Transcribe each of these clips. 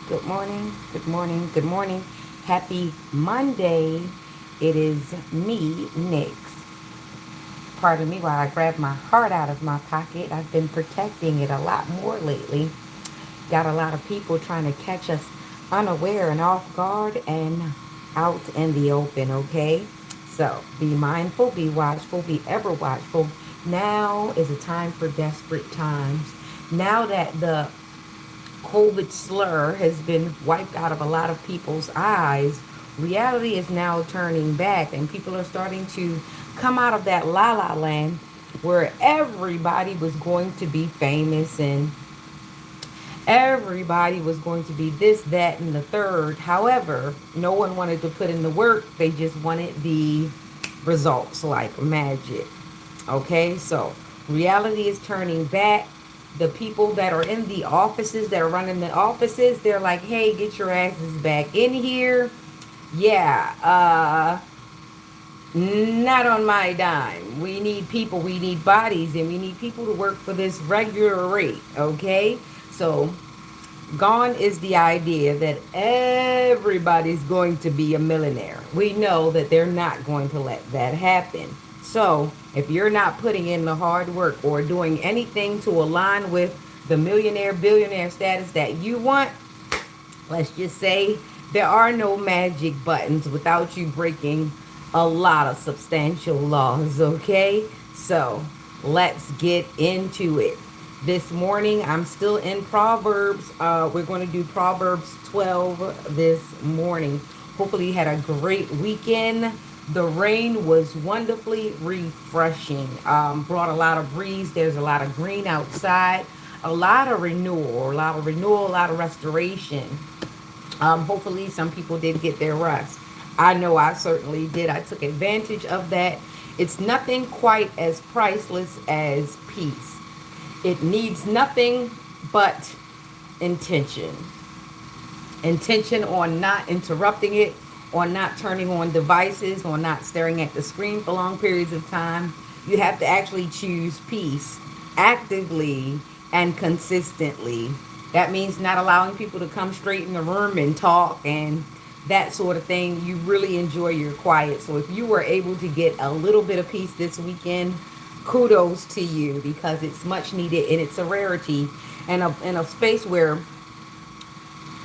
Good morning, good morning, good morning. Happy Monday. It is me, Nix. Pardon me while I grab my heart out of my pocket. I've been protecting it a lot more lately. Got a lot of people trying to catch us unaware and off guard and out in the open, okay? So be mindful, be watchful, be ever watchful. Now is a time for desperate times. Now that the COVID slur has been wiped out of a lot of people's eyes, reality is now turning back, and people are starting to come out of that la la land where everybody was going to be famous and everybody was going to be this, that, and the third. However, no one wanted to put in the work, they just wanted the results like magic. Okay, so reality is turning back. The people that are in the offices, that are running the offices, they're like, hey, get your asses back in here. Yeah, not on my dime. We need people, we need bodies, and we need people to work for this regular rate. Okay, so gone is the idea that everybody's going to be a millionaire. We know that they're not going to let that happen. So, if you're not putting in the hard work or doing anything to align with the millionaire, billionaire status that you want, let's just say there are no magic buttons without you breaking a lot of substantial laws, okay? So, let's get into it. This morning, I'm still in Proverbs. We're going to do Proverbs 12 this morning. Hopefully, you had a great weekend. The rain was wonderfully refreshing. Brought a lot of breeze. There's a lot of green outside. A lot of renewal, a lot of restoration. Hopefully, some people did get their rest. I know I certainly did. I took advantage of that. It's nothing quite as priceless as peace. It needs nothing but intention. Intention on not interrupting it, on not turning on devices, on not staring at the screen for long periods of time. You have to actually choose peace actively and consistently. That means not allowing people to come straight in the room and talk and that sort of thing. You really enjoy your quiet. So if you were able to get a little bit of peace this weekend, kudos to you because it's much needed and it's a rarity and in a space where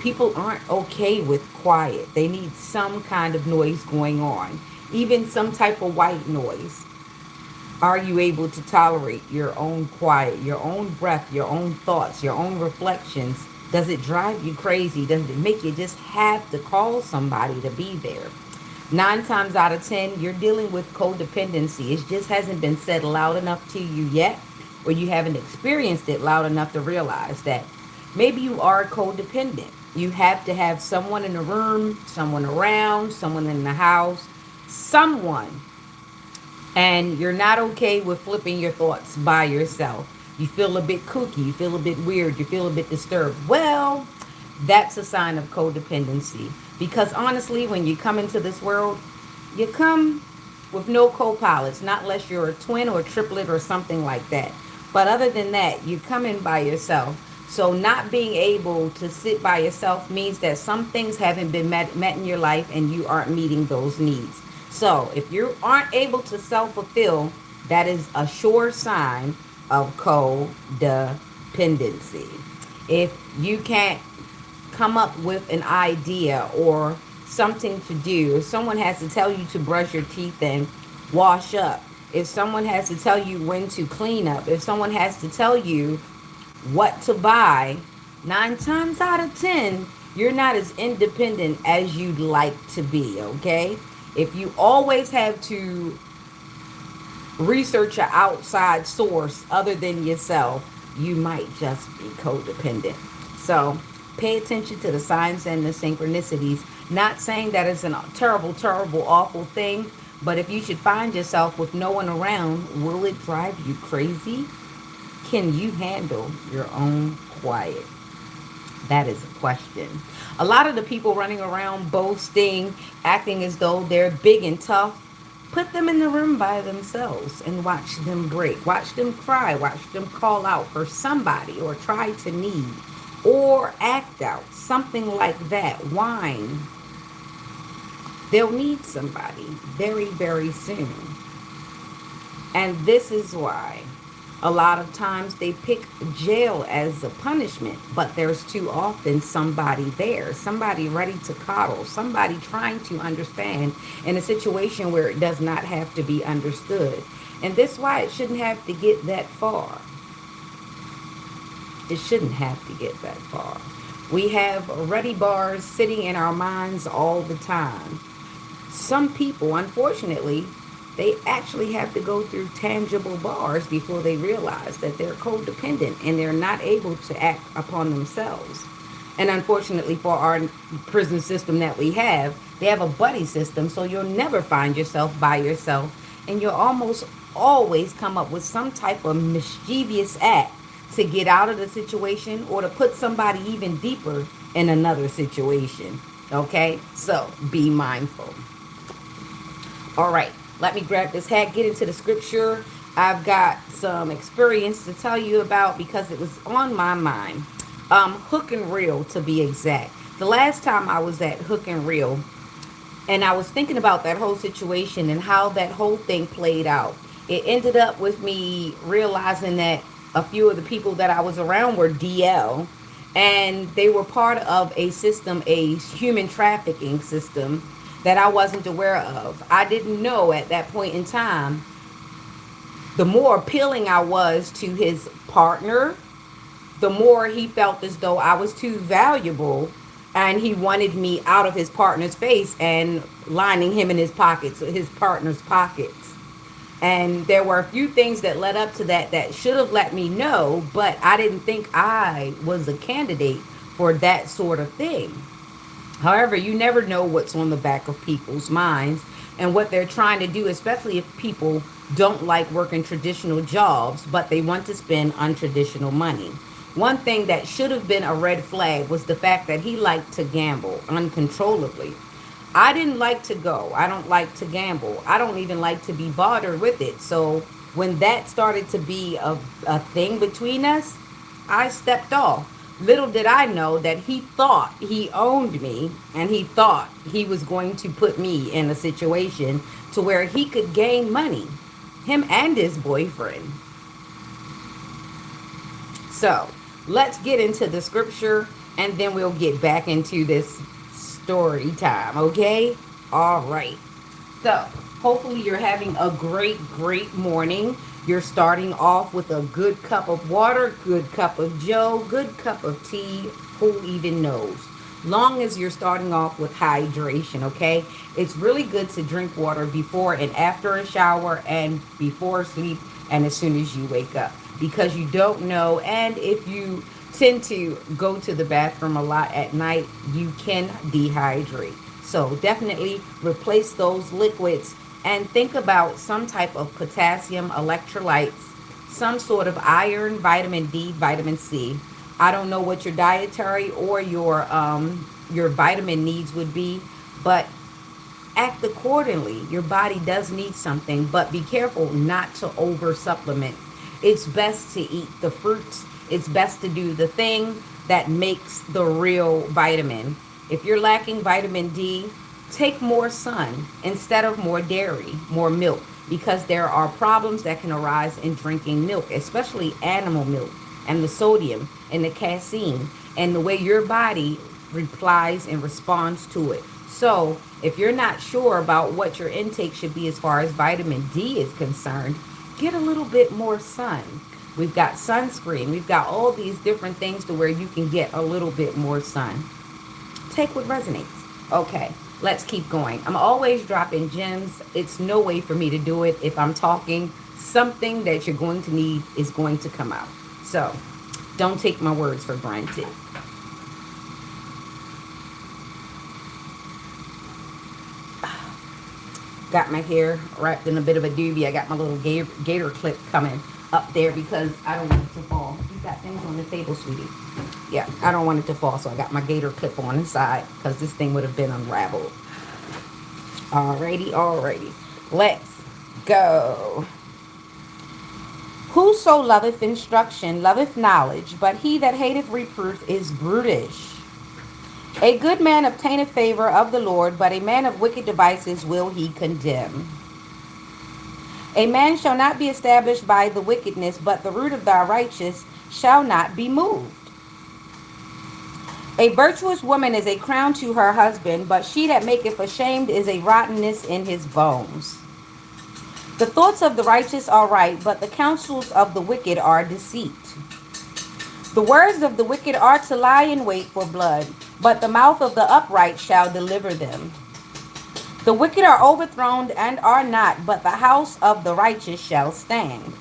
people aren't okay with quiet. They need some kind of noise going on, even some type of white noise. Are you able to tolerate your own quiet, your own breath, your own thoughts, your own reflections? Does it drive you crazy? Does it make you just have to call somebody to be there? 9 times out of 10, you're dealing with codependency. It just hasn't been said loud enough to you yet, or you haven't experienced it loud enough to realize that maybe you are codependent. You have to have someone in the room, someone around, someone in the house, someone, and you're not okay with flipping your thoughts by yourself. You feel a bit kooky, you feel a bit weird, you feel a bit disturbed. Well, that's a sign of codependency. Because honestly, when you come into this world, you come with no co-pilots, not unless you're a twin or a triplet or something like that. But other than that, you come in by yourself. So not being able to sit by yourself means that some things haven't been met in your life and you aren't meeting those needs. So if you aren't able to self-fulfill, that is a sure sign of codependency. If you can't come up with an idea or something to do, if someone has to tell you to brush your teeth and wash up, if someone has to tell you when to clean up, if someone has to tell you what to buy, 9 times out of 10, you're not as independent as you'd like to be, okay? If you always have to research an outside source other than yourself, you might just be codependent. So pay attention to the signs and the synchronicities. Not saying that it's a terrible, terrible, awful thing, but if you should find yourself with no one around, will it drive you crazy? Can you handle your own quiet? That is a question. A lot of the people running around boasting, acting as though they're big and tough, put them in the room by themselves and watch them break. Watch them cry. Watch them call out for somebody or try to need. or act out, something like that. Wine, they'll need somebody very, very soon. And this is why a lot of times they pick jail as a punishment, but there's too often somebody there, somebody ready to coddle, somebody trying to understand in a situation where it does not have to be understood. And this is why it shouldn't have to get that far. It shouldn't have to get that far. We have ready bars sitting in our minds all the time. Some people, unfortunately, they actually have to go through tangible bars before they realize that they're codependent and they're not able to act upon themselves. And unfortunately, for our prison system that we have, they have a buddy system, so you'll never find yourself by yourself, and you'll almost always come up with some type of mischievous act to get out of the situation or to put somebody even deeper in another situation. Okay? So be mindful. All right, let me grab this hat, get into the scripture. I've got some experience to tell you about because it was on my mind. Hook and Reel, to be exact. The last time I was at Hook and Reel, and I was thinking about that whole situation and how that whole thing played out. It ended up with me realizing that a few of the people that I was around were DL, and they were part of a system, a human trafficking system that I wasn't aware of. I didn't know at that point in time, the more appealing I was to his partner, the more he felt as though I was too valuable and he wanted me out of his partner's face and lining him in his pockets, his partner's pockets. And there were a few things that led up to that that should have let me know, but I didn't think I was a candidate for that sort of thing. However, you never know what's on the back of people's minds and what they're trying to do, especially if people don't like working traditional jobs, but they want to spend untraditional money. One thing that should have been a red flag was the fact that he liked to gamble uncontrollably. I didn't like to go. I don't like to gamble. I don't even like to be bothered with it. So when that started to be a thing between us, I stepped off. Little did I know that he thought he owned me and he thought he was going to put me in a situation to where he could gain money, him and his boyfriend. So let's get into the scripture and then we'll get back into this story time, okay? All right. So hopefully you're having a great, great morning. You're starting off with a good cup of water, good cup of joe, good cup of tea, who even knows? Long as you're starting off with hydration, okay? It's really good to drink water before and after a shower and before sleep and as soon as you wake up because you don't know. And if you tend to go to the bathroom a lot at night, you can dehydrate. So definitely replace those liquids and think about some type of potassium electrolytes, some sort of iron, vitamin D, vitamin C. I don't know what your dietary or your vitamin needs would be, but act accordingly. Your body does need something, but be careful not to over supplement. It's best to eat the fruits. It's best to do the thing that makes the real vitamin. If you're lacking vitamin D, take more sun instead of more dairy, more milk, because there are problems that can arise in drinking milk, especially animal milk, and the sodium and the casein, and the way your body replies and responds to it. So, if you're not sure about what your intake should be as far as vitamin D is concerned, get a little bit more sun. We've got sunscreen. We've got all these different things to where you can get a little bit more sun. Take what resonates. Okay. Let's keep going. I'm always dropping gems. It's no way for me to do it if I'm talking. Something that you're going to need is going to come out. So don't take my words for granted. Got my hair wrapped in a bit of a doobie. I got my little gator clip coming up there because I don't want it to fall. You got things on the table, sweetie. Yeah, I don't want it to fall, so I got my gator clip on inside because this thing would have been unraveled. Alrighty. Let's go. Whoso loveth instruction loveth knowledge, but he that hateth reproof is brutish. A good man obtaineth favor of the Lord, but a man of wicked devices will he condemn. A man shall not be established by the wickedness, but the root of the righteous shall not be moved. A virtuous woman is a crown to her husband, but she that maketh ashamed is a rottenness in his bones. The thoughts of the righteous are right, but the counsels of the wicked are deceit. The words of the wicked are to lie in wait for blood, but the mouth of the upright shall deliver them. The wicked are overthrown and are not, but the house of the righteous shall stand.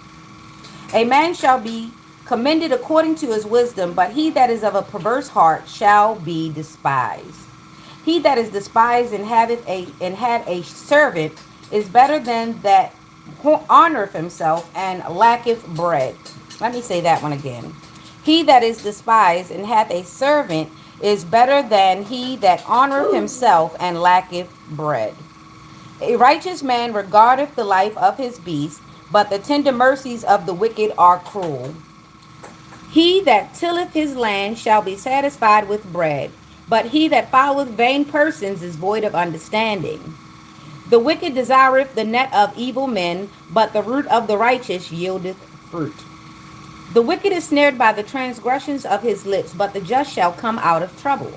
A man shall be commended according to his wisdom, but he that is of a perverse heart shall be despised. He that is despised and had a servant is better than that honoreth himself and lacketh bread. Let me say that one again. He that is despised and hath a servant is better than he that honoreth himself and lacketh bread. A righteous man regardeth the life of his beast, but the tender mercies of the wicked are cruel. He that tilleth his land shall be satisfied with bread, but he that followeth vain persons is void of understanding. The wicked desireth the net of evil men, but the root of the righteous yieldeth fruit. The wicked is snared by the transgressions of his lips, but the just shall come out of trouble.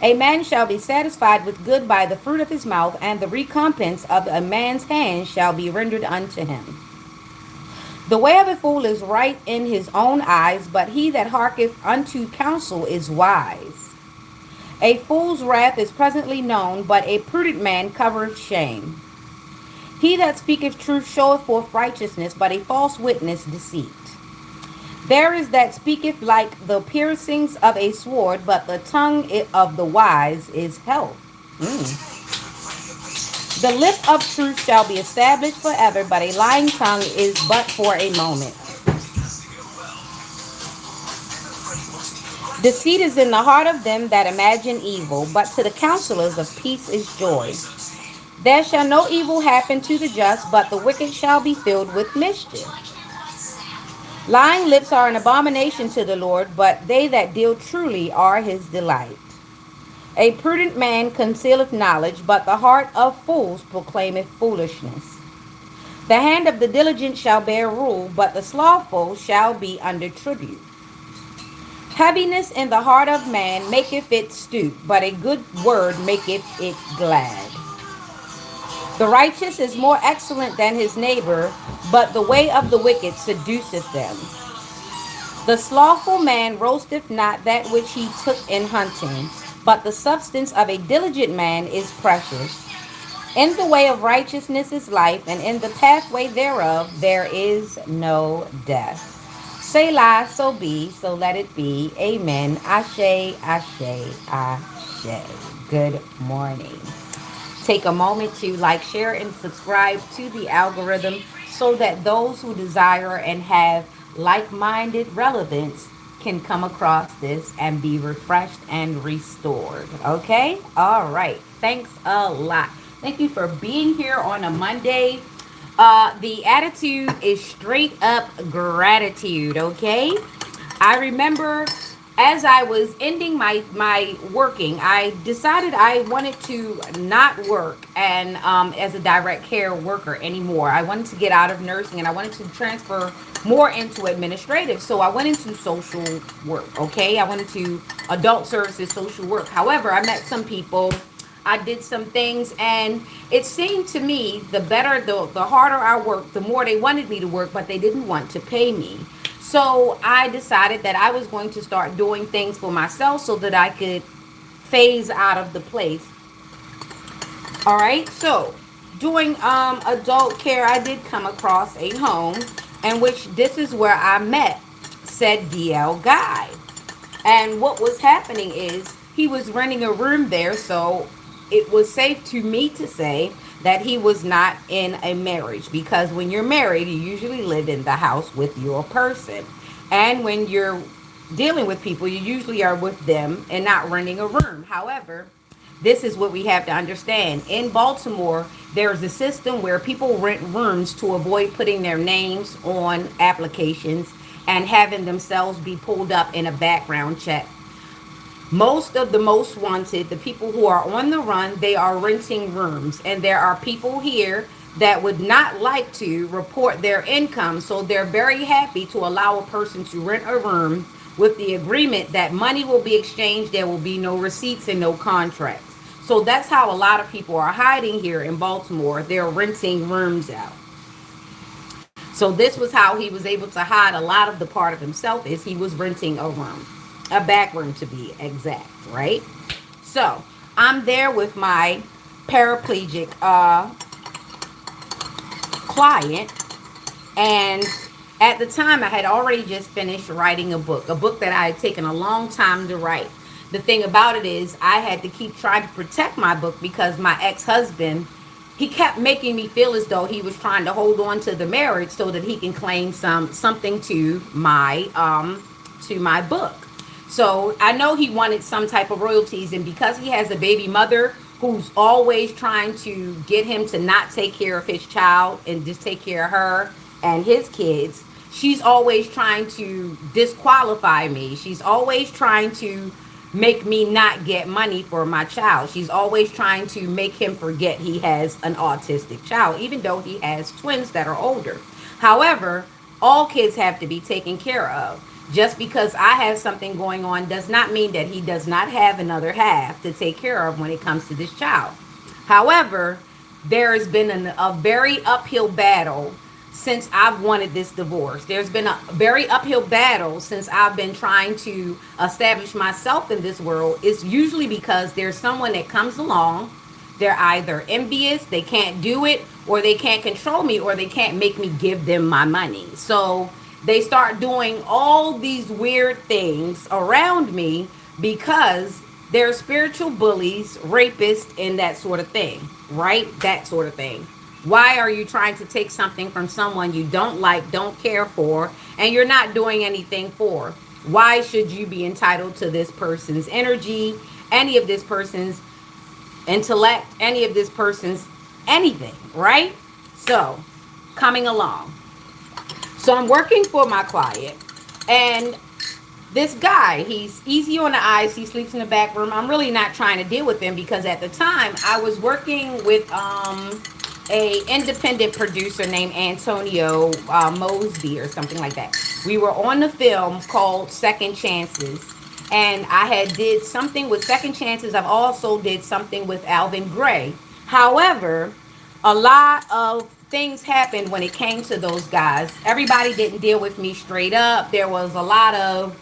A man shall be satisfied with good by the fruit of his mouth, and the recompense of a man's hand shall be rendered unto him. The way of a fool is right in his own eyes, but he that hearketh unto counsel is wise. A fool's wrath is presently known, but a prudent man covereth shame. He that speaketh truth showeth forth righteousness, but a false witness deceit. There is that speaketh like the piercings of a sword, but the tongue of the wise is health. The lip of truth shall be established forever, but a lying tongue is but for a moment. Deceit is in the heart of them that imagine evil, but to the counselors of peace is joy. There shall no evil happen to the just, but the wicked shall be filled with mischief. Lying lips are an abomination to the Lord, but they that deal truly are his delight. A prudent man concealeth knowledge, but the heart of fools proclaimeth foolishness. The hand of the diligent shall bear rule, but the slothful shall be under tribute. Heaviness in the heart of man maketh it stoop, but a good word maketh it glad. The righteous is more excellent than his neighbor, but the way of the wicked seduceth them. The slothful man roasteth not that which he took in hunting, but the substance of a diligent man is precious. In the way of righteousness is life, and in the pathway thereof there is no death. Selah, so be, so let it be. Amen. Ashe, ashe, ashe. Good morning. Take a moment to like, share, and subscribe to the algorithm so that those who desire and have like-minded relevance can come across this and be refreshed and restored. Okay? All right. Thanks a lot. Thank you for being here on a Monday. The attitude is straight up gratitude. Okay? I remember as I was ending my working, I decided I wanted to not work and as a direct care worker anymore. I wanted to get out of nursing and I wanted to transfer more into administrative. So I went into social work. Okay, I went into adult services, social work. However, I met some people. I did some things, and it seemed to me the better, the harder I worked, the more they wanted me to work, but they didn't want to pay me. So I decided that I was going to start doing things for myself so that I could phase out of the place. All right. So doing adult care, I did come across a home in which this is where I met said DL guy. And what was happening is he was renting a room there, so it was safe to me to say that he was not in a marriage, because when you're married, you usually live in the house with your person. And when you're dealing with people, you usually are with them and not renting a room. However, This is what we have to understand. In Baltimore, there's a system where people rent rooms to avoid putting their names on applications and having themselves be pulled up in a background check. Most of the most wanted, the people who are on the run, they are renting rooms. And there are people here that would not like to report their income. So they're very happy to allow a person to rent a room with the agreement that money will be exchanged. There will be no receipts and no contracts. So that's how a lot of people are hiding here in Baltimore. They're renting rooms out. So this was how he was able to hide a lot of the part of himself is he was renting a room, a back room to be exact, right? So I'm there with my paraplegic client, and at the time I had already just finished writing a book that I had taken a long time to write. The thing about it is I had to keep trying to protect my book because my ex-husband, he kept making me feel as though he was trying to hold on to the marriage so that he can claim something to my book. So I know he wanted some type of royalties, and because he has a baby mother who's always trying to get him to not take care of his child and just take care of her and his kids, she's always trying to disqualify me. She's always trying to make me not get money for my child. She's always trying to make him forget he has an autistic child, even though he has twins that are older. However, all kids have to be taken care of. Just because I have something going on does not mean that he does not have another half to take care of when it comes to this child. However, there has been a very uphill battle since I've wanted this divorce. There's been a very uphill battle since I've been trying to establish myself in this world. It's usually because there's someone that comes along. They're either envious, they can't do it, or they can't control me, or they can't make me give them my money. So they start doing all these weird things around me because they're spiritual bullies, rapists, and that sort of thing, right? That sort of thing. Why are you trying to take something from someone you don't like, don't care for, and you're not doing anything for? Why should you be entitled to this person's energy, any of this person's intellect, any of this person's anything, right? So, coming along. So I'm working for my client, and this guy, he's easy on the eyes. He sleeps in the back room. I'm really not trying to deal with him because at the time I was working with a independent producer named Antonio Mosby or something like that. We were on the film called Second Chances, and I had did something with Second Chances. I've also did something with Alvin Gray. However, a lot of things happened when it came to those guys. Everybody didn't deal with me straight up. There was a lot of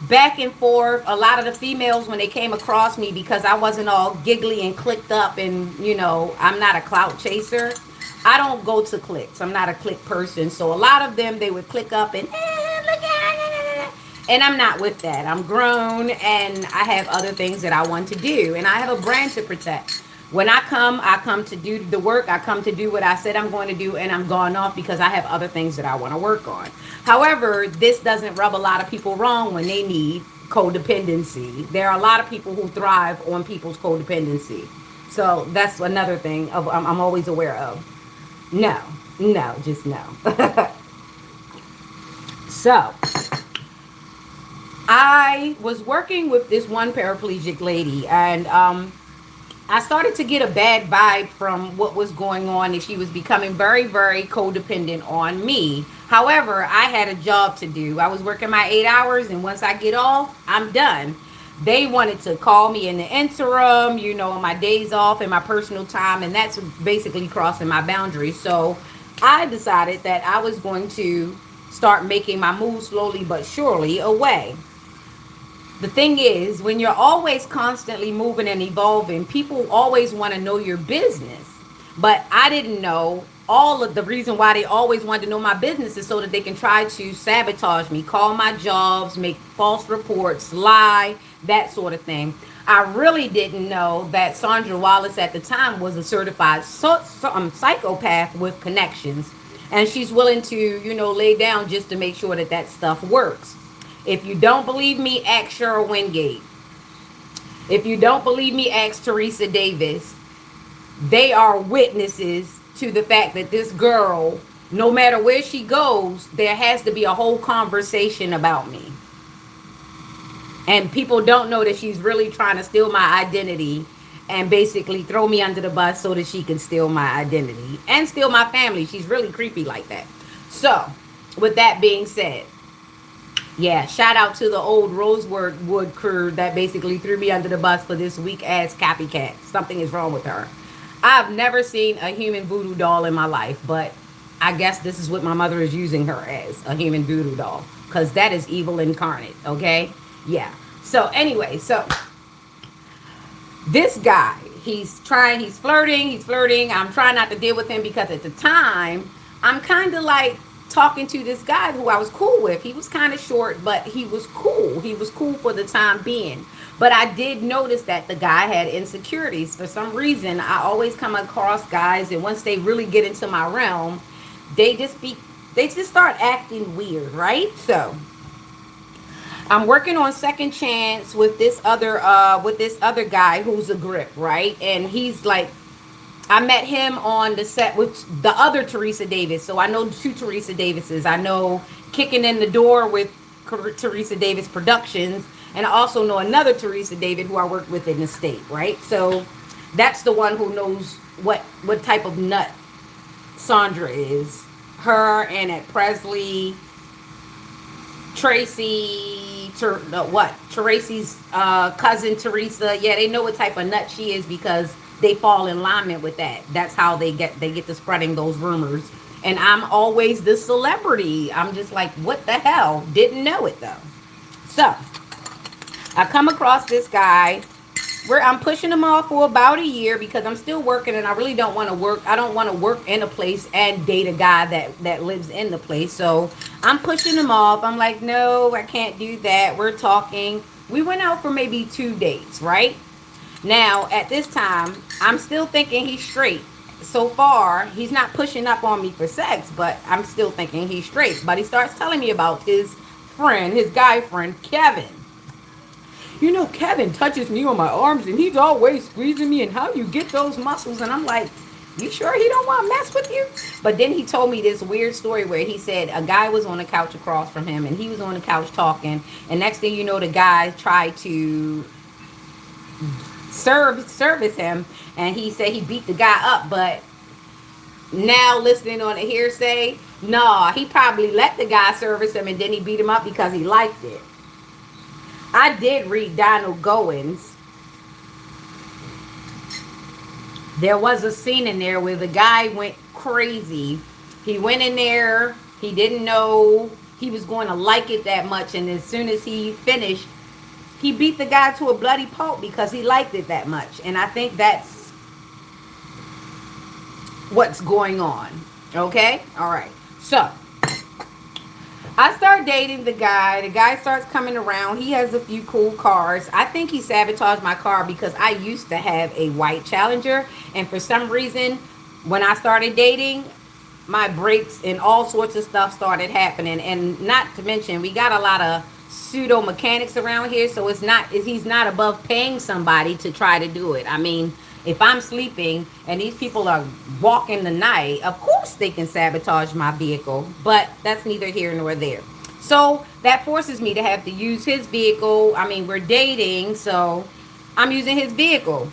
back and forth. A lot of the females, when they came across me, because I wasn't all giggly and clicked up, and I'm not a clout chaser. I don't go to clicks. I'm not a click person. So a lot of them, they would click up and look at, and I'm not with that. I'm grown and I have other things that I want to do, and I have a brand to protect. When I come to do the work. I come to do what I said I'm going to do, and I'm gone off because I have other things that I want to work on. However, this doesn't rub a lot of people wrong when they need codependency. There are a lot of people who thrive on people's codependency. So that's another thing I'm always aware of. No, just no. So I was working with this one paraplegic lady, and I started to get a bad vibe from what was going on, and she was becoming very, very codependent on me. However, I had a job to do. I was working my 8 hours, and once I get off, I'm done. They wanted to call me in the interim, on my days off and my personal time, and that's basically crossing my boundaries. So I decided that I was going to start making my move slowly but surely away. The thing is, when you're always constantly moving and evolving, people always want to know your business. But I didn't know all of the reason why they always wanted to know my business is so that they can try to sabotage me, call my jobs, make false reports, lie, that sort of thing. I really didn't know that Sandra Wallace at the time was a certified psychopath with connections. And she's willing to, lay down just to make sure that stuff works. If you don't believe me, ask Cheryl Wingate. If you don't believe me, ask Teresa Davis. They are witnesses to the fact that this girl, no matter where she goes, there has to be a whole conversation about me. And people don't know that she's really trying to steal my identity and basically throw me under the bus so that she can steal my identity and steal my family. She's really creepy like that. So, with that being said, yeah, shout out to the old Rosewood crew that basically threw me under the bus for this weak ass copycat. Something is wrong with her. I've never seen a human voodoo doll in my life, but I guess this is what my mother is using her as, a human voodoo doll, because that is evil incarnate, okay? Yeah. So anyway, so this guy, he's flirting. I'm trying not to deal with him because at the time, I'm kind of like talking to this guy who I was cool with. He was kind of short, but he was cool. He was cool for the time being. But I did notice that the guy had insecurities. For some reason, I always come across guys, and once they really get into my realm, they just start acting weird, right? So I'm working on second chance with this other guy who's a grip, right? And he's like, I met him on the set with the other Teresa Davis. So I know two Teresa Davises. I know Kicking in the Door with Teresa Davis Productions. And I also know another Teresa David who I worked with in the state, right? So that's the one who knows what type of nut Sandra is. Her and at Presley, Tracy's cousin Teresa. Yeah, they know what type of nut she is because they fall in alignment with that. That's how they get to spreading those rumors. And I'm always the celebrity. I'm just like, what the hell? Didn't know it though. So I come across this guy where I'm pushing him off for about a year because I'm still working and I really don't want to work. I don't want to work in a place and date a guy that lives in the place. So I'm pushing him off. I'm like, no, I can't do that. We're talking. We went out for maybe 2 dates, right? Now, at this time, I'm still thinking he's straight. So far, he's not pushing up on me for sex, but I'm still thinking he's straight. But he starts telling me about his friend, his guy friend, Kevin. You know, Kevin touches me on my arms and he's always squeezing me, and how you get those muscles? And I'm like, you sure he don't want to mess with you? But then he told me this weird story where he said a guy was on the couch across from him and he was on the couch talking, and next thing you know, the guy tried to service him, and he said he beat the guy up. But now listening on the hearsay, nah, he probably let the guy service him and then he beat him up because he liked it. I did read Donald Goins. There was a scene in there where the guy went crazy. He went in there, he didn't know he was going to like it that much, and as soon as he finished, he beat the guy to a bloody pulp because he liked it that much. And I think that's what's going on. Okay? All right. So I start dating the guy. The guy starts coming around. He has a few cool cars. I think he sabotaged my car because I used to have a white Challenger. And for some reason, when I started dating, my brakes and all sorts of stuff started happening. And not to mention, we got a lot of pseudo mechanics around here. So he's not above paying somebody to try to do it. I mean, if I'm sleeping and these people are walking the night, of course they can sabotage my vehicle, but that's neither here nor there. So that forces me to have to use his vehicle. I mean, we're dating, so I'm using his vehicle.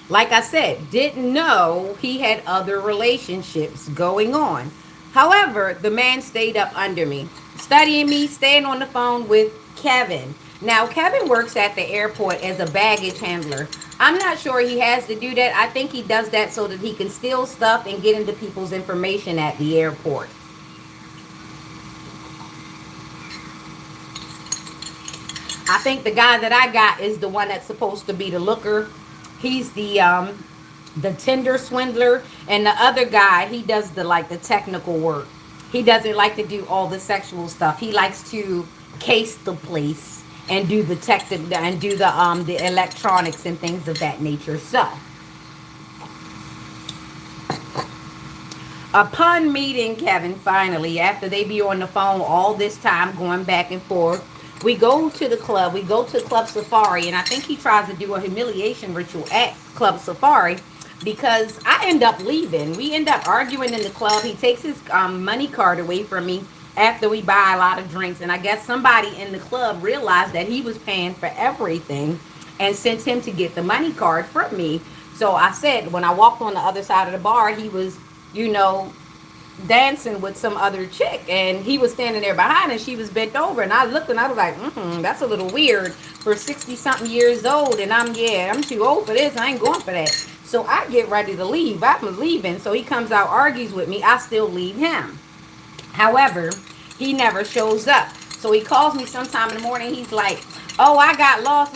Like I said, didn't know he had other relationships going on. However, the man stayed up under me, studying me, staying on the phone with Kevin. Now, Kevin works at the airport as a baggage handler. I'm not sure he has to do that. I think he does that so that he can steal stuff and get into people's information at the airport. I think the guy that I got is the one that's supposed to be the looker. He's the Tinder swindler, and the other guy, he does the technical work. He doesn't like to do all the sexual stuff. He likes to case the place and do the tech and do the electronics and things of that nature. So upon meeting Kevin finally, after they be on the phone all this time going back and forth, We go to the club. We go to Club Safari, and I think he tries to do a humiliation ritual at Club Safari because I end up leaving. We end up arguing in the club. He takes his money card away from me after we buy a lot of drinks, and I guess somebody in the club realized that he was paying for everything and sent him to get the money card from me. So I said, when I walked on the other side of the bar, he was, you know, dancing with some other chick, and he was standing there behind, and she was bent over, and I looked, and I was like, that's a little weird for 60 something years old, and I'm too old for this. I ain't going for that. So I get ready to leave. I'm leaving. So he comes out, argues with me. I still leave him. However, he never shows up. So he calls me sometime in the morning. He's like, oh, I got lost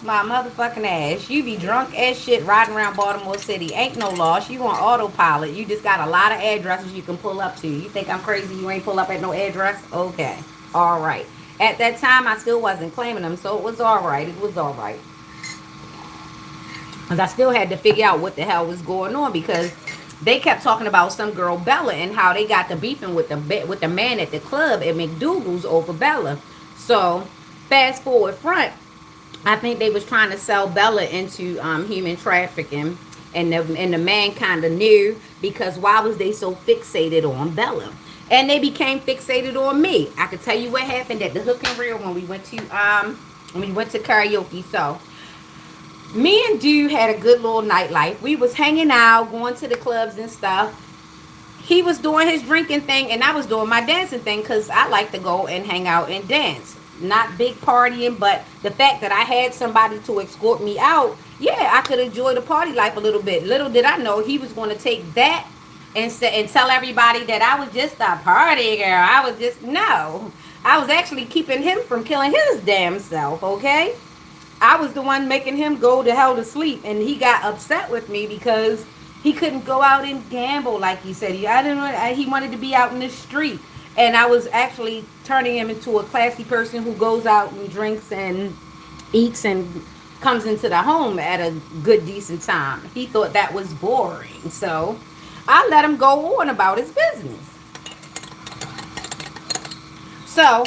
my motherfucking ass. You be drunk as shit riding around Baltimore City. Ain't no loss. You on autopilot. You just got a lot of addresses you can pull up to. You think I'm crazy? You ain't pull up at no address? Okay. All right. At that time, I still wasn't claiming them, so it was all right. It was all right. Because I still had to figure out what the hell was going on, because they kept talking about some girl Bella and how they got the beefing with the man at the club at McDougal's over Bella. So fast forward front, I think they was trying to sell Bella into human trafficking, and the man kind of knew, because why was they so fixated on Bella? And they became fixated on me. I could tell you what happened at the Hook and Reel when we went to karaoke. So me and Dude had a good little nightlife. We was hanging out, going to the clubs and stuff. He was doing his drinking thing, and I was doing my dancing thing, because I like to go and hang out and dance. Not big partying, but the fact that I had somebody to escort me out, yeah, I could enjoy the party life a little bit. Little did I know he was going to take that and tell everybody that I was just a party girl. No. I was actually keeping him from killing his damn self, okay? I was the one making him go to hell to sleep, and he got upset with me because he couldn't go out and gamble like he said. He wanted to be out in the street, and I was actually turning him into a classy person who goes out and drinks and eats and comes into the home at a good, decent time. He thought that was boring, so I let him go on about his business. So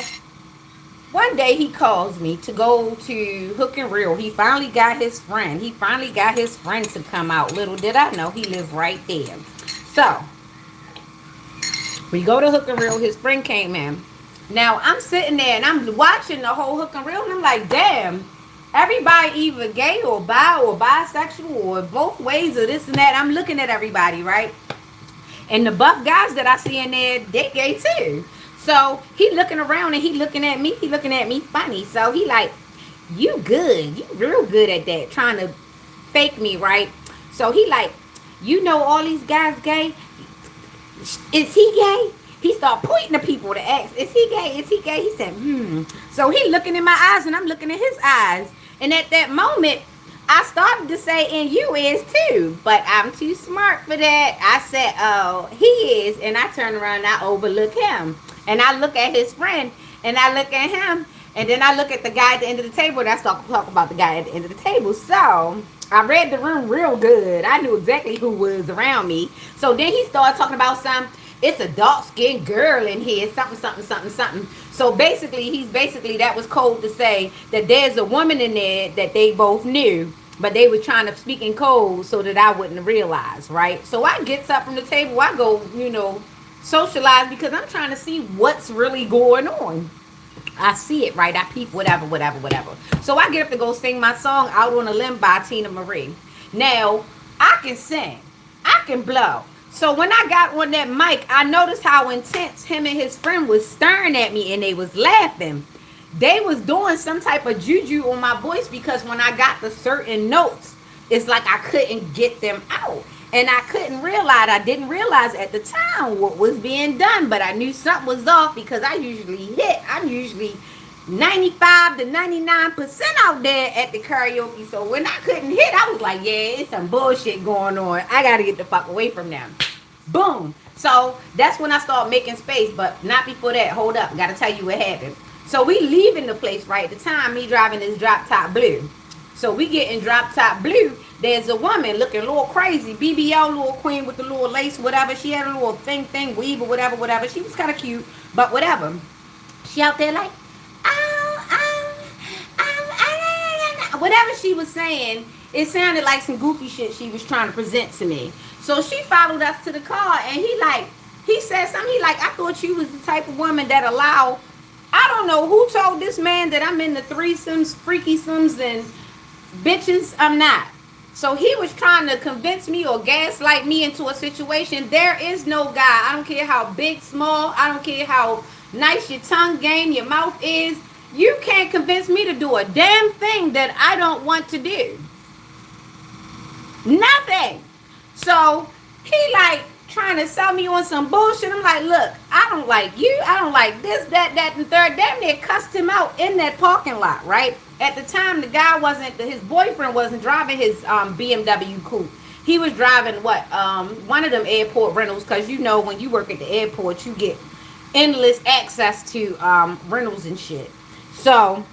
one day he calls me to go to Hook and Reel. He finally got his friend. To come out. Little did I know he lived right there. So we go to Hook and Reel. His friend came in. Now I'm sitting there and I'm watching the whole Hook and Reel, and I'm like, damn, everybody either gay or bi or bisexual or both ways or this and that. I'm looking at everybody, right? And the buff guys that I see in there, they gay too. So he looking around and he looking at me funny. So he like, you good. You real good at that. Trying to fake me, right? So he like, you know all these guys gay? Is he gay? He start pointing to people to ask, is he gay? Is he gay? He said, So he looking in my eyes and I'm looking in his eyes. And at that moment, I started to say, and you is too. But I'm too smart for that. I said, oh, he is. And I turn around and I overlook him. And I look at his friend, and I look at him, and then I look at the guy at the end of the table, and I start to talk about the guy at the end of the table. So I read the room real good. I knew exactly who was around me. So then he started talking about it's a dark-skinned girl in here, something. So basically, that was code to say that there's a woman in there that they both knew, but they were trying to speak in code so that I wouldn't realize, right? So I gets up from the table. I go, socialize, because I'm trying to see what's really going on. I see it, right? I peep whatever. So I get up to go sing my song Out on a Limb by Tina Marie. Now, I can sing. I can blow. So when I got on that mic, I noticed how intense him and his friend was staring at me, and they was laughing. They was doing some type of juju on my voice, because when I got the certain notes, it's like I couldn't get them out. And I didn't realize at the time what was being done, but I knew something was off, because I'm usually 95 to 99% out there at the karaoke. So when I couldn't hit, I was like, yeah, it's some bullshit going on. I got to get the fuck away from them. Boom. So that's when I started making space, but not before that. Hold up. Got to tell you what happened. So we leaving the place, right? At the time, me driving this drop top blue. So we get in drop top blue. There's a woman looking a little crazy. BBL, little queen with the little lace, whatever. She had a little thing, weave or whatever. She was kind of cute, but whatever. She out there like, whatever she was saying, it sounded like some goofy shit she was trying to present to me. So she followed us to the car, and he said something. He like, I thought you was the type of woman that allow. I don't know who told this man that I'm in the threesomes, freakysomes, and bitches. I'm not. So he was trying to convince me or gaslight me into a situation. There is no guy. I don't care how big, small. I don't care how nice your tongue game, your mouth is. You can't convince me to do a damn thing that I don't want to do. Nothing. So he like trying to sell me on some bullshit. I'm like, look, I don't like you. I don't like this, that, and third. Damn near cussed him out in that parking lot, right? At the time, the guy his boyfriend wasn't driving his BMW coupe. He was driving one of them airport rentals, because you know when you work at the airport, you get endless access to rentals and shit. So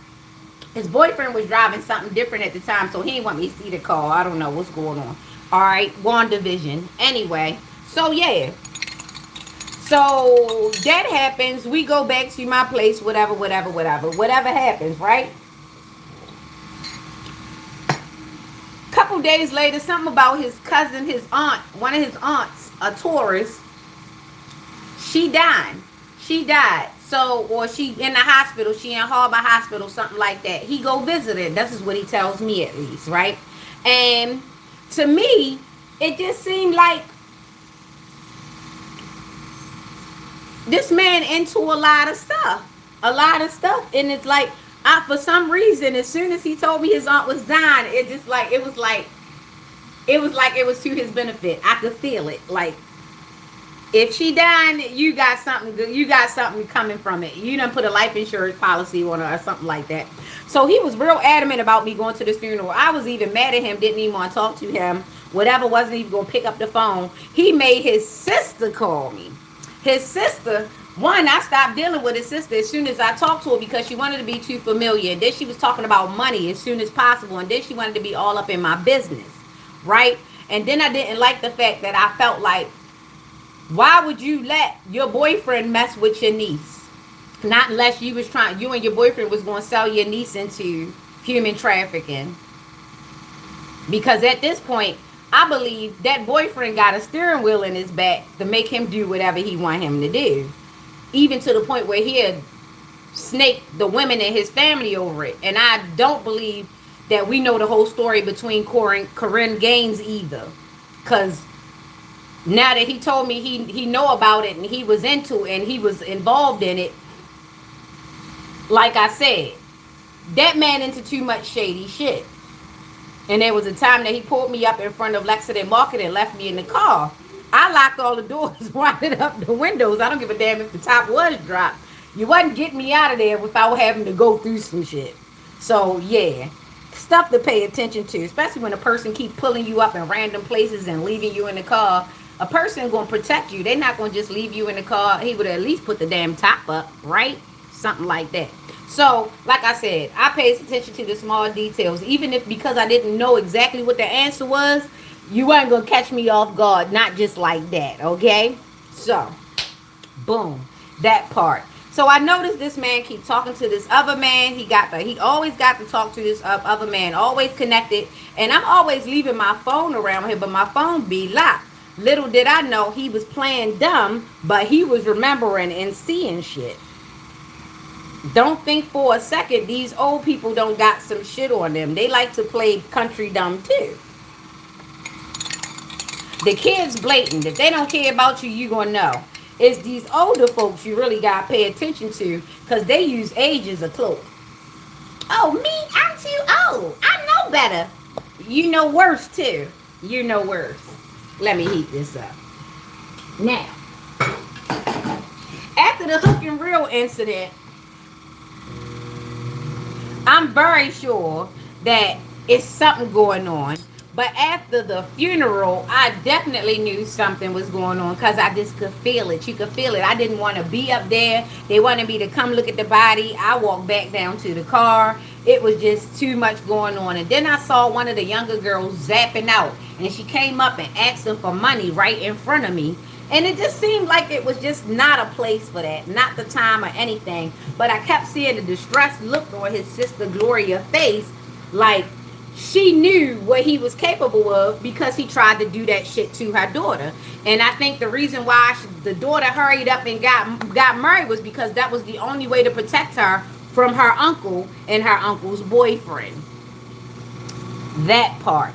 his boyfriend was driving something different at the time, so he didn't want me to see the car. I don't know what's going on. All right, WandaVision. Anyway, so yeah. So that happens. We go back to my place, whatever. Whatever happens, right? Couple days later, something about his cousin, his aunt, one of his aunts, a Taurus. She died. So, or she in the hospital. She in Harbor Hospital, something like that. He go visit her. This is what he tells me, at least, right? And to me, it just seemed like this man into a lot of stuff. And it's like, for some reason, as soon as he told me his aunt was dying, it was to his benefit. I could feel it. Like, if she dying, you got something good. You got something coming from it. You done put a life insurance policy on her or something like that. So he was real adamant about me going to this funeral. I was even mad at him. Didn't even want to talk to him. Whatever, wasn't even going to pick up the phone. He made his sister call me. His sister, I stopped dealing with his sister as soon as I talked to her, because she wanted to be too familiar. And then she was talking about money as soon as possible. And then she wanted to be all up in my business. Right? And then I didn't like the fact that I felt like, why would you let your boyfriend mess with your niece? Not unless you and your boyfriend was going to sell your niece into human trafficking. Because at this point, I believe that boyfriend got a steering wheel in his back to make him do whatever he want him to do. Even to the point where he had snaked the women in his family over it. And I don't believe that we know the whole story between Corinne Gaines either. Because now that he told me he know about it and he was into it and he was involved in it, like I said, that man into too much shady shit. And there was a time that he pulled me up in front of Lexington Market and left me in the car. I locked all the doors, winded up the windows. I don't give a damn if the top was dropped. You wasn't getting me out of there without having to go through some shit. So, yeah. Stuff to pay attention to, especially when a person keep pulling you up in random places and leaving you in the car. A person going to protect you. They're not going to just leave you in the car. He would at least put the damn top up, right? Something like that. So, like I said, I paid attention to the small details. Even if, because I didn't know exactly what the answer was, you weren't going to catch me off guard. Not just like that, okay? So, boom. That part. So, I noticed this man keep talking to this other man. He always got to talk to this other man. Always connected. And I'm always leaving my phone around here, but my phone be locked. Little did I know he was playing dumb, but he was remembering and seeing shit. Don't think for a second these old people don't got some shit on them. They like to play country dumb too. The kids blatant. If they don't care about you, you gonna know. It's these older folks you really gotta pay attention to, because they use age as a cloak. Oh, me? I'm too old. I know better. You know worse too. You know worse. Let me heat this up. Now, after the hook and reel incident, I'm very sure that it's something going on. But after the funeral, I definitely knew something was going on, because I just could feel it. You could feel it. I didn't want to be up there. They wanted me to come look at the body. I walked back down to the car. It was just too much going on. And then I saw one of the younger girls zapping out. And she came up and asked them for money right in front of me. And it just seemed like it was just not a place for that. Not the time or anything. But I kept seeing the distressed look on his sister Gloria's face. Like, she knew what he was capable of because he tried to do that shit to her daughter. And I think the reason why the daughter hurried up and got married was because that was the only way to protect her from her uncle and her uncle's boyfriend. That part.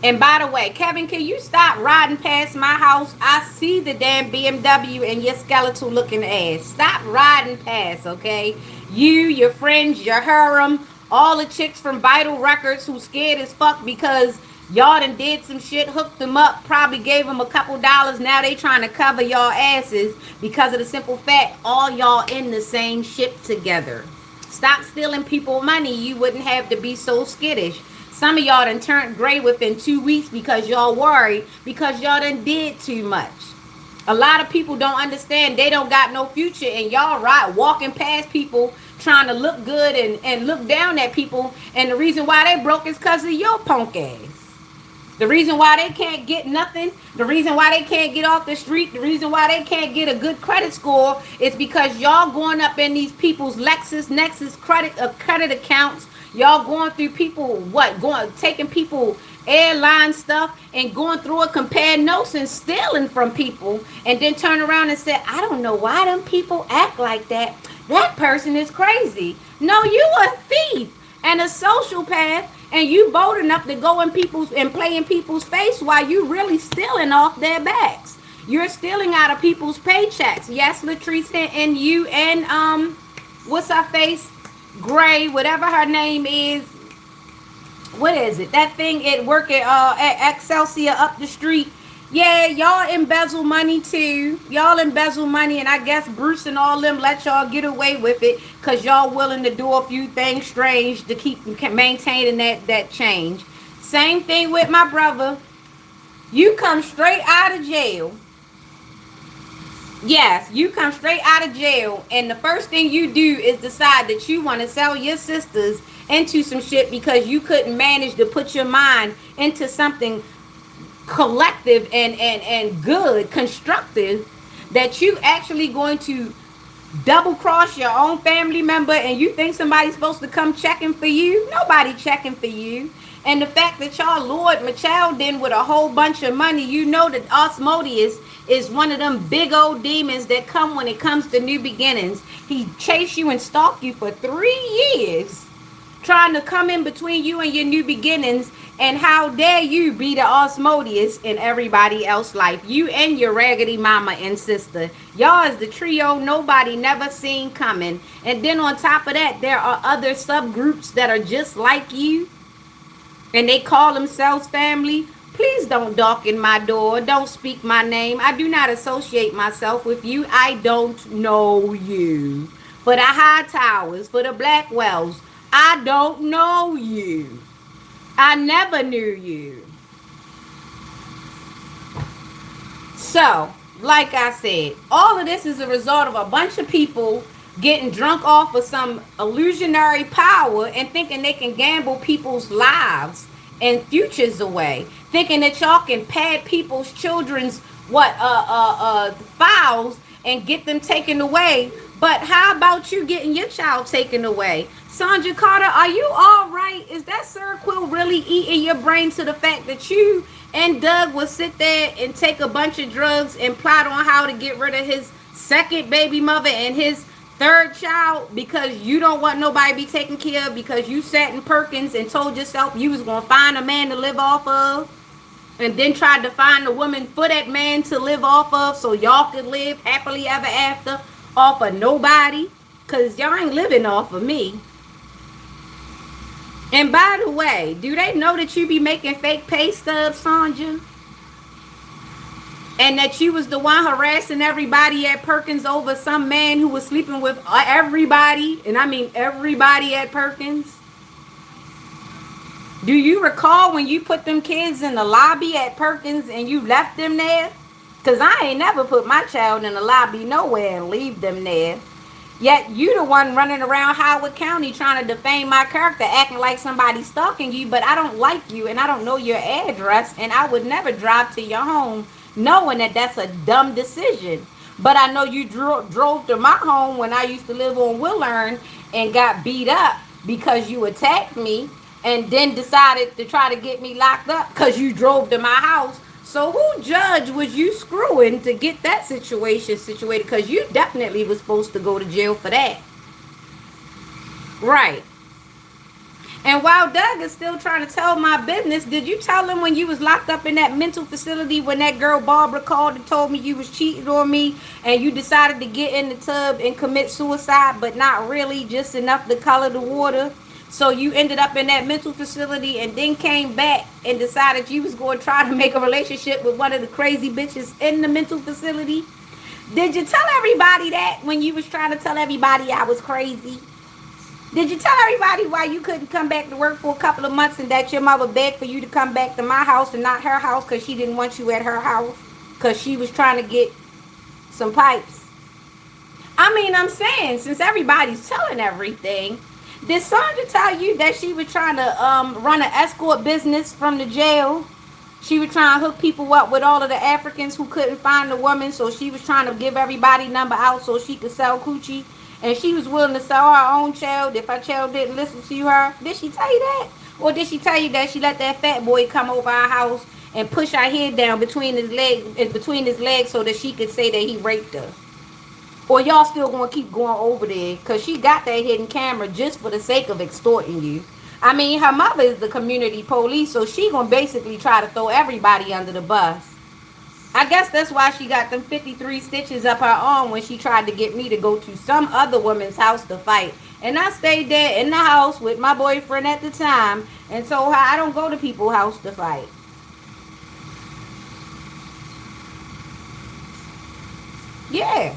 And by the way, Kevin, can you stop riding past my house? I see the damn BMW and your skeletal looking ass. Stop riding past, okay? You, your friends, your harem, all the chicks from Vital Records who scared as fuck because y'all done did some shit, hooked them up, probably gave them a couple dollars. Now they trying to cover y'all asses because of the simple fact all y'all in the same ship together. Stop stealing people money. You wouldn't have to be so skittish. Some of y'all done turned gray within 2 weeks because y'all worried because y'all done did too much. A lot of people don't understand they don't got no future, and y'all right walking past people trying to look good and look down at people, and the reason why they broke is because of your punk ass. The reason why they can't get nothing, the reason why they can't get off the street, the reason why they can't get a good credit score is because y'all going up in these people's Lexus, Nexus credit accounts. Y'all going through people, taking people airline stuff and going through a compare notes and stealing from people, and then turn around and say, I don't know why them people act like that. That person is crazy. No, you a thief and a sociopath, and you bold enough to go in people's and play in people's face while you really stealing off their backs. You're stealing out of people's paychecks. Yes, Latrice and you and what's her face? Gray, whatever her name is. What is it? That thing at work at Excelsior up the street. Yeah, y'all embezzle money too. Y'all embezzle money, and I guess Bruce and all them let y'all get away with it because y'all willing to do a few things strange to keep maintaining that change. Same thing with my brother. You come straight out of jail. Yes, you come straight out of jail, and the first thing you do is decide that you want to sell your sisters into some shit because you couldn't manage to put your mind into something collective and good, constructive, that you actually going to double cross your own family member, and you think somebody's supposed to come checking for you. Nobody checking for you. And the fact that y'all lured my child in with a whole bunch of money, you know that Osmodeus is one of them big old demons that come when it comes to new beginnings. He chased you and stalked you for 3 years, trying to come in between you and your new beginnings. And how dare you be the Osmodeus in everybody else's life? You and your raggedy mama and sister. Y'all is the trio nobody never seen coming. And then on top of that, there are other subgroups that are just like you, and they call themselves family. Please don't darken my door. Don't speak my name. I do not associate myself with you. I don't know you. For the high towers, for the Blackwells, I don't know you. I never knew you. So, like I said, all of this is a result of a bunch of people getting drunk off of some illusionary power and thinking they can gamble people's lives and futures away, thinking that y'all can pad people's children's files and get them taken away. But how about you getting your child taken away? Sandra Carter, are you all right? Is that Seroquel really eating your brain to the fact that you and Doug will sit there and take a bunch of drugs and plot on how to get rid of his second baby mother and his third child because you don't want nobody to be taken care of, because you sat in Perkins and told yourself you was going to find a man to live off of, and then tried to find a woman for that man to live off of so y'all could live happily ever after off of nobody, because y'all ain't living off of me. And by the way, do they know that you be making fake pay stubs, Sandra? And that you was the one harassing everybody at Perkins over some man who was sleeping with everybody, and I mean everybody at Perkins? Do you recall when you put them kids in the lobby at Perkins and you left them there? Because I ain't never put my child in the lobby nowhere and leave them there. Yet you the one running around Howard County trying to defame my character, acting like somebody's stalking you, but I don't like you and I don't know your address, and I would never drive to your home knowing that that's a dumb decision. But I know you drove to my home when I used to live on Willern and got beat up because you attacked me. and then decided to try to get me locked up because you drove to my house. So who judge was you screwing to get that situation situated? Because you definitely was supposed to go to jail for that. Right. And while Doug is still trying to tell my business, did you tell him when you was locked up in that mental facility when that girl Barbara called and told me you was cheating on me and you decided to get in the tub and commit suicide, but not really, just enough to color the water? So you ended up in that mental facility and then came back and decided you was going to try to make a relationship with one of the crazy bitches in the mental facility? Did you tell everybody that when you was trying to tell everybody I was crazy? Did you tell everybody why you couldn't come back to work for a couple of months and that your mother begged for you to come back to my house and not her house because she didn't want you at her house because she was trying to get some pipes? I mean, I'm saying, since everybody's telling everything, did Sandra tell you that she was trying to run an escort business from the jail? She was trying to hook people up with all of the Africans who couldn't find a woman, so she was trying to give everybody number out so she could sell coochie. And she was willing to sell her own child if her child didn't listen to her. Did she tell you that? Or did she tell you that she let that fat boy come over our house and push her head down between his legs so that she could say that he raped her? Or y'all still gonna keep going over there? Because she got that hidden camera just for the sake of extorting you. I mean, her mother is the community police, so she gonna basically try to throw everybody under the bus. I guess that's why she got them 53 stitches up her arm when she tried to get me to go to some other woman's house to fight. And I stayed there in the house with my boyfriend at the time and told her I don't go to people's house to fight. Yeah,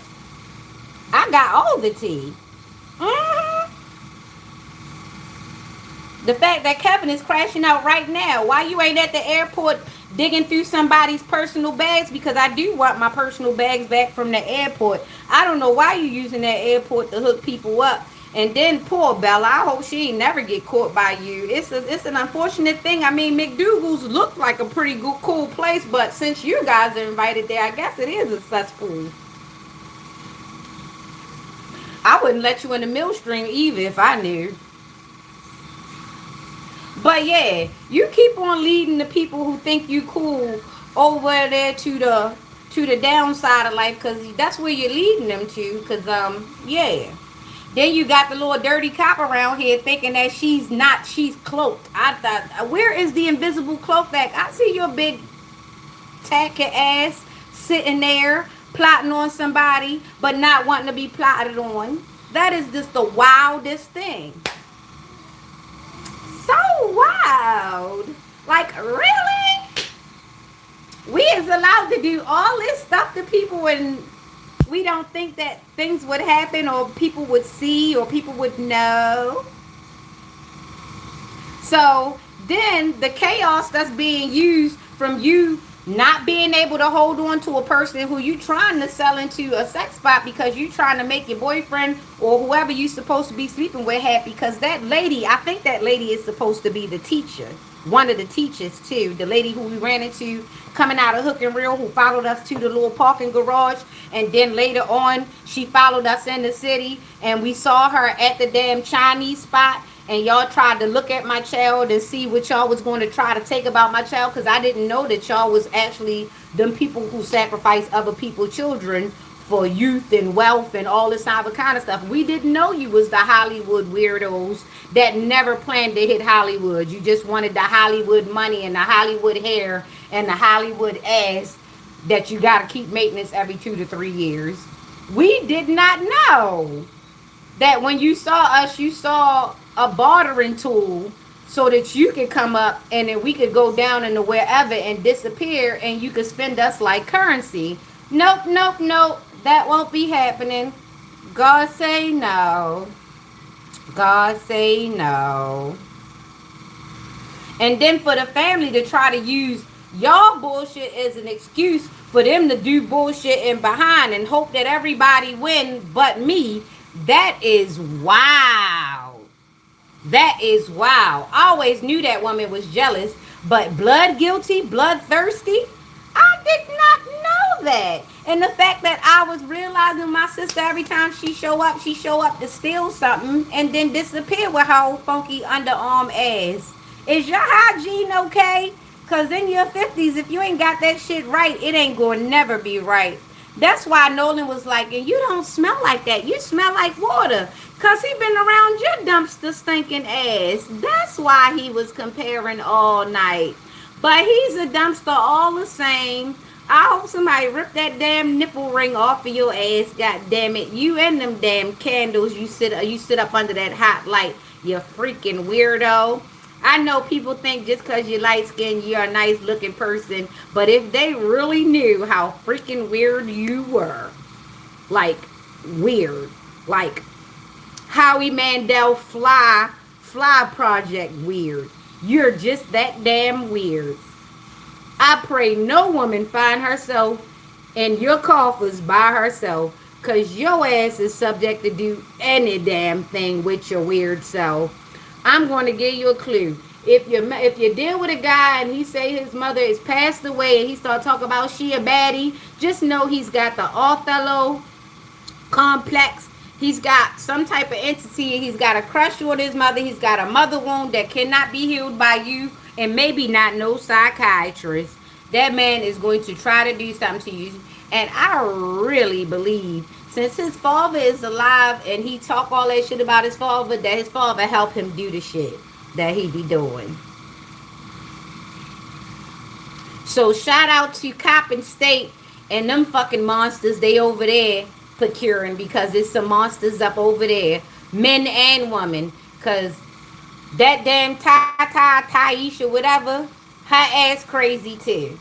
I got all the tea. Mm-hmm. The fact that Kevin is crashing out right now. Why you ain't at the airport digging through somebody's personal bags? Because I do want my personal bags back from the airport. I don't know why you using that airport to hook people up. And then poor Bella, I hope she ain't never get caught by you. It's an unfortunate thing. I mean, McDougal's looked like a pretty good, cool place, but since you guys are invited there, I guess it is a cesspool. I wouldn't let you in the millstream either if I knew. But yeah, you keep on leading the people who think you cool over there to the downside of life, because that's where you're leading them to. Because yeah. Then you got the little dirty cop around here thinking that she's cloaked. I thought, where is the invisible cloak that I see your big tacky ass sitting there plotting on somebody but not wanting to be plotted on? That is just the wildest thing. So wild. Like, really? We is allowed to do all this stuff to people and we don't think that things would happen or people would see or people would know. So then the chaos that's being used from you not being able to hold on to a person who you trying to sell into a sex spot because you trying to make your boyfriend or whoever you supposed to be sleeping with happy. Because that lady, I think that lady is supposed to be the teacher. One of the teachers too. The lady who we ran into coming out of Hook and Reel, who followed us to the little parking garage. And then later on, she followed us in the city. And we saw her at the damn Chinese spot. And y'all tried to look at my child and see what y'all was going to try to take about my child. Because I didn't know that y'all was actually them people who sacrifice other people's children for youth and wealth and all this type of kind of stuff. We didn't know you was the Hollywood weirdos that never planned to hit Hollywood. You just wanted the Hollywood money and the Hollywood hair and the Hollywood ass that you got to keep maintenance every 2 to 3 years. We did not know that when you saw us, you saw a bartering tool so that you could come up and then we could go down into wherever and disappear and you could spend us like currency. Nope, nope, nope. That won't be happening. God say no. God say no. And then for the family to try to use y'all bullshit as an excuse for them to do bullshit in behind and hope that everybody win but me, that is wild. That is wild. I always knew that woman was jealous, but blood guilty, bloodthirsty? I did not know that. And the fact that I was realizing my sister, every time she show up to steal something and then disappear with her old funky underarm ass. Is your hygiene okay? Cause in your 50s, if you ain't got that shit right, it ain't gonna never be right. That's why Nolan was like, and you don't smell like that. You smell like water. Cause he been around your dumpster stinking ass. That's why he was comparing all night. But he's a dumpster all the same. I hope somebody rip that damn nipple ring off of your ass. God damn it, you and them damn candles. You sit up under that hot light. You freaking weirdo. I know people think just because you're light skinned, you're a nice looking person. But if they really knew how freaking weird you were, like weird, like Howie Mandel fly project weird. You're just that damn weird. I pray no woman find herself in your coffers by herself, cause your ass is subject to do any damn thing with your weird self. I'm going to give you a clue. If you deal with a guy and he say his mother is passed away and he start talking about she a baddie, just know he's got the Othello complex. He's got some type of entity. He's got a crush on his mother. He's got a mother wound that cannot be healed by you and maybe not no psychiatrist. That man is going to try to do something to you. And I really believe since his father is alive and he talk all that shit about his father, that his father helped him do the shit that he be doing. So shout out to Coppin State and them fucking monsters they over there procuring, because there's some monsters up over there, men and women. Cause that damn Tata, Taisha, whatever, her ass crazy too.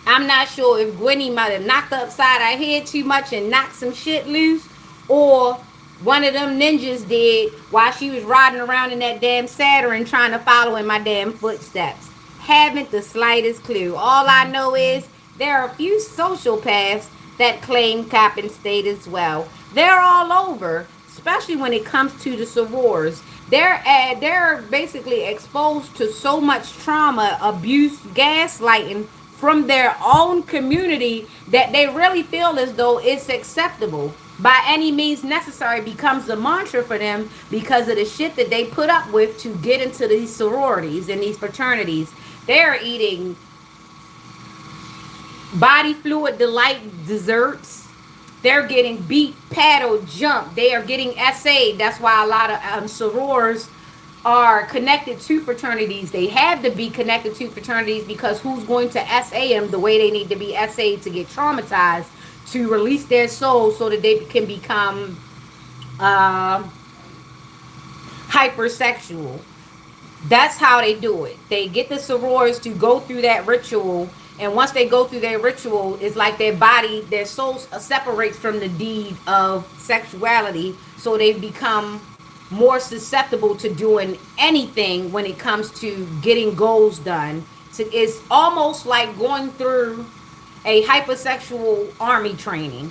I'm not sure if Gwenny might have knocked her upside her head too much and knocked some shit loose, or one of them ninjas did while she was riding around in that damn Saturn trying to follow in my damn footsteps. Haven't the slightest clue. All I know is there are a few sociopaths that claim Coppin State as well. They're all over, especially when it comes to the sorors. They're basically exposed to so much trauma, abuse, gaslighting from their own community that they really feel as though it's acceptable by any means necessary, becomes the mantra for them because of the shit that they put up with to get into these sororities and these fraternities. They're eating body fluid delight desserts. They're getting beat, paddled, jumped. They are getting SA'd. That's why a lot of sorors are connected to fraternities. They have to be connected to fraternities because who's going to SA them the way they need to be SA'd to get traumatized, to release their soul so that they can become hypersexual. That's how they do it. They get the sorors to go through that ritual, and once they go through their ritual, it's like their body, their soul separates from the deed of sexuality, so they become more susceptible to doing anything when it comes to getting goals done. So it's almost like going through a hypersexual army training.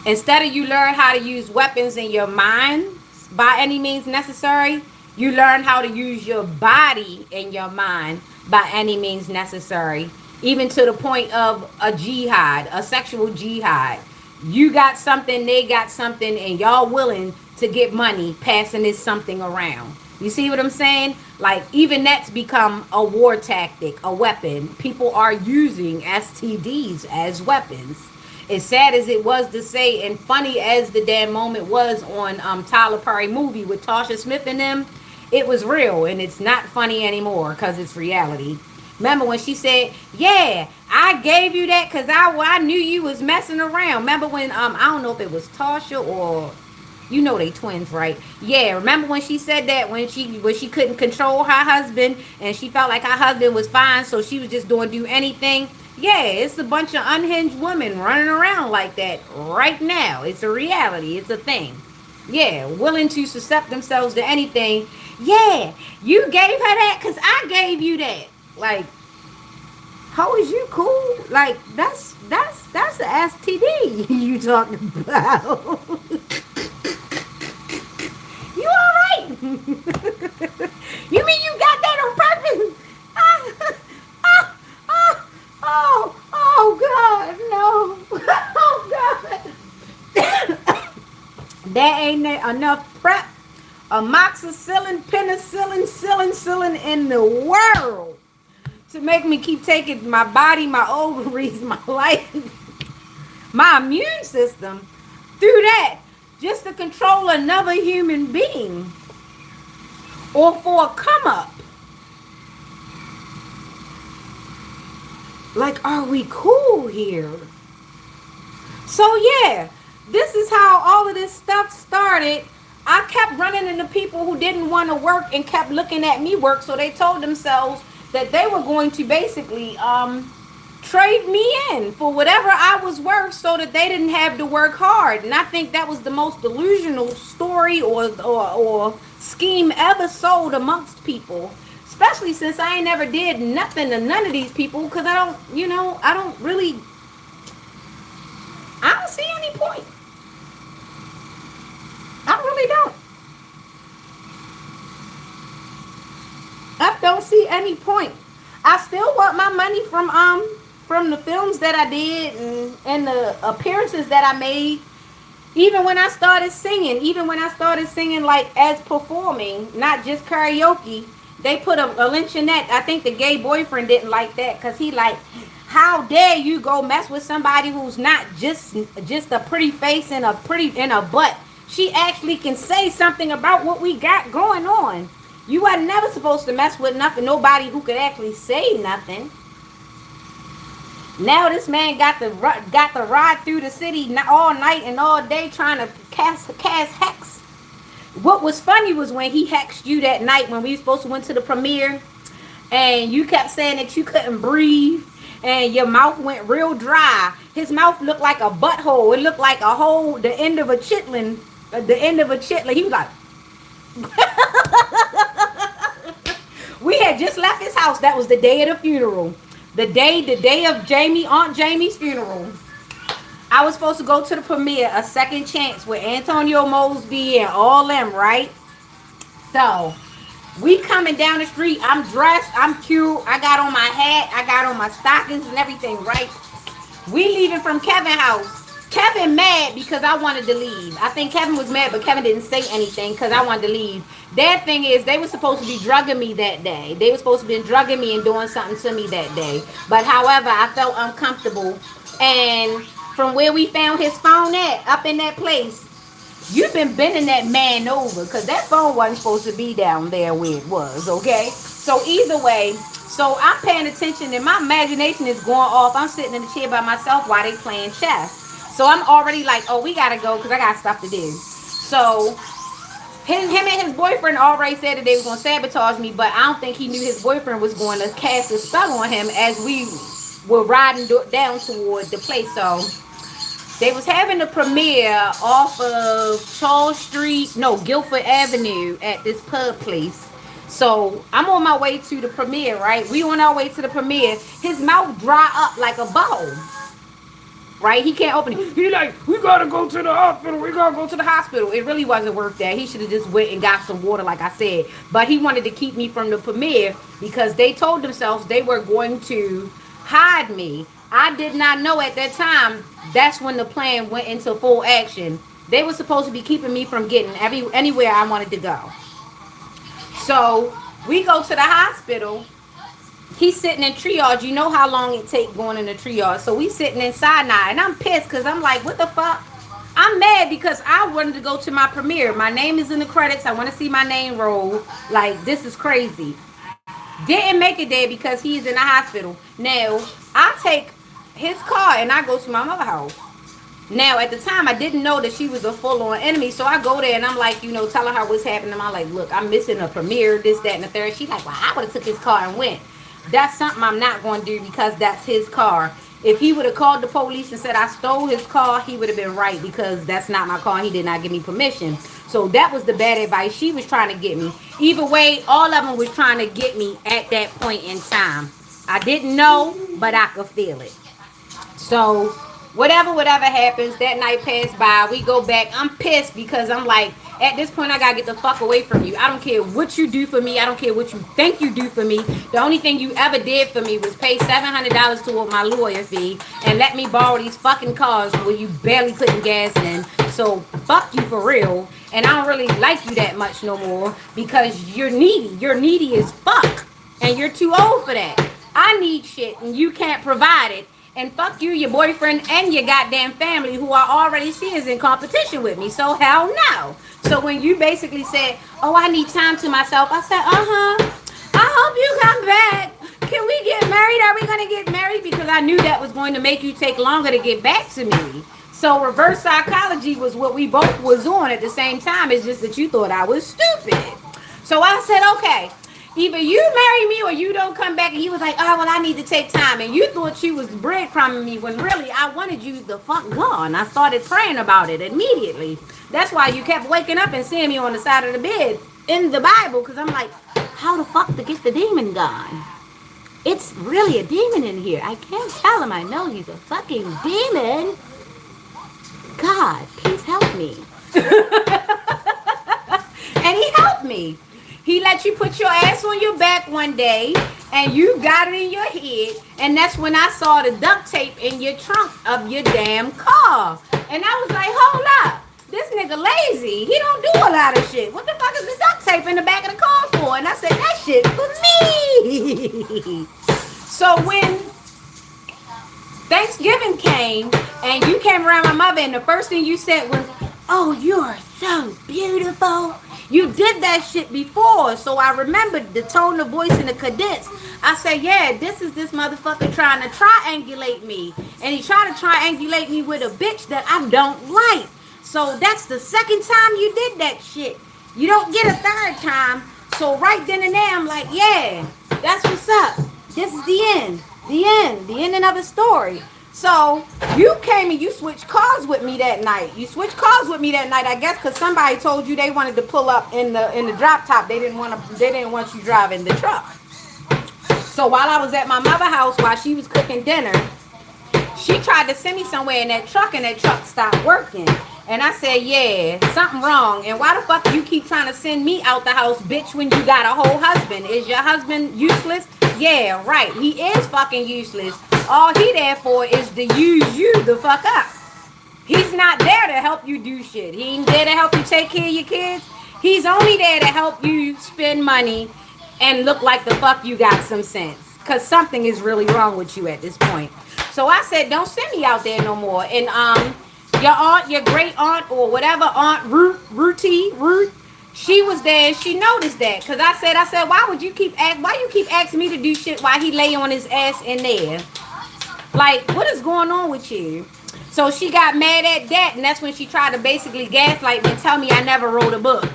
Instead of you learn how to use weapons in your mind by any means necessary, you learn how to use your body and your mind by any means necessary, even to the point of a jihad, a sexual jihad. You got something, they got something, and y'all willing to get money passing this something around. You see what I'm saying? Like, even that's become a war tactic, a weapon. People are using STDs as weapons. As sad as it was to say, and funny as the damn moment was on Tyler Perry movie with Tasha Smith and them, it was real, and it's not funny anymore because it's reality. Remember when she said, yeah, I gave you that because I knew you was messing around. Remember when, I don't know if it was Tasha or, you know they twins, right? Yeah, remember when she said that when she couldn't control her husband and she felt like her husband was fine, so she was just doing do anything? Yeah, it's a bunch of unhinged women running around like that right now. It's a reality. It's a thing. Yeah, willing to suscept themselves to anything. Yeah, you gave her that because I gave you that. Like, how is you cool? Like, that's a STD you talking about. You alright? You mean you got that on purpose? Oh God, no. amoxicillin, penicillin, cillin in the world to make me keep taking my body, my ovaries, my life, my immune system through that just to control another human being or for a come up. Like, are we cool here? So yeah, this is how all of this stuff started. I kept running into people who didn't want to work and kept looking at me work, so they told themselves that they were going to basically trade me in for whatever I was worth so that they didn't have to work hard. And I think that was the most delusional story or scheme ever sold amongst people. Especially since I ain't never did nothing to none of these people because I don't see any point. I really don't. I don't see any point. I still want my money from the films that I did and the appearances that I made. Even when I started singing like as performing, not just karaoke, they put a lynchonette. I think the gay boyfriend didn't like that because he like, how dare you go mess with somebody who's not just a pretty face and a butt. She actually can say something about what we got going on. You are never supposed to mess with nobody who could actually say nothing. Now this man got the ride through the city all night and all day trying to cast hex. What was funny was when he hexed you that night when we were supposed to went to the premiere, and you kept saying that you couldn't breathe and your mouth went real dry. His mouth looked like a butthole. It looked like a hole, the end of a chitlin. He was like, we had just left his house. That was the day of the funeral. The day of Aunt Jamie's funeral. I was supposed to go to the premiere, A Second Chance, with Antonio Mosby and all them, right? So, we coming down the street. I'm dressed. I'm cute. I got on my hat. I got on my stockings and everything, right? We leaving from Kevin's house. Kevin mad because I wanted to leave. I think Kevin was mad, but Kevin didn't say anything because I wanted to leave. Their thing is they were supposed to be drugging me that day. They were supposed to be drugging me and doing something to me that day. But however, I felt uncomfortable. And from where we found his phone at, up in that place, you've been bending that man over because that phone wasn't supposed to be down there where it was, okay? So either way, so I'm paying attention and my imagination is going off. I'm sitting in the chair by myself while they playing chess. So I'm already like, oh, we gotta go because I got stuff to do. So him and his boyfriend already said that they was gonna sabotage me, but I don't think he knew his boyfriend was going to cast a spell on him as we were riding down toward the place. So they was having the premiere off of Guilford Avenue at this pub place. So I'm on my way to the premiere, right? We on our way to the premiere. His mouth dry up like a bottle. Right? He can't open it. He like, we gotta go to the hospital. We gotta go to the hospital. It really wasn't worth that. He should have just went and got some water, like I said. But he wanted to keep me from the premiere because they told themselves they were going to hide me. I did not know at that time that's when the plan went into full action. They were supposed to be keeping me from getting anywhere I wanted to go. So we go to the hospital. He's sitting in triage. You know how long it take going in the triage. So we sitting inside now. And I'm pissed because I'm like, what the fuck? I'm mad because I wanted to go to my premiere. My name is in the credits. I want to see my name roll. Like, this is crazy. Didn't make it there because he's in the hospital. Now, I take his car and I go to my mother's house. Now, at the time, I didn't know that she was a full-on enemy. So I go there and I'm like, telling her what's happening. I'm like, look, I'm missing a premiere, this, that, and the third. She's like, well, I would have took his car and went. That's something I'm not going to do because that's his car. If he would have called the police and said I stole his car, he would have been right because that's not my car. He did not give me permission. So that was the bad advice she was trying to get me. Either way, all of them was trying to get me at that point in time. I didn't know, but I could feel it. So whatever happens, that night passed by. We go back. I'm pissed because I'm like, at this point, I got to get the fuck away from you. I don't care what you do for me. I don't care what you think you do for me. The only thing you ever did for me was pay $700 toward my lawyer fee and let me borrow these fucking cars where you barely putting gas in. So fuck you for real. And I don't really like you that much no more because you're needy. You're needy as fuck. And you're too old for that. I need shit and you can't provide it. And fuck you, your boyfriend, and your goddamn family who I already see is in competition with me. So hell no. So when you basically said, oh, I need time to myself, I said, I hope you come back. Can we get married? Are we going to get married? Because I knew that was going to make you take longer to get back to me. So reverse psychology was what we both was on at the same time. It's just that you thought I was stupid. So I said, okay, either you marry me or you don't come back. And he was like, oh, well, I need to take time. And you thought you was breadcrumbing me when really I wanted you the fuck gone. I started praying about it immediately. That's why you kept waking up and seeing me on the side of the bed in the Bible. Because I'm like, how the fuck to get the demon gone? It's really a demon in here. I can't tell him I know he's a fucking demon. God, please help me. And he helped me. He let you put your ass on your back one day and you got it in your head. And that's when I saw the duct tape in your trunk of your damn car. And I was like, hold up. This nigga lazy. He don't do a lot of shit. What the fuck is the duct tape in the back of the car for? And I said, that shit for me. So when Thanksgiving came and you came around my mother and the first thing you said was, oh, you are so beautiful. You did that shit before. So I remembered the tone of voice and the cadence. I said, yeah, this is this motherfucker trying to triangulate me. And he tried to triangulate me with a bitch that I don't like. So that's the second time you did that shit. You don't get a third time. So right then and there, I'm like, yeah, that's what's up. This is the end. The ending of the story. So you came and you switched cars with me that night. You switched cars with me that night, I guess, because somebody told you they wanted to pull up in the drop top. They didn't want you driving the truck. So while I was at my mother's house while she was cooking dinner, she tried to send me somewhere in that truck and that truck stopped working. And I said, yeah, something wrong. And why the fuck you keep trying to send me out the house, bitch, when you got a whole husband? Is your husband useless? Yeah, right. He is fucking useless. All he there for is to use you the fuck up. He's not there to help you do shit. He ain't there to help you take care of your kids. He's only there to help you spend money and look like the fuck you got some sense. Because something is really wrong with you at this point. So I said, don't send me out there no more. And your aunt, your great aunt, or whatever, Aunt Ruth, she was there and she noticed that. Because I said, why you keep asking me to do shit while he lay on his ass in there? Like, what is going on with you? So she got mad at that, and that's when she tried to basically gaslight me and tell me I never wrote a book.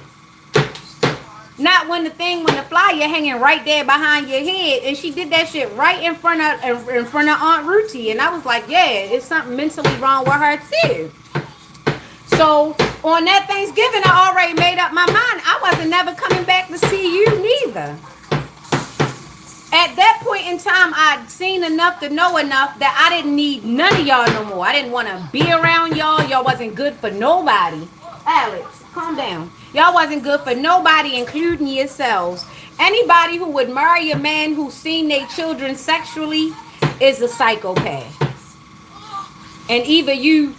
Not when the flyer hanging right there behind your head, and she did that shit right in front of Aunt Ruthie, and I was like, yeah, it's something mentally wrong with her too. So on that Thanksgiving, I already made up my mind. I wasn't never coming back to see you neither. At that point in time, I'd seen enough to know enough that I didn't need none of y'all no more. I didn't want to be around y'all. Y'all wasn't good for nobody. Alex, calm down. Y'all wasn't good for nobody, including yourselves. Anybody who would marry a man who's seen their children sexually is a psychopath. And either you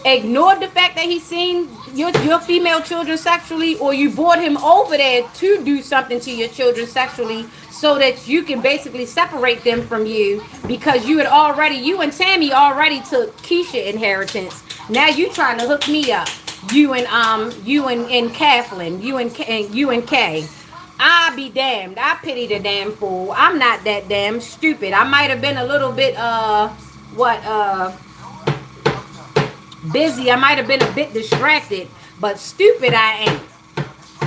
ignored the fact that he's seen your female children sexually, or you brought him over there to do something to your children sexually so that you can basically separate them from you, because you and Tammy already took Keisha inheritance. Now you trying to hook me up. You and Kathleen, you and Kay. I be damned. I pity the damn fool. I'm not that damn stupid. I might have been a little bit busy. I might have been a bit distracted, but stupid I ain't.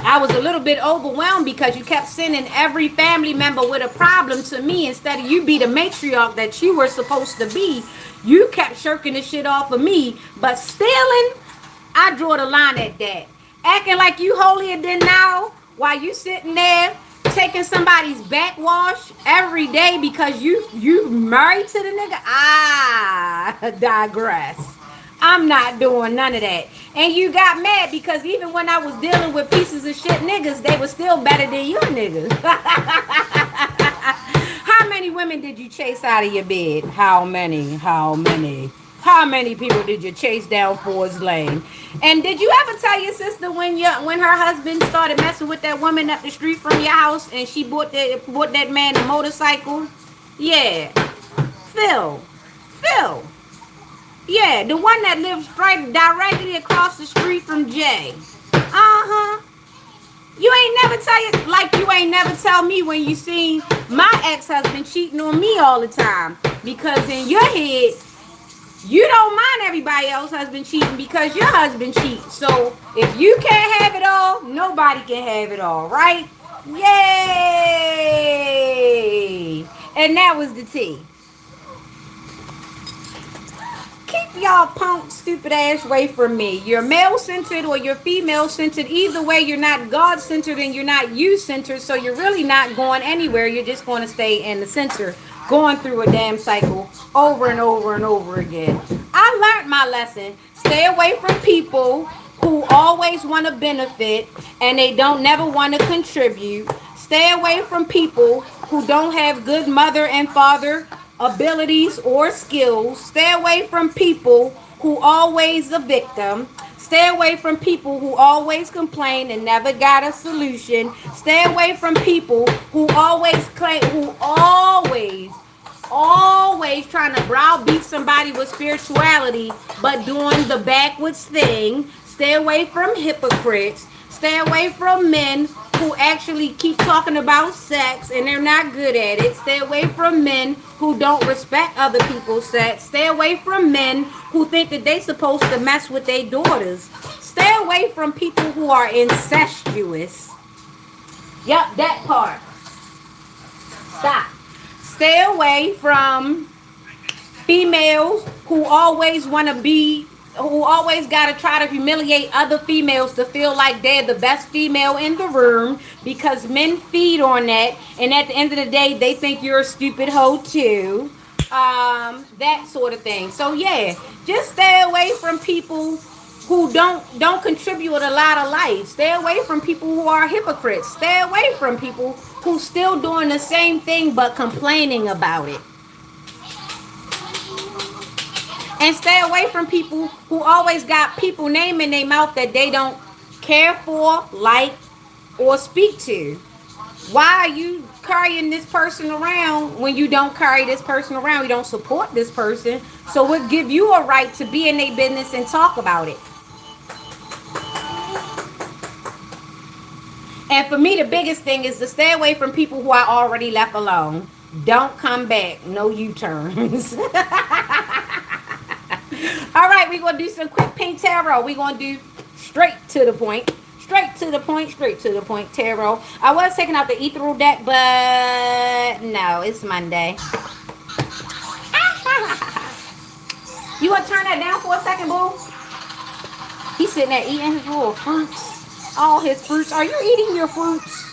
I was a little bit overwhelmed because you kept sending every family member with a problem to me instead of you be the matriarch that you were supposed to be. You kept shirking the shit off of me, but stealing, I draw the line at that. Acting like you holier than thou while you sitting there taking somebody's backwash every day because you married to the nigga. I digress. I'm not doing none of that. And you got mad because even when I was dealing with pieces of shit niggas, they were still better than your niggas. How many women did you chase out of your bed? How many? How many people did you chase down Ford's Lane? And did you ever tell your sister when her husband started messing with that woman up the street from your house and she bought that man a motorcycle? Yeah, Phil, Phil. Yeah, the one that lives right directly across the street from Jay. Uh-huh. You ain't never tell you like you ain't never tell me when you seen my ex-husband cheating on me all the time. Because in your head, you don't mind everybody else's husband cheating because your husband cheats. So if you can't have it all, nobody can have it all, right? Yay! And that was the tea. Keep y'all punk stupid ass away from me. You're male centered or you're female centered. Either way, you're not God centered and you're not you centered. So you're really not going anywhere. You're just going to stay in the center, going through a damn cycle over and over and over again. I learned my lesson. Stay away from people who always want to benefit and they don't never want to contribute. Stay away from people who don't have good mother and father abilities or skills. Stay away from people who always a victim. Stay away from people who always complain and never got a solution. Stay away from people who always claim, who always trying to browbeat somebody with spirituality, but doing the backwards thing. Stay away from hypocrites. Stay away from men who actually keep talking about sex and they're not good at it. Stay away from men who don't respect other people's sex. Stay away from men who think that they're supposed to mess with their daughters. Stay away from people who are incestuous. Yep, that part. Stop. Stay away from females who always want to be, who always got to try to humiliate other females to feel like they're the best female in the room because men feed on that, and at the end of the day they think you're a stupid hoe too. That sort of thing. So yeah, just stay away from people who don't contribute a lot of life. Stay away from people who are hypocrites. Stay away from people who still doing the same thing but complaining about it. And stay away from people who always got people name in their mouth that they don't care for, like, or speak to. Why are you carrying this person around when you don't carry this person around? You don't support this person. So it give you a right to be in their business and talk about it. And for me, the biggest thing is to stay away from people who I already left alone. Don't come back. No U-turns. All right, we're going to do some quick pink tarot. We're going to do straight to the point. Straight to the point, straight to the point tarot. I was taking out the ethereal deck, but no, it's Monday. You want to turn that down for a second, boo? He's sitting there eating his little fruits. All his fruits. Are you eating your fruits?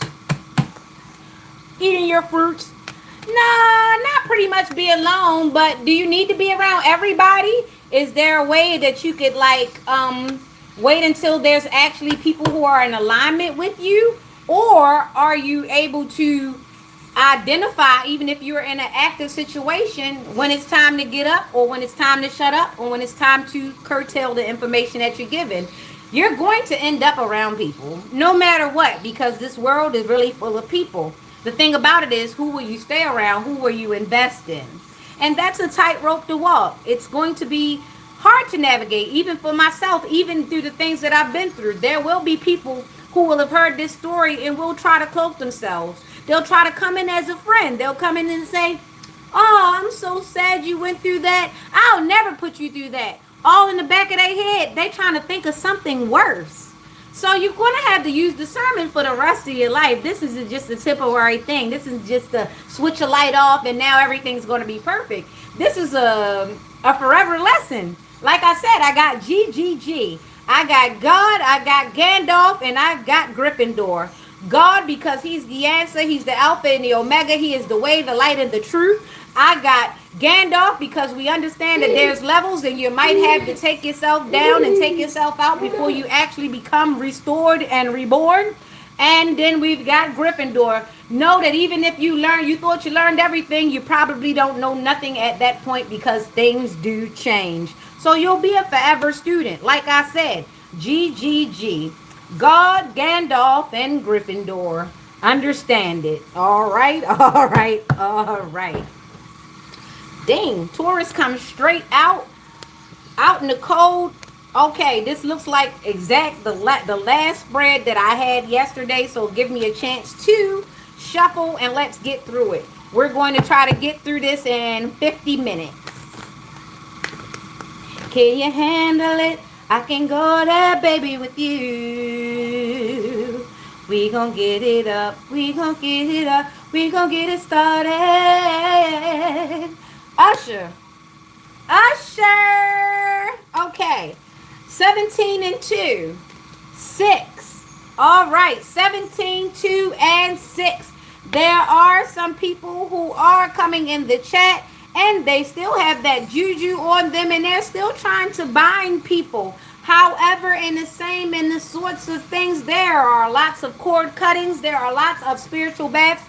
Eating your fruits? No, not pretty much be alone, but do you need to be around everybody? Is there a way that you could wait until there's actually people who are in alignment with you? Or are you able to identify, even if you're in an active situation, when it's time to get up or when it's time to shut up or when it's time to curtail the information that you're given? You're going to end up around people no matter what, because this world is really full of people. The thing about it is, who will you stay around? Who will you invest in? And that's a tightrope to walk. It's going to be hard to navigate, even for myself, even through the things that I've been through. There will be people who will have heard this story and will try to cloak themselves. They'll try to come in as a friend. They'll come in and say, oh, I'm so sad you went through that. I'll never put you through that. All in the back of their head, they trying to think of something worse. So you're going to have to use discernment for the rest of your life. This is just a temporary thing. This is just to switch a light off and now everything's going to be perfect. This is a forever lesson. Like I said, I got GGG. I got God, I got Gandalf, and I got Gryffindor. God, because he's the answer. He's the Alpha and the Omega. He is the way, the light, and the truth. I got Gandalf because we understand that there's levels and you might have to take yourself down and take yourself out before you actually become restored and reborn. And then we've got Gryffindor. Know that even if you thought you learned everything, you probably don't know nothing at that point because things do change. So you'll be a forever student. Like I said, GGG. God, Gandalf, and Gryffindor. Understand it. All right, all right, all right. Dang, Taurus comes straight out in the cold. Okay, this looks like exact the last spread that I had yesterday. So give me a chance to shuffle and let's get through it. We're going to try to get through this in 50 minutes. Can you handle it? I can go there, baby, with you. We gon' get it up. We gon' get it up. We gon' get it started. Usher. Usher. Okay. 17 and 2. 6. All right. 17, 2, and 6. There are some people who are coming in the chat and they still have that juju on them and they're still trying to bind people. However, in the sorts of things, there are lots of cord cuttings. There are lots of spiritual baths.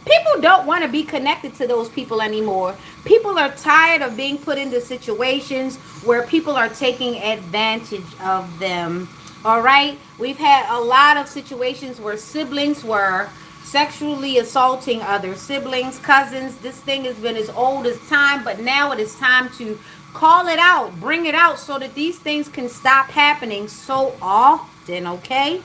People don't want to be connected to those people anymore. People are tired of being put into situations where people are taking advantage of them. All right? We've had a lot of situations where siblings were sexually assaulting other siblings, cousins. This thing has been as old as time, but now it is time to call it out, bring it out so that these things can stop happening so often, okay?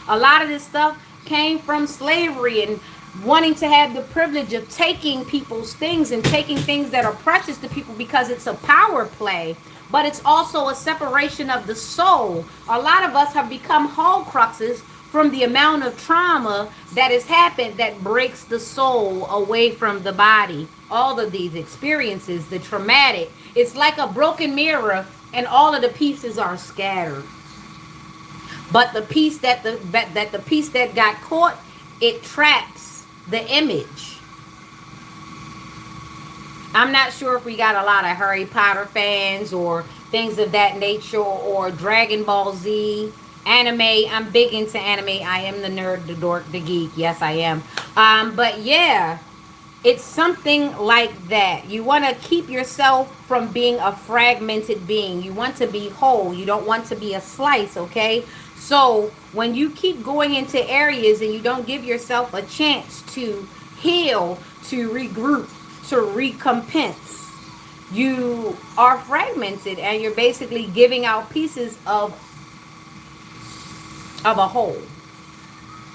A lot of this stuff came from slavery and wanting to have the privilege of taking people's things and taking things that are precious to people because it's a power play, but it's also a separation of the soul. A lot of us have become Horcruxes from the amount of trauma that has happened that breaks the soul away from the body. All of these experiences, the traumatic, it's like a broken mirror and all of the pieces are scattered. But the piece the piece that got caught, it traps the image. I'm not sure if we got a lot of Harry Potter fans or things of that nature or Dragon Ball Z, anime. I'm big into anime. I am the nerd, the dork, the geek. Yes, I am. But yeah, it's something like that. You want to keep yourself from being a fragmented being. You want to be whole. You don't want to be a slice, okay? So when you keep going into areas and you don't give yourself a chance to heal, to regroup, to recompense, you are fragmented and you're basically giving out pieces of a whole.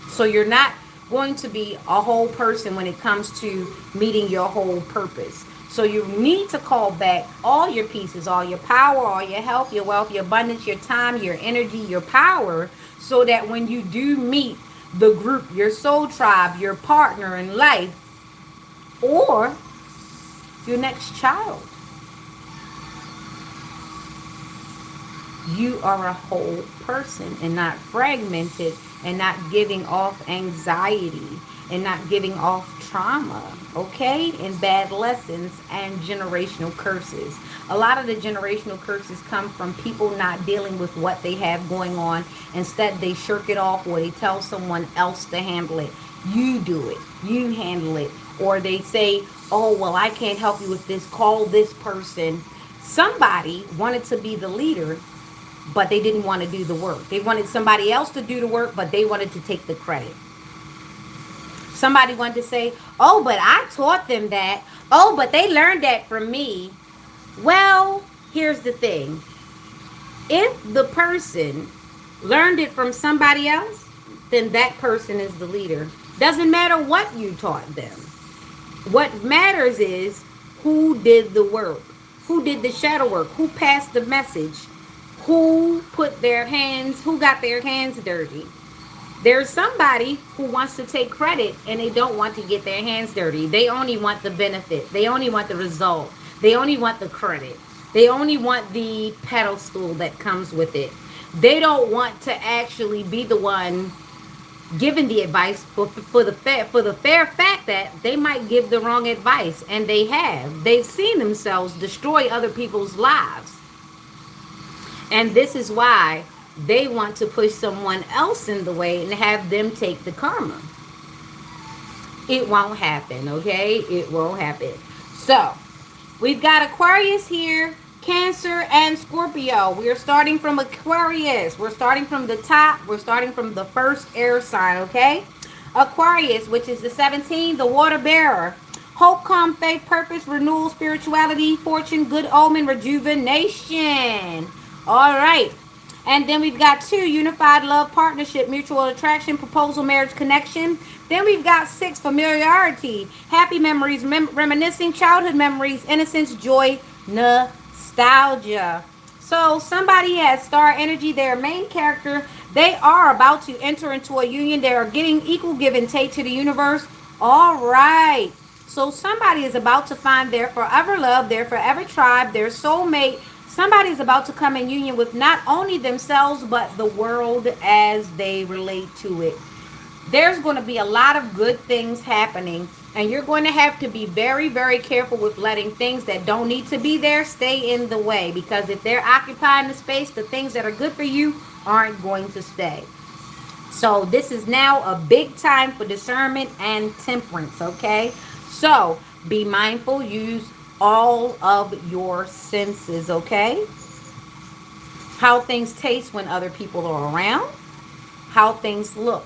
So you're not going to be a whole person when it comes to meeting your whole purpose. So you need to call back all your pieces, all your power, all your health, your wealth, your abundance, your time, your energy, your power, so that when you do meet the group, your soul tribe, your partner in life, or your next child, you are a whole person and not fragmented and not giving off anxiety and not giving off trauma, okay? And bad lessons and generational curses. A lot of the generational curses come from people not dealing with what they have going on. Instead, they shirk it off or they tell someone else to handle it. You do it. You handle it. Or they say, oh, well, I can't help you with this. Call this person. Somebody wanted to be the leader, but they didn't want to do the work. They wanted somebody else to do the work, but they wanted to take the credit. Somebody wanted to say, oh, but I taught them that. Oh, but they learned that from me. Well, here's the thing. If the person learned it from somebody else, then that person is the leader. Doesn't matter what you taught them. What matters is who did the work, who did the shadow work, who passed the message, who got their hands dirty. There's somebody who wants to take credit and they don't want to get their hands dirty. They only want the benefit. They only want the result. They only want the credit. They only want the pedestal that comes with it. They don't want to actually be the one giving the advice for the fair fact that they might give the wrong advice, and they have. They've seen themselves destroy other people's lives. And this is why they want to push someone else in the way and have them take the karma. It won't happen, okay? It won't happen. So, we've got Aquarius here, Cancer, and Scorpio. We are starting from Aquarius. We're starting from the top. We're starting from the first air sign, okay? Aquarius, which is the 17, the water bearer. Hope, calm, faith, purpose, renewal, spirituality, fortune, good omen, rejuvenation. All right. And then we've got 2, unified love, partnership, mutual attraction, proposal, marriage, connection. Then we've got 6, familiarity, happy memories, reminiscing, childhood memories, innocence, joy, nostalgia. So somebody has star energy, their main character. They are about to enter into a union. They are getting equal give and take to the universe. All right. So somebody is about to find their forever love, their forever tribe, their soulmate. Somebody is about to come in union with not only themselves, but the world as they relate to it. There's going to be a lot of good things happening, and you're going to have to be very, very careful with letting things that don't need to be there stay in the way, because if they're occupying the space, the things that are good for you aren't going to stay. So this is now a big time for discernment and temperance, okay? So be mindful, use all of your senses, okay? How things taste when other people are around, how things look.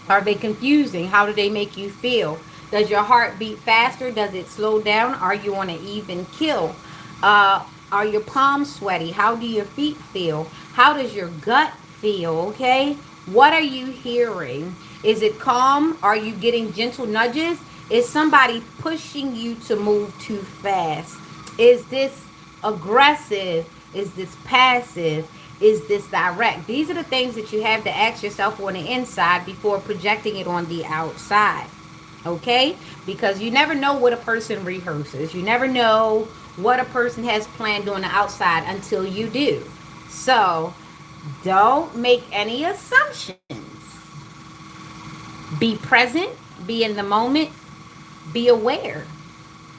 Are they confusing? How do they make you feel? Does your heart beat faster? Does it slow down? Are you on an even kill? Are your palms sweaty? How do your feet feel? How does your gut feel? Okay. What are you hearing? Is it calm? Are you getting gentle nudges? Is somebody pushing you to move too fast? Is this aggressive? Is this passive? Is this direct? These are the things that you have to ask yourself on the inside before projecting it on the outside. Okay? Because you never know what a person rehearses. You never know what a person has planned on the outside until you do. So, don't make any assumptions. Be present, be in the moment, be aware.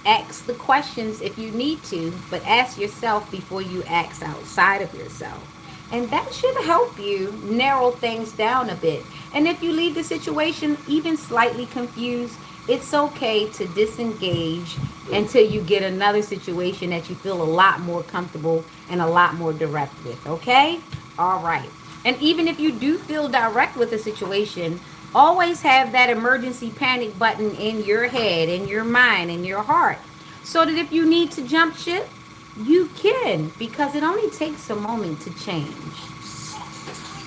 Ask the questions if you need to, but ask yourself before you ask outside of yourself. And that should help you narrow things down a bit. And if you leave the situation even slightly confused, it's okay to disengage until you get another situation that you feel a lot more comfortable and a lot more direct with. Okay? All right. And even if you do feel direct with a situation, always have that emergency panic button in your head, in your mind, in your heart. So that if you need to jump ship, you can, because it only takes a moment to change.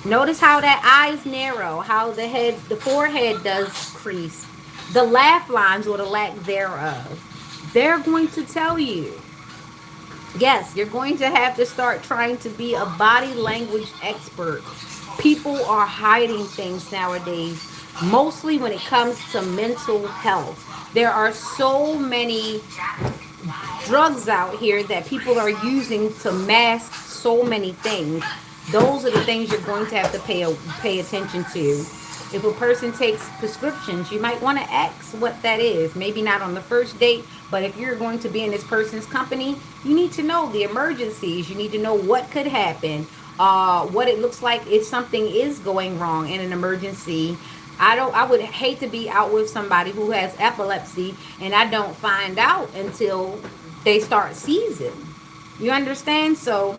Notice how that eyes narrow, how the forehead does crease, the laugh lines or the lack thereof. They're going to tell you. Yes, you're going to have to start trying to be a body language expert. People are hiding things nowadays, mostly when it comes to mental health. There are so many drugs out here that people are using to mask so many things. Those are the things you're going to have to pay attention to. If a person takes prescriptions, you might want to ask what that is. Maybe not on the first date, but if you're going to be in this person's company, you need to know the emergencies. You need to know what could happen, what it looks like if something is going wrong in an emergency. I would hate to be out with somebody who has epilepsy and I don't find out until they start seizing. You understand? So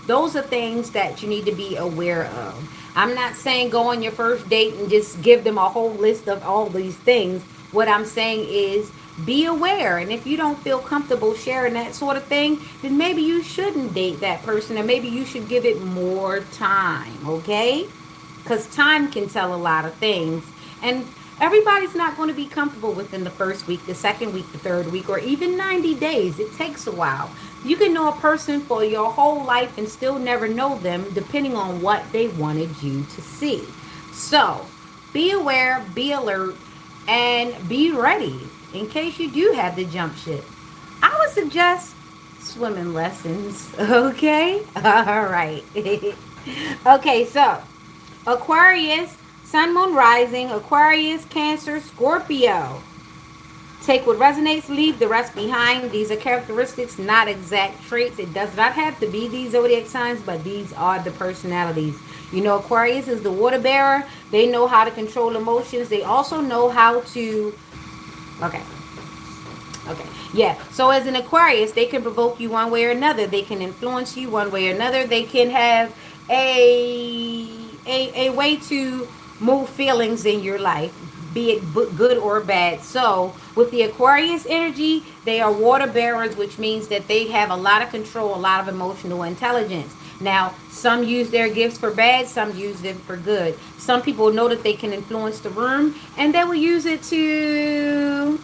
those are things that you need to be aware of. I'm not saying go on your first date and just give them a whole list of all these things. What I'm saying is be aware. And if you don't feel comfortable sharing that sort of thing, then maybe you shouldn't date that person, or maybe you should give it more time, okay? Because time can tell a lot of things. And everybody's not going to be comfortable within the first week, the second week, the third week, or even 90 days. It takes a while. You can know a person for your whole life and still never know them, depending on what they wanted you to see. So be aware, be alert, and be ready in case you do have to jump ship. I would suggest swimming lessons. Okay? All right. Okay, so Aquarius, Sun, Moon, Rising, Aquarius, Cancer, Scorpio. Take what resonates, leave the rest behind. These are characteristics, not exact traits. It does not have to be these zodiac signs, but these are the personalities. You know, Aquarius is the water bearer. They know how to control emotions. They also know how to. Okay. Okay. Yeah. So as an Aquarius, they can provoke you one way or another. They can influence you one way or another. They can have a a way to move feelings in your life, be it good or bad. So with the Aquarius energy, they are water bearers, which means that they have a lot of control, a lot of emotional intelligence. Now, some use their gifts for bad, some use them for good. Some people know that they can influence the room, and they will use it to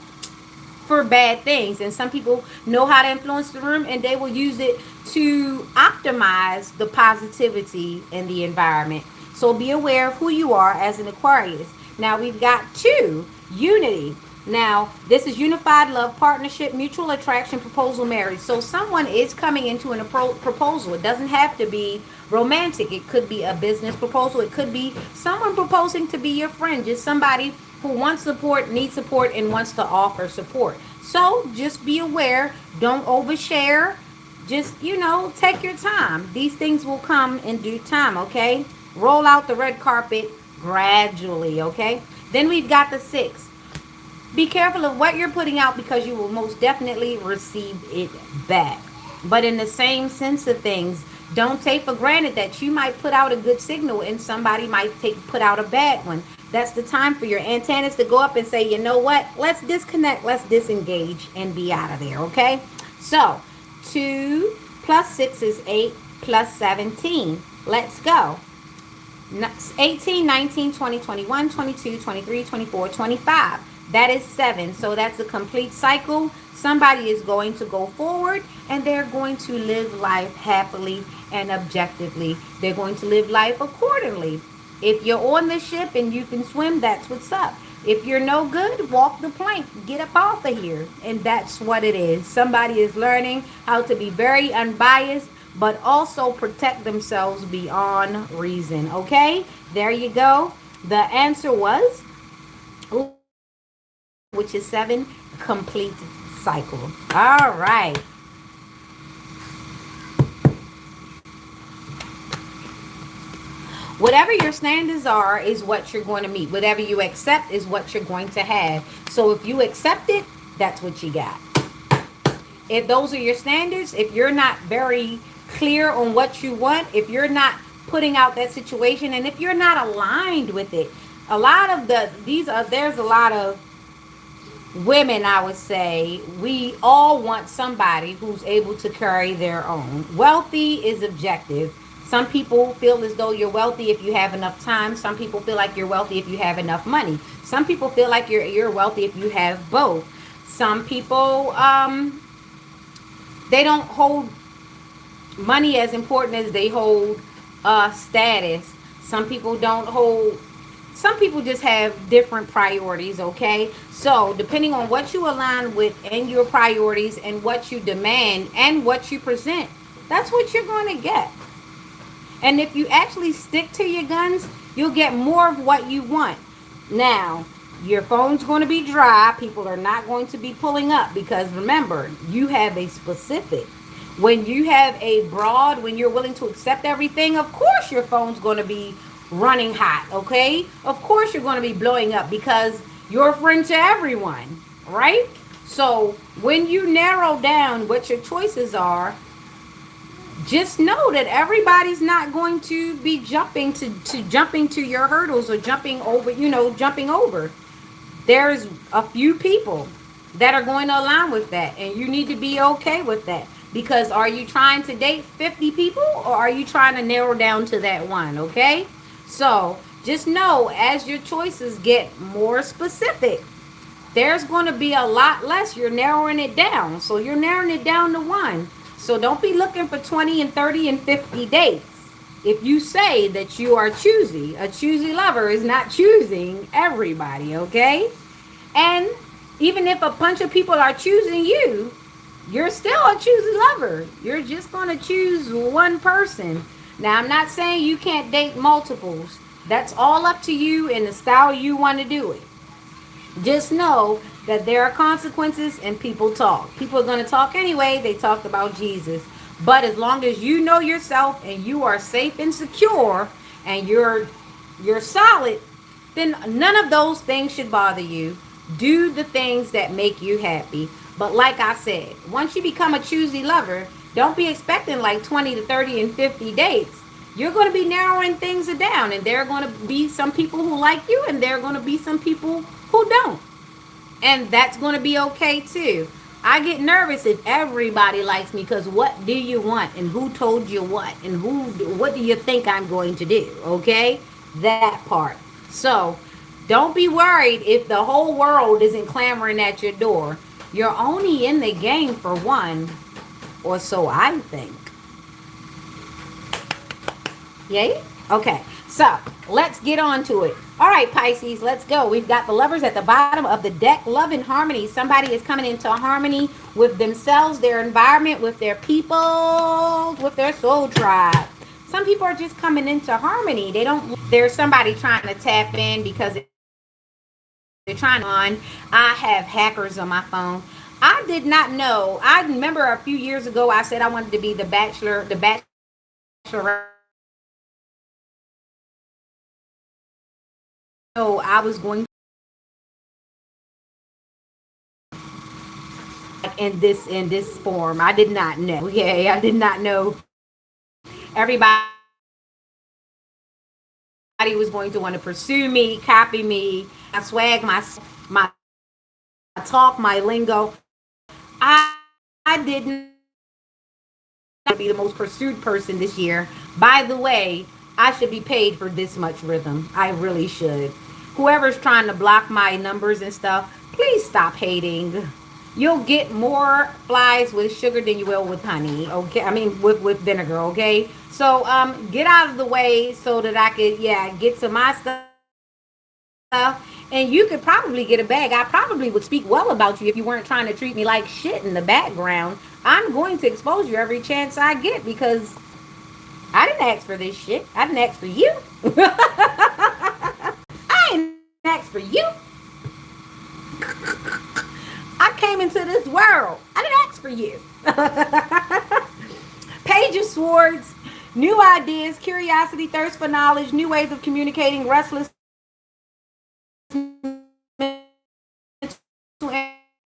for bad things. And some people know how to influence the room, and they will use it to optimize the positivity in the environment. So be aware of who you are as an Aquarius. Now we've got two, unity. Now, this is unified love, partnership, mutual attraction, proposal, marriage. So someone is coming into an proposal. It doesn't have to be romantic. It could be a business proposal. It could be someone proposing to be your friend. Just somebody who wants support, needs support, and wants to offer support. So just be aware. Don't overshare. Just, take your time. These things will come in due time, okay? Roll out the red carpet gradually, okay? Then we've got the 6. Be careful of what you're putting out because you will most definitely receive it back. But in the same sense of things, don't take for granted that you might put out a good signal and somebody might put out a bad one. That's the time for your antennas to go up and say, you know what? Let's disconnect, let's disengage and be out of there, okay? So, 2 plus 6 is 8 plus 17. Let's go. 18, 19, 20, 21, 22, 23, 24, 25. That is 7. So that's a complete cycle. Somebody is going to go forward and they're going to live life happily and objectively. They're going to live life accordingly. If you're on the ship and you can swim, that's what's up. If you're no good, walk the plank. Get up off of here. And that's what it is. Somebody is learning how to be very unbiased, but also protect themselves beyond reason. Okay? There you go. The answer was, which is 7, complete cycle. All right. Whatever your standards are is what you're going to meet. Whatever you accept is what you're going to have. So if you accept it, that's what you got. If those are your standards, if you're not very clear on what you want, if you're not putting out that situation, and if you're not aligned with it, there's a lot of women, I would say, we all want somebody who's able to carry their own. Wealthy is objective. Some people feel as though you're wealthy if you have enough time. Some people feel like you're wealthy if you have enough money. Some people feel like you're wealthy if you have both. Some people, they don't hold money as important as they hold status. Some people don't hold. Some people just have different priorities, okay? So, depending on what you align with and your priorities and what you demand and what you present, that's what you're going to get. And if you actually stick to your guns, you'll get more of what you want. Now, your phone's going to be dry. People are not going to be pulling up because remember, you have a specific. When you have a broad, when you're willing to accept everything, of course your phone's going to be running hot, okay? Of course you're going to be blowing up because you're a friend to everyone, right? So when you narrow down what your choices are, just know that everybody's not going to be jumping to your hurdles or jumping over. There's a few people that are going to align with that, and you need to be okay with that. Because are you trying to date 50 people or are you trying to narrow down to that one, okay? So just know as your choices get more specific, there's going to be a lot less. You're narrowing it down. So you're narrowing it down to one. So don't be looking for 20 and 30 and 50 dates. If you say that you are choosy, a choosy lover is not choosing everybody, okay? And even if a bunch of people are choosing you, you're still a choosy lover. You're just going to choose one person. Now, I'm not saying you can't date multiples. That's all up to you and the style you want to do it. Just know that there are consequences and people talk. People are going to talk anyway. They talked about Jesus. But as long as you know yourself and you are safe and secure and you're solid, then none of those things should bother you. Do the things that make you happy. But like I said, once you become a choosy lover, don't be expecting like 20 to 30 and 50 dates. You're going to be narrowing things down, and there are going to be some people who like you, and there are going to be some people who don't. And that's going to be okay too. I get nervous if everybody likes me, because what do you want, and who told you what, and what do you think I'm going to do? Okay, that part. So don't be worried if the whole world isn't clamoring at your door. You're only in the game for one, or so I think. Yay? Okay, so let's get on to it. All right, Pisces, let's go. We've got the lovers at the bottom of the deck. Love and harmony. Somebody is coming into harmony with themselves, their environment, with their people, with their soul tribe. Some people are just coming into harmony. There's somebody trying to tap in because they're trying on. I have hackers on my phone. I did not know. I remember a few years ago I said I wanted to be the bachelor. So I was going in this form. I did not know. Okay, I did not know everybody was going to want to pursue me, copy me, my swag, my talk, my lingo. I I didn't be the most pursued person this year. By the way, I should be paid for this much rhythm. I really should. Whoever's trying to block my numbers and stuff, please stop hating. You'll get more flies with sugar than you will with honey. Okay, I mean with vinegar. Okay, so get out of the way so that I could get to my stuff, and you could probably get a bag. I probably would speak well about you if you weren't trying to treat me like shit in the background. I'm going to expose you every chance I get because I didn't ask for this shit. I didn't ask for you. I didn't ask for you. I came into this world. I didn't ask for you. Page of Swords, new ideas, curiosity, thirst for knowledge, new ways of communicating, restless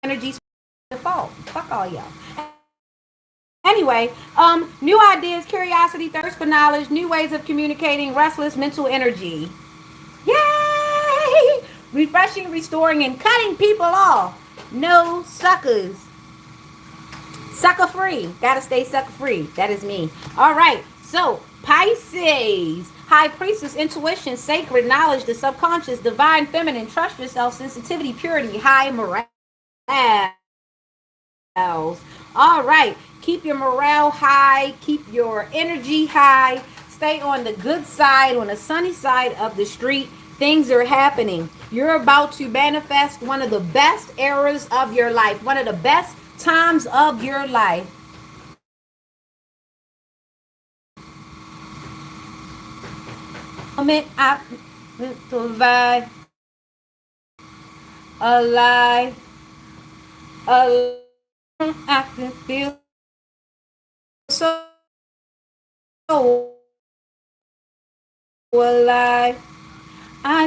energy, default. Fuck all y'all. Anyway, new ideas, curiosity, thirst for knowledge, new ways of communicating, restless mental energy. Yay! Refreshing, restoring, and cutting people off. No suckers. Sucker free. Gotta stay sucker free. That is me. All right. So, Pisces. High priestess, intuition, sacred knowledge, the subconscious, divine feminine, trust yourself, sensitivity, purity, high morale. All right. Keep your morale high. Keep your energy high. Stay on the good side, on the sunny side of the street. Things are happening. You're about to manifest one of the best eras of your life, one of the best times of your life. Moment I survive, alive, alive. I can feel so alive.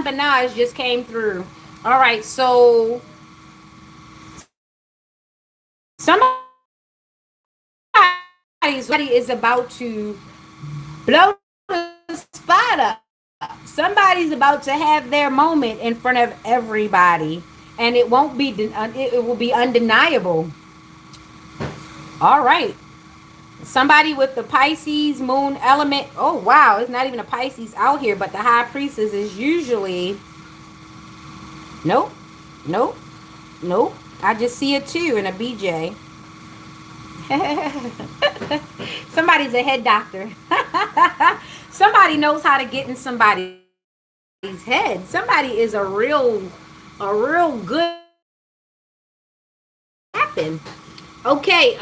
But now it just came through. All right, so somebody is about to blow the spot up. Somebody's about to have their moment in front of everybody, and it won't be. It will be undeniable. All right. Somebody with the Pisces moon element. Oh, wow. It's not even a Pisces out here, but the high priestess is usually. Nope. Nope. Nope. I just see a 2 and a BJ. Somebody's a head doctor. Somebody knows how to get in somebody's head. Somebody is a real good happen. Okay,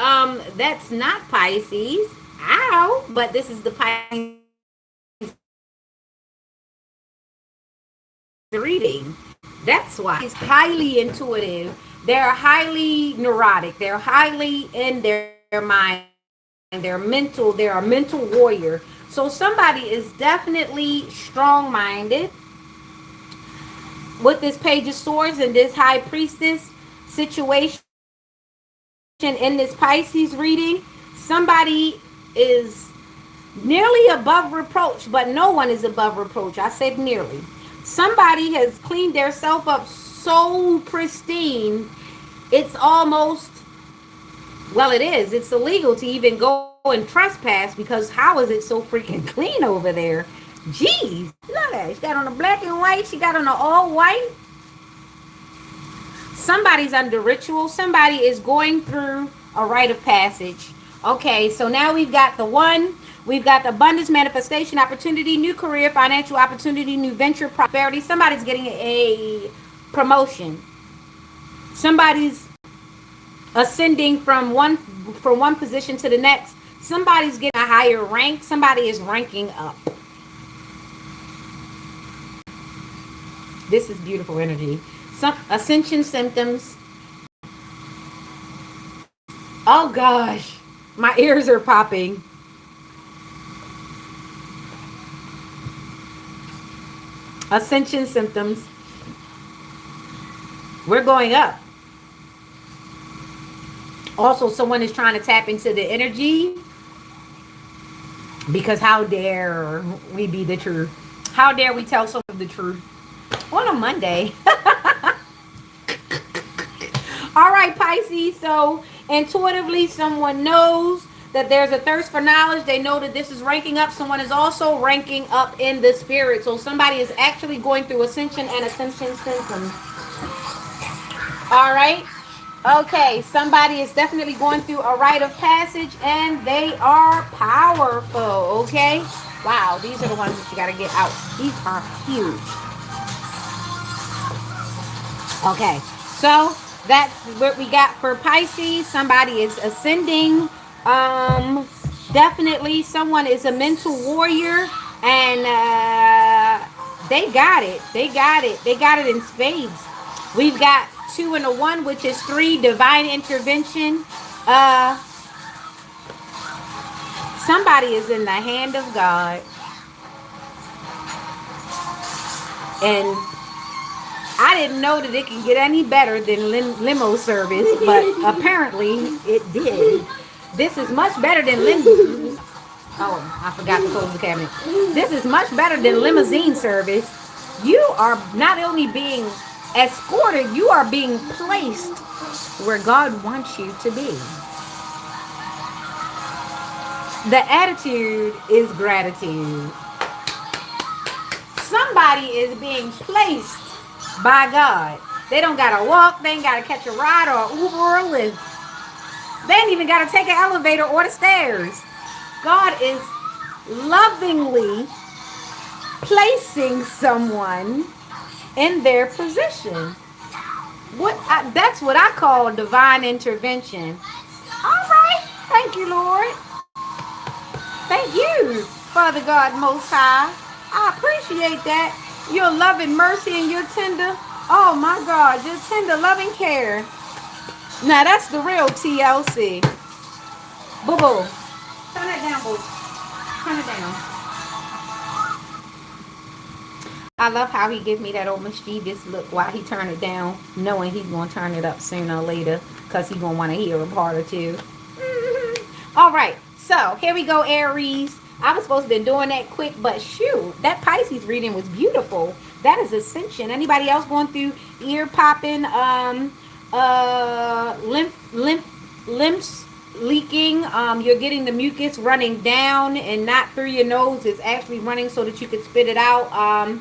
that's not Pisces. Ow, but this is the Pisces reading. That's why it's highly intuitive. They're highly neurotic. They're highly in their mind. They're mental. They're a mental warrior. So somebody is definitely strong-minded with this Page of Swords and this High Priestess situation in this Pisces reading. Somebody is nearly above reproach, but no one is above reproach. I said nearly. Somebody has cleaned themselves up so pristine, it's almost, well, it is. It's illegal to even go and trespass because how is it so freaking clean over there? Jeez, look at that. She got on the black and white. She got on the all white. Somebody's under ritual. Somebody is going through a rite of passage. Okay, so now we've got the one. We've got the abundance, manifestation, opportunity, new career, financial opportunity, new venture, prosperity. Somebody's getting a promotion. Somebody's ascending from one position to the next. Somebody's getting a higher rank. Somebody is ranking up. This is beautiful energy. Some ascension symptoms. Oh gosh, my ears are popping. Ascension symptoms. We're going up. Also, someone is trying to tap into the energy because how dare we be the truth? How dare we tell someone the truth on a Monday? All right, Pisces. So intuitively, someone knows that there's a thirst for knowledge. They know that this is ranking up. Someone is also ranking up in the spirit. So somebody is actually going through ascension and ascension symptoms. All right. Okay, somebody is definitely going through a rite of passage and they are powerful, okay? Wow, these are the ones that you got to get out. These are huge. Okay, so that's what we got for Pisces. Somebody is ascending. Definitely someone is a mental warrior and they got it. They got it. They got it in spades. We've got 2 and a 1, which is 3, divine intervention. Somebody is in the hand of God. And I didn't know that it can get any better than limo service, but apparently it did. This is much better than Oh, I forgot to close the cabinet. This is much better than limousine service. You are not only being escorted, you are being placed where God wants you to be. The attitude is gratitude. Somebody is being placed by God. They don't gotta walk, they ain't gotta catch a ride or an Uber or a Lyft. They ain't even gotta take an elevator or the stairs. God is lovingly placing someone in their position. That's what I call divine intervention. All right. Thank you, Lord. Thank you, Father God Most High. I appreciate that. Your loving mercy and your tender, oh my God, your tender loving care. Now that's the real TLC. Boo boo. Turn it down, boo. Turn it down. I love how he gives me that old mischievous look while he turn it down, knowing he's going to turn it up sooner or later because he's going to want to hear a part or two. All right, so here we go, Aries. I was supposed to be doing that quick, but shoot, that Pisces reading was beautiful. That is ascension. Anybody else going through ear popping, lymphs leaking? You're getting the mucus running down and not through your nose. It's actually running so that you can spit it out.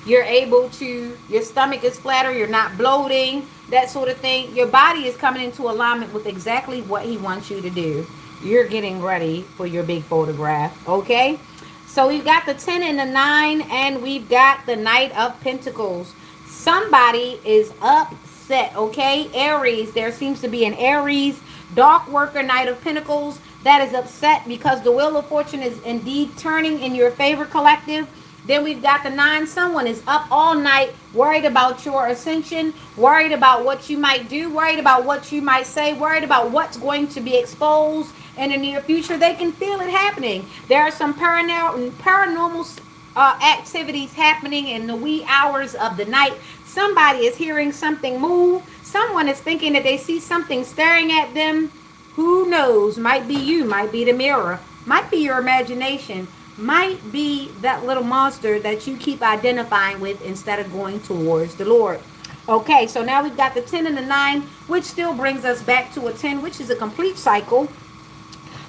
You're able to, your stomach is flatter, you're not bloating, that sort of thing. Your body is coming into alignment with exactly what he wants you to do. You're getting ready for your big photograph, okay? So we've got the 10 and the 9, and we've got the Knight of Pentacles. Somebody is upset, okay? Aries, there seems to be an Aries, dark worker, Knight of Pentacles, that is upset because the Wheel of Fortune is indeed turning in your favor, collective. Then we've got the 9. Someone is up all night, worried about your ascension, worried about what you might do, worried about what you might say, worried about what's going to be exposed in the near future. They can feel it happening. There are some paranormal activities happening in the wee hours of the night. Somebody is hearing something move. Someone is thinking that they see something staring at them. Who knows? Might be you, might be the mirror, might be your imagination, might be that little monster that you keep identifying with instead of going towards the Lord. Okay, so now we've got the 10 and the 9, which still brings us back to a 10, which is a complete cycle.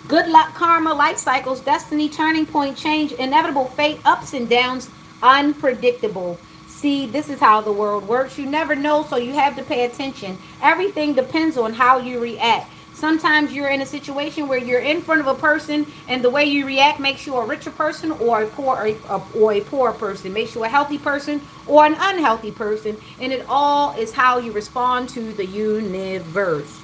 Good luck, karma, life cycles, destiny, turning point, change, inevitable fate, ups and downs, unpredictable. See, this is how the world works. You never know, so you have to pay attention. Everything depends on how you react. Sometimes you're in a situation where you're in front of a person, and the way you react makes you a richer person or a poor person, makes you a healthy person or an unhealthy person, and it all is how you respond to the universe.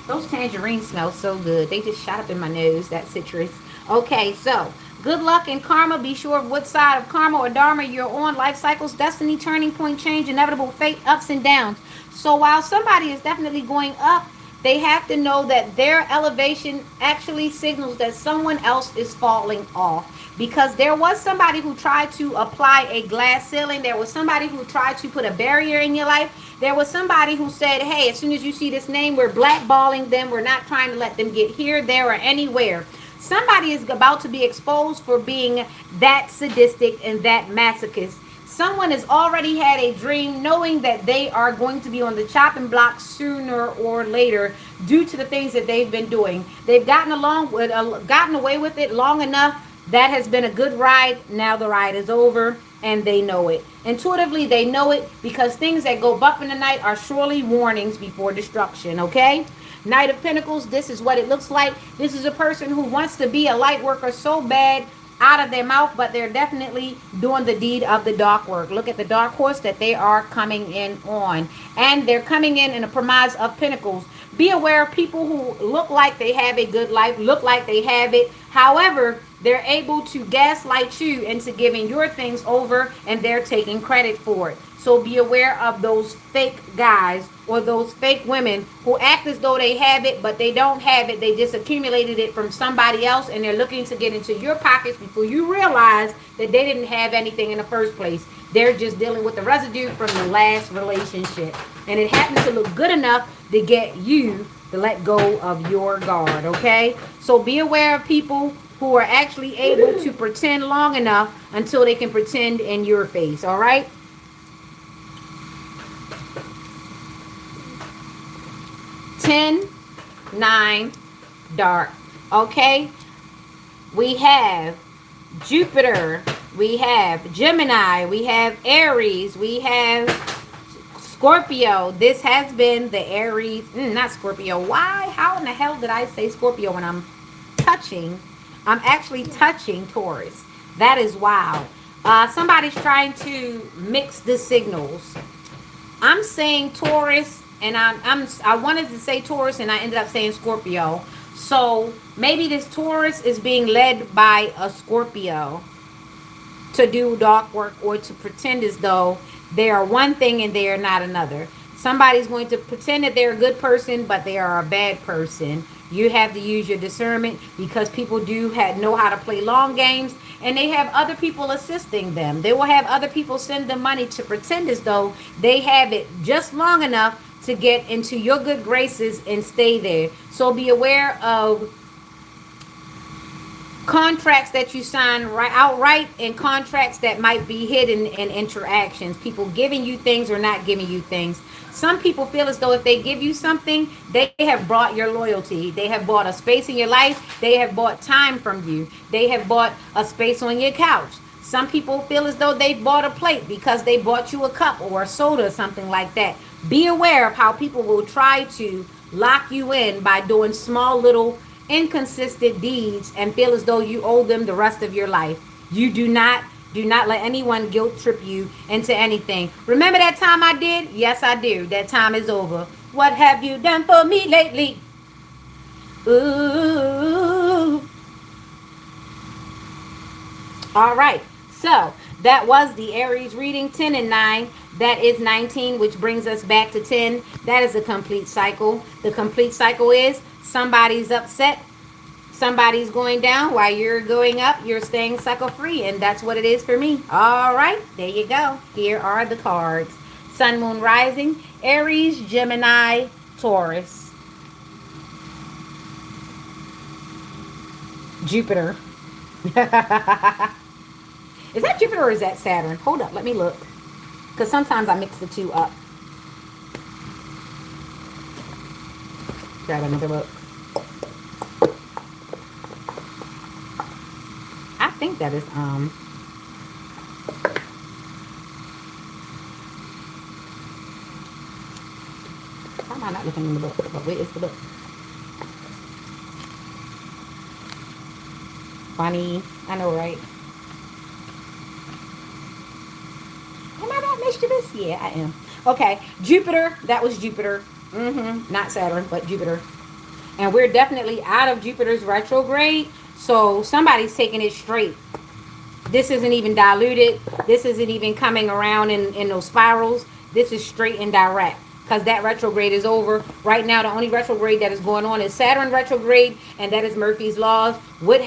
Those tangerines smell so good. They just shot up in my nose, that citrus. Okay, so good luck and karma. Be sure of what side of karma or dharma you're on. Life cycles, destiny, turning point, change, inevitable fate, ups and downs. So while somebody is definitely going up, they have to know that their elevation actually signals that someone else is falling off. Because there was somebody who tried to apply a glass ceiling. There was somebody who tried to put a barrier in your life. There was somebody who said, hey, as soon as you see this name, we're blackballing them. We're not trying to let them get here, there, or anywhere. Somebody is about to be exposed for being that sadistic and that masochist. Someone has already had a dream knowing that they are going to be on the chopping block sooner or later due to the things that they've been doing. They've gotten away with it long enough. That has been a good ride. Now the ride is over and they know it. Intuitively, they know it because things that go bump in the night are surely warnings before destruction, okay? Knight of Pentacles, this is what it looks like. This is a person who wants to be a light worker so bad out of their mouth, but they're definitely doing the deed of the dark work. Look at the dark horse that they are coming in on. And they're coming in a premise of pentacles. Be aware of people who look like they have a good life, look like they have it. However, they're able to gaslight you into giving your things over and they're taking credit for it. So be aware of those fake guys or those fake women who act as though they have it, but they don't have it. They just accumulated it from somebody else and they're looking to get into your pockets before you realize that they didn't have anything in the first place. They're just dealing with the residue from the last relationship. And it happens to look good enough to get you to let go of your guard, okay? So be aware of people who are actually able to pretend long enough until they can pretend in your face, all right? 10, 9, dark. Okay? We have Jupiter. We have Gemini. We have Aries. We have Scorpio. This has been the Aries. Not Scorpio. Why? How in the hell did I say Scorpio when I'm actually touching Taurus? That is wild. Somebody's trying to mix the signals. I'm saying Taurus, and I wanted to say Taurus, and I ended up saying Scorpio. So maybe this Taurus is being led by a Scorpio to do dark work or to pretend as though they are one thing and they are not another. Somebody's going to pretend that they're a good person, but they are a bad person. You have to use your discernment because people do know how to play long games, and they have other people assisting them. They will have other people send them money to pretend as though they have it just long enough to get into your good graces and stay there. So be aware of contracts that you sign outright and contracts that might be hidden in interactions. People giving you things or not giving you things. Some people feel as though if they give you something, they have bought your loyalty. They have bought a space in your life. They have bought time from you. They have bought a space on your couch. Some people feel as though they've bought a plate because they bought you a cup or a soda or something like that. Be aware of how people will try to lock you in by doing small little inconsistent deeds and feel as though you owe them the rest of your life. You do not let anyone guilt trip you into anything. Remember that time I did? Yes, I do. That time is over. What have you done for me lately? Ooh. All right. So that was the Aries reading, 10 and 9. That is 19, which brings us back to 10. That is a complete cycle. The complete cycle is somebody's upset, somebody's going down while you're going up, you're staying sucker free. And that's what it is for me. All right. There you go. Here are the cards: Sun, Moon, Rising, Aries, Gemini, Taurus, Jupiter. Is that Jupiter or is that Saturn? Hold up, let me look. Because sometimes I mix the two up. Grab another look. I think that is, why am I not looking in the book? But where is the book? Funny. I know, right? Am I not mischievous? Yeah, I am. Okay, Jupiter. That was Jupiter. Not Saturn, but Jupiter. And we're definitely out of Jupiter's retrograde. So somebody's taking it straight. This isn't even diluted. This isn't even coming around in those spirals. This is straight and direct. Because that retrograde is over. Right now, the only retrograde that is going on is Saturn retrograde. And that is Murphy's Laws. What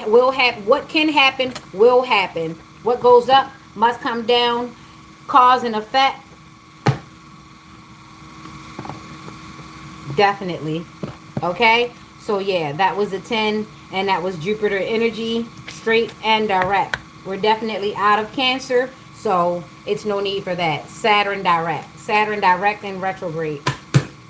can happen will happen. What goes up must come down. Cause and effect. Definitely. Okay. So yeah, that was a 10. And that was Jupiter energy. Straight and direct. We're definitely out of Cancer. So it's no need for that. Saturn direct. Saturn direct and retrograde.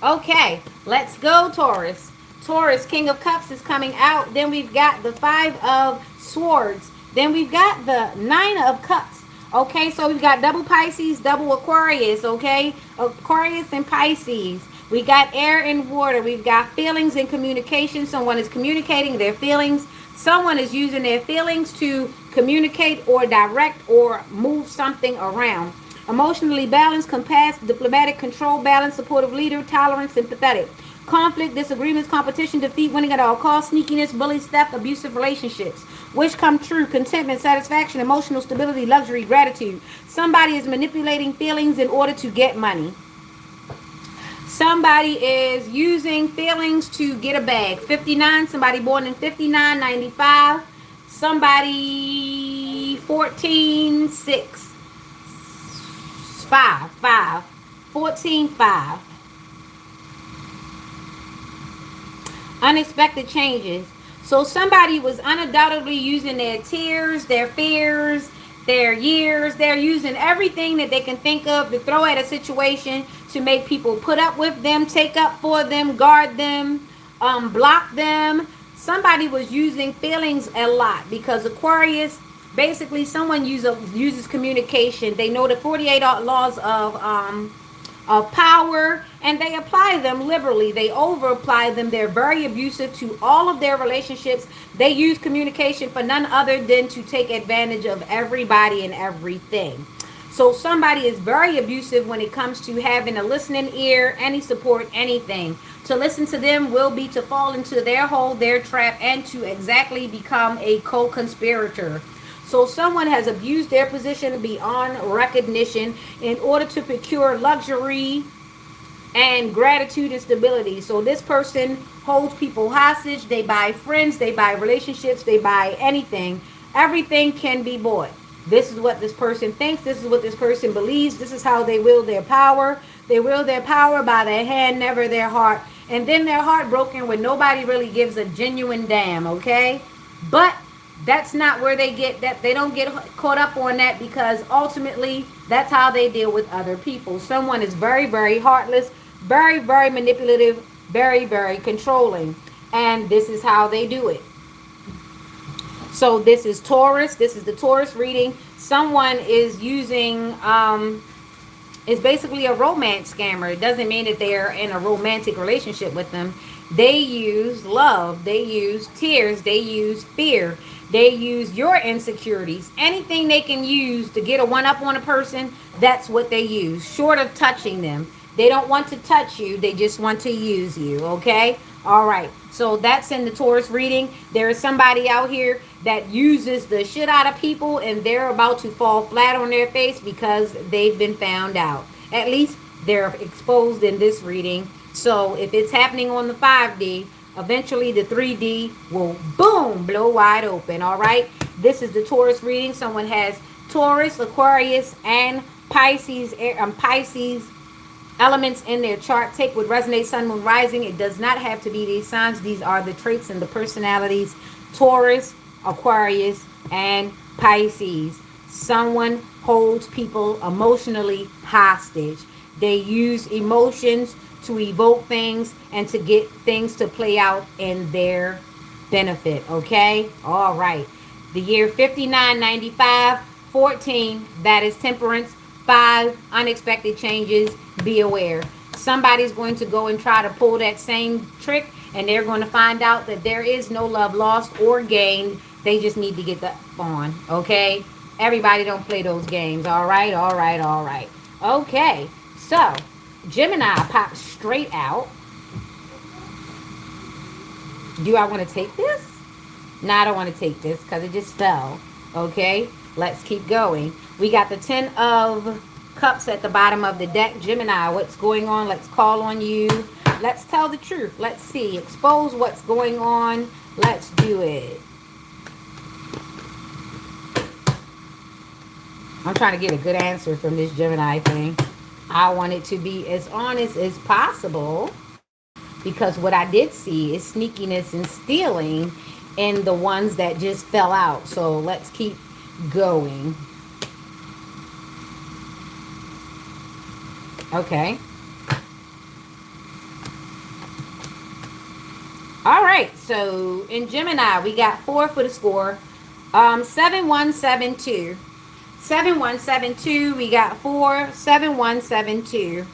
Okay. Let's go, Taurus. Taurus, King of Cups is coming out. Then we've got the 5 of Swords. Then we've got the 9 of Cups. Okay, so we've got double Pisces, double Aquarius, okay? Aquarius and Pisces. We got air and water. We've got feelings and communication. Someone is communicating their feelings. Someone is using their feelings to communicate or direct or move something around. Emotionally balanced, compassed, diplomatic, control, balanced, supportive leader, tolerant, sympathetic. Conflict, disagreements, competition, defeat, winning at all costs, sneakiness, bullies, theft, abusive relationships. Wish come true, contentment, satisfaction, emotional stability, luxury, gratitude. Somebody is manipulating feelings in order to get money. Somebody is using feelings to get a bag. 59, somebody born in 59, 95. Somebody 14, 6. 5. 14, 5. Unexpected changes. So somebody was undoubtedly using their tears, their fears, their years. They're using everything that they can think of to throw at a situation to make people put up with them, take up for them, guard them, block them. Somebody was using feelings a lot because Aquarius, basically someone uses communication. They know the 48 laws of power, and they apply them liberally. They over apply them. They're very abusive to all of their relationships. They use communication for none other than to take advantage of everybody and everything. So somebody is very abusive when it comes to having a listening ear, any support, anything. To listen to them will be to fall into their hole, their trap, and to exactly become a co-conspirator. So someone has abused their position beyond recognition in order to procure luxury and gratitude and stability. So this person holds people hostage. They buy friends. They buy relationships. They buy anything. Everything can be bought. This is what this person thinks. This is what this person believes. This is how they wield their power. They wield their power by their hand, never their heart. And then they're heartbroken when nobody really gives a genuine damn, okay? But that's not where they get that. They don't get caught up on that because ultimately that's how they deal with other people. Someone is very, very heartless, very, very manipulative, very, very controlling. And this is how they do it. So this is Taurus. This is the Taurus reading. Someone is using, it's basically a romance scammer. It doesn't mean that they're in a romantic relationship with them. They use love. They use tears. They use fear. They use your insecurities. Anything they can use to get a one-up on a person, that's what they use. Short of touching them. They don't want to touch you. They just want to use you, okay? All right. So that's in the Taurus reading. There is somebody out here that uses the shit out of people and they're about to fall flat on their face because they've been found out. At least they're exposed in this reading. So if it's happening on the 5D, eventually the 3D will boom, blow wide open. All right. This is the Taurus reading. Someone has Taurus, Aquarius, and Pisces elements in their chart. Take what resonates, sun, moon, rising. It does not have to be these signs. These are the traits and the personalities. Taurus, Aquarius, and Pisces. Someone holds people emotionally hostage. They use emotions to evoke things and to get things to play out in their benefit. Okay? All right. The year 5995, 14, that is temperance. 5, unexpected changes. Be aware. Somebody's going to go and try to pull that same trick, and they're going to find out that there is no love lost or gained. They just need to get the on. Okay? Everybody don't play those games. All right? All right? All right? Okay. So, Gemini pops straight out. Do I want to take this? No, I don't want to take this because it just fell. Okay, let's keep going. We got the 10 of Cups at the bottom of the deck. Gemini, what's going on? Let's call on you. Let's tell the truth. Let's see. Expose what's going on. Let's do it. I'm trying to get a good answer from this Gemini thing. I want it to be as honest as possible because what I did see is sneakiness and stealing in the ones that just fell out. So let's keep going. Okay. All right. So in Gemini, we got 4 for the score. 7172. 7172. We got 4. 7172.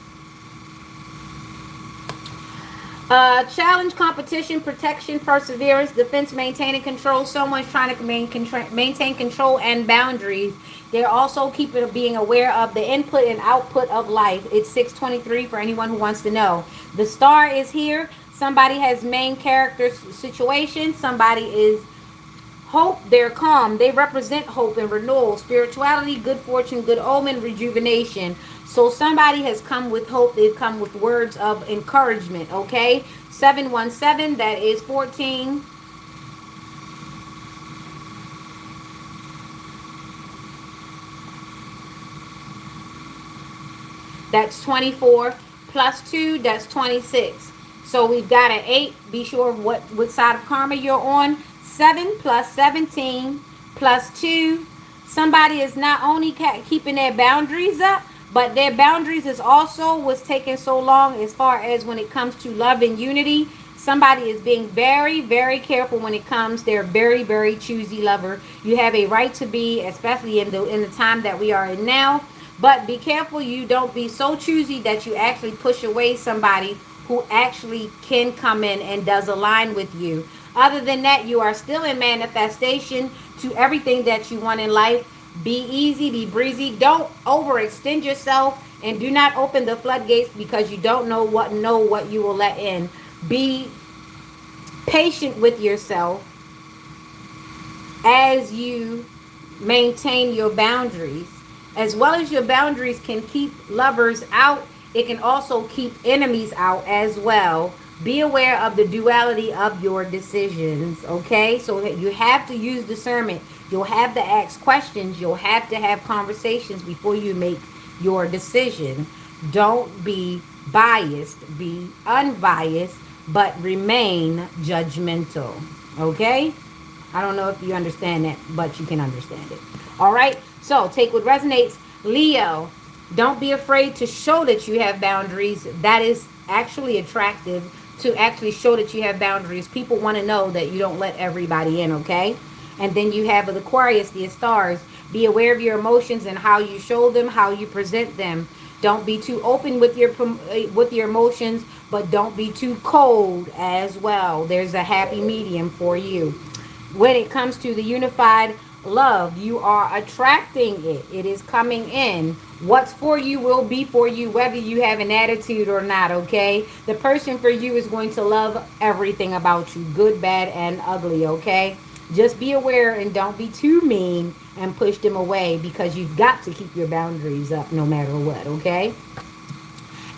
Challenge, competition, protection, perseverance, defense, maintaining control. Someone's trying to maintain control and boundaries. They're also being aware of the input and output of life. It's 623 for anyone who wants to know. The star is here. Somebody has main character situation. Somebody is hope. They're calm. They represent hope and renewal, spirituality, good fortune, good omen, rejuvenation. So somebody has come with hope. They've come with words of encouragement. Okay. 717. That is 14. That's 24. Plus 2. That's 26. So we've got an 8. Be sure what side of karma you're on. 7 plus 17 plus 2. Somebody is not only keeping their boundaries up, but their boundaries is also what's taking so long as far as when it comes to love and unity. Somebody is being very, very careful when it comes. They're very, very choosy lover. You have a right to be, especially in the time that we are in now. But be careful you don't be so choosy that you actually push away somebody who actually can come in and does align with you. Other than that, you are still in manifestation to everything that you want in life. Be easy, be breezy. Don't overextend yourself and do not open the floodgates because you don't know what you will let in. Be patient with yourself as you maintain your boundaries. As well as your boundaries can keep lovers out, it can also keep enemies out as well. Be aware of the duality of your decisions, okay? So that you have to use discernment. You'll have to ask questions. You'll have to have conversations before you make your decision. Don't be biased. Be unbiased, but remain judgmental, okay? I don't know if you understand that, but you can understand it. All right? So take what resonates. Leo, don't be afraid to show that you have boundaries. That is actually attractive, to actually show that you have boundaries. People want to know that you don't let everybody in, okay? And then you have the Aquarius, the stars. Be aware of your emotions and how you show them, how you present them. Don't be too open with your emotions, but don't be too cold as well. There's a happy medium for you. When it comes to the unified love. You are attracting it. It is coming in. What's for you will be for you, whether you have an attitude or not, okay? The person for you is going to love everything about you, good, bad, and ugly, okay? Just be aware and don't be too mean and push them away, because you've got to keep your boundaries up no matter what, okay?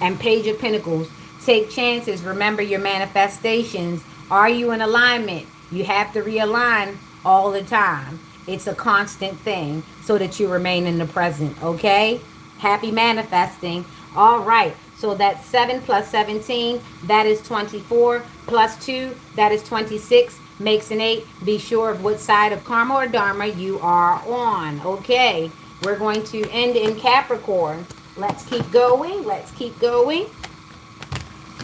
And Page of Pentacles, take chances. Remember your manifestations. Are you in alignment? You have to realign all the time. It's a constant thing so that you remain in the present, okay? Happy manifesting. All right. So that's 7 plus 17, that is 24, plus 2, that is 26, makes an 8. Be sure of what side of karma or dharma you are on. Okay. We're going to end in Capricorn. Let's keep going. Let's keep going.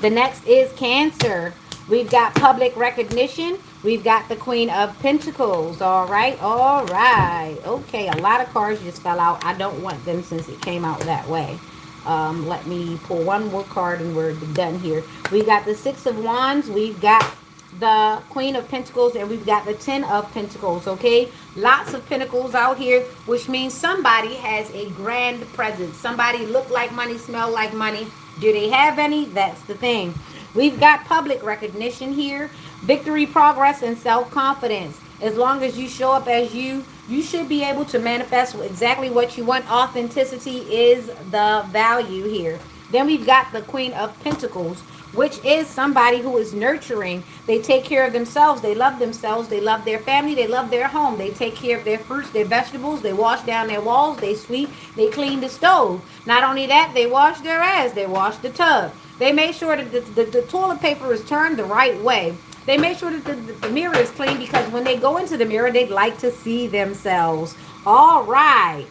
The next is Cancer. We've got public recognition. We've got the Queen of Pentacles. All right. All right. Okay. A lot of cards just fell out. I don't want them since it came out that way. Let me pull one more card and we're done here. We've got the Six of Wands. We've got the Queen of Pentacles, and we've got the Ten of Pentacles, okay? Lots of pentacles out here, which means somebody has a grand presence. Somebody look like money, smell like money. Do they have any? That's the thing. We've got public recognition here, victory, progress, and self-confidence. As long as you show up as you should be able to manifest exactly what you want. Authenticity is the value here. Then we've got the Queen of Pentacles, which is somebody who is nurturing. They take care of themselves. They love themselves. They love their family. They love their home. They take care of their fruits, their vegetables. They wash down their walls. They sweep. They clean the stove. Not only that, they wash their ass. They wash the tub. They make sure that the toilet paper is turned the right way. They make sure that the mirror is clean, because when they go into the mirror, they'd like to see themselves. All right.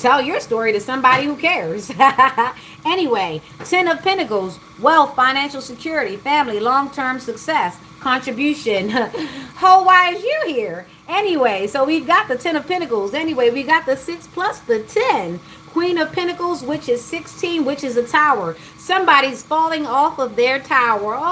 Tell your story to somebody who cares. Anyway, Ten of Pentacles, wealth, financial security, family, long-term success, contribution. Oh, why is you here? Anyway, so we've got the Ten of Pentacles. Anyway, we got the 6 plus the 10. Queen of Pentacles, which is 16, which is a tower. Somebody's falling off of their tower. Oh,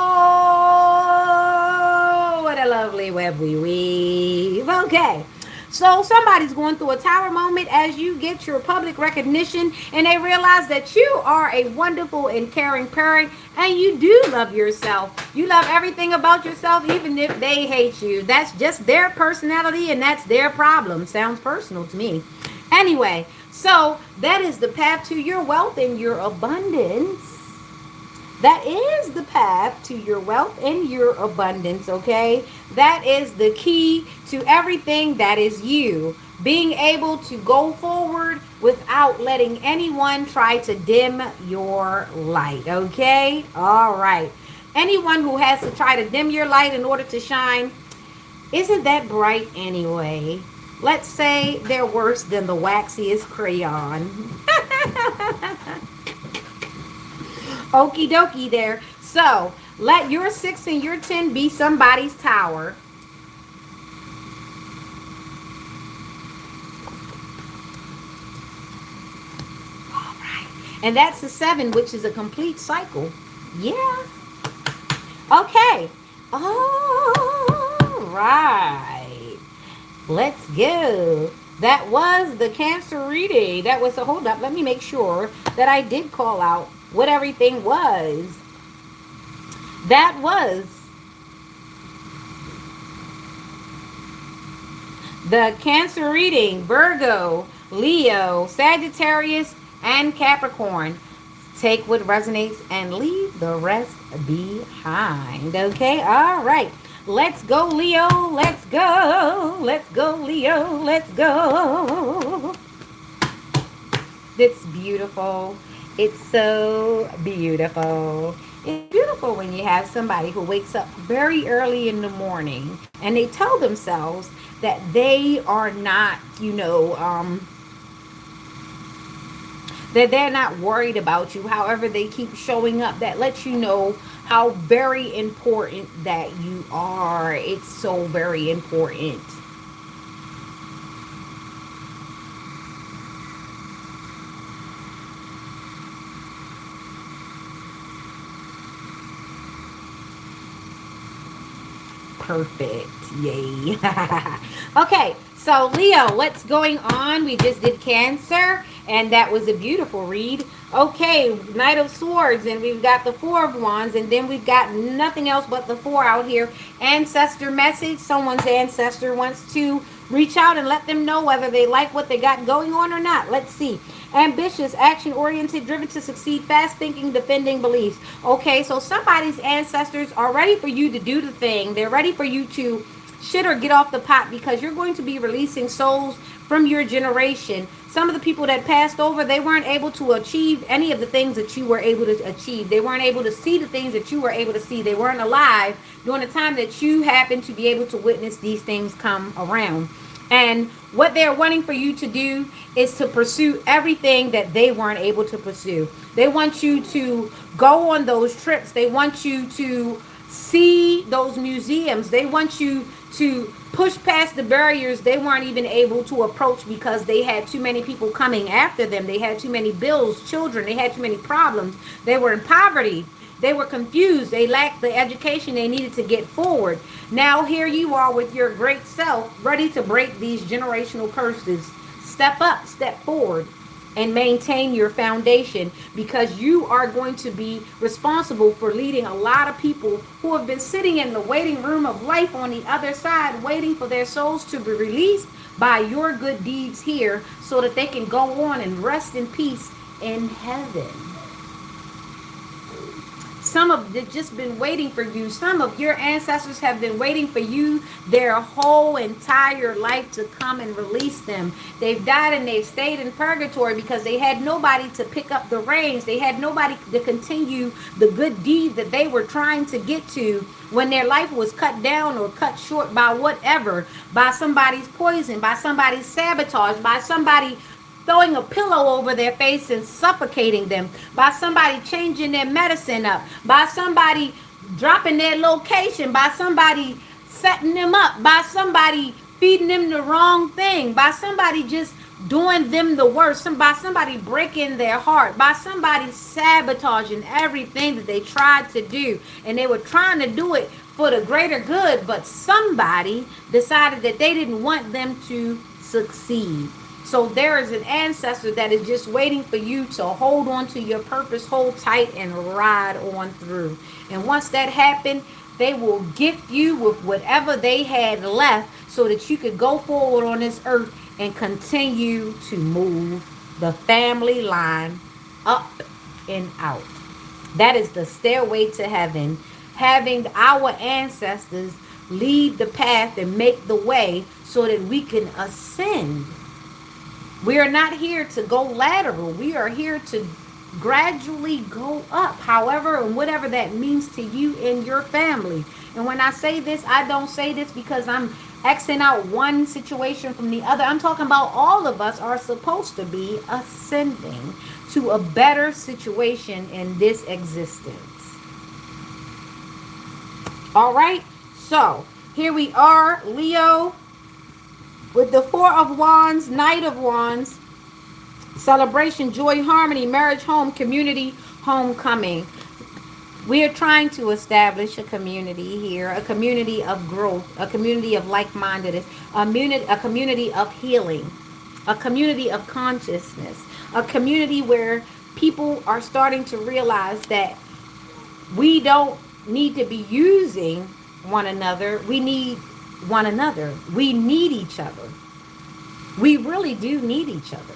what a lovely web we weave. Okay. So somebody's going through a tower moment as you get your public recognition, and they realize that you are a wonderful and caring parent, and you do love yourself. You love everything about yourself, even if they hate you. That's just their personality, and that's their problem. Sounds personal to me. Anyway, so that is the path to your wealth and your abundance. That is the path to your wealth and your abundance, okay? That is the key to everything that is you. Being able to go forward without letting anyone try to dim your light, okay? All right. Anyone who has to try to dim your light in order to shine isn't that bright anyway. Let's say they're worse than the waxiest crayon. Okie dokie there. So, let your 6 and your 10 be somebody's tower. All right. And that's the 7, which is a complete cycle. Yeah. Okay. All right. Let's go. That was the Cancer reading. That was a hold up. Let me make sure that I did call out what everything was. That was the Cancer reading. Virgo, Leo, Sagittarius, and Capricorn. Take what resonates and leave the rest behind. Okay? All right. Let's go, Leo. Let's go. Let's go, Leo. Let's go. It's beautiful. It's so beautiful. It's beautiful when you have somebody who wakes up very early in the morning and they tell themselves that they are not, that they're not worried about you. However, they keep showing up. That lets you know how very important that you are. It's so very important. perfect. Yay. Okay, so Leo, what's going on? We just did Cancer, and that was a beautiful read. Okay, Knight of Swords, and we've got the Four of Wands, and then we've got nothing else but the four out here. Ancestor message. Someone's ancestor wants to reach out and let them know whether they like what they got going on or not. Let's see. Ambitious, action-oriented, driven to succeed, fast-thinking, defending beliefs. Okay, so somebody's ancestors are ready for you to do the thing. They're ready for you to shit or get off the pot, because you're going to be releasing souls from your generation. Some of the people that passed over, they weren't able to achieve any of the things that you were able to achieve. They weren't able to see the things that you were able to see. They weren't alive during the time that you happened to be able to witness these things come around. And what they're wanting for you to do is to pursue everything that they weren't able to pursue. They want you to go on those trips. They want you to see those museums. They want you to push past the barriers they weren't even able to approach because they had too many people coming after them. They had too many bills, children. They had too many problems. They were in poverty. They were confused. They lacked the education they needed to get forward. Now here you are with your great self, ready to break these generational curses. Step up, step forward, and maintain your foundation, because you are going to be responsible for leading a lot of people who have been sitting in the waiting room of life on the other side, waiting for their souls to be released by your good deeds here, so that they can go on and rest in peace in heaven. Some of them just been waiting for you. Some of your ancestors have been waiting for you their whole entire life to come and release them. They've died and they've stayed in purgatory because they had nobody to pick up the reins. They had nobody to continue the good deed that they were trying to get to when their life was cut down or cut short by whatever, by somebody's poison, by somebody's sabotage, by somebody throwing a pillow over their face and suffocating them, by somebody changing their medicine up, by somebody dropping their location, by somebody setting them up, by somebody feeding them the wrong thing, by somebody just doing them the worst, by somebody breaking their heart, by somebody sabotaging everything that they tried to do. And they were trying to do it for the greater good, but somebody decided that they didn't want them to succeed. So there is an ancestor that is just waiting for you to hold on to your purpose, hold tight, and ride on through. And once that happens, they will gift you with whatever they had left so that you could go forward on this earth and continue to move the family line up and out. That is the stairway to heaven. Having our ancestors lead the path and make the way so that we can ascend. We are not here to go lateral. We are here to gradually go up, however and whatever that means to you and your family. And when I say this, I don't say this because I'm Xing out one situation from the other. I'm talking about all of us are supposed to be ascending to a better situation in this existence. All right, so here we are, Leo, with the Four of Wands, Knight of Wands, celebration, joy, harmony, marriage, home, community, homecoming. We are trying to establish a community here, a community of growth, a community of like-mindedness, a community of healing, a community of consciousness, a community where people are starting to realize that we don't need to be using one another. We need one another. We need each other. We really do need each other.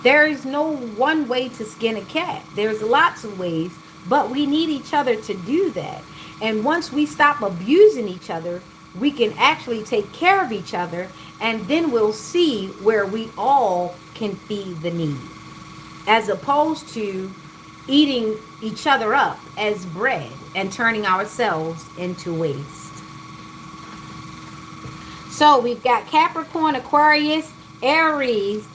There is no one way to skin a cat. There's lots of ways, but we need each other to do that. And once we stop abusing each other, we can actually take care of each other, and then we'll see where we all can feed the need, as opposed to eating each other up as bread and turning ourselves into waste. So we've got Capricorn, Aquarius, Aries,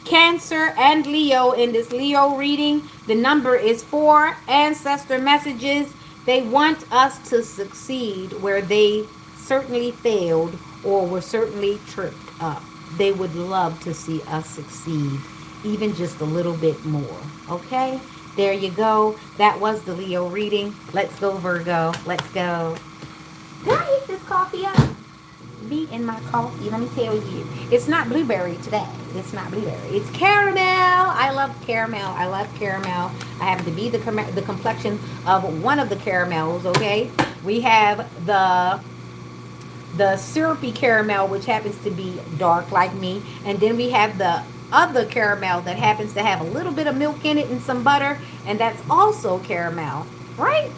Cancer, and Leo in this Leo reading. The number is 4. Ancestor messages. They want us to succeed where they certainly failed or were certainly tripped up. They would love to see us succeed even just a little bit more. Okay? There you go. That was the Leo reading. Let's go, Virgo. Let's go. Bye. this coffee up. Me and my coffee. Let me tell you, it's not blueberry today. It's not blueberry. It's caramel. I love caramel. I love caramel. I happen to be the complexion of one of the caramels. Okay, we have the syrupy caramel, which happens to be dark like me, and then we have the other caramel that happens to have a little bit of milk in it and some butter, and that's also caramel. Right.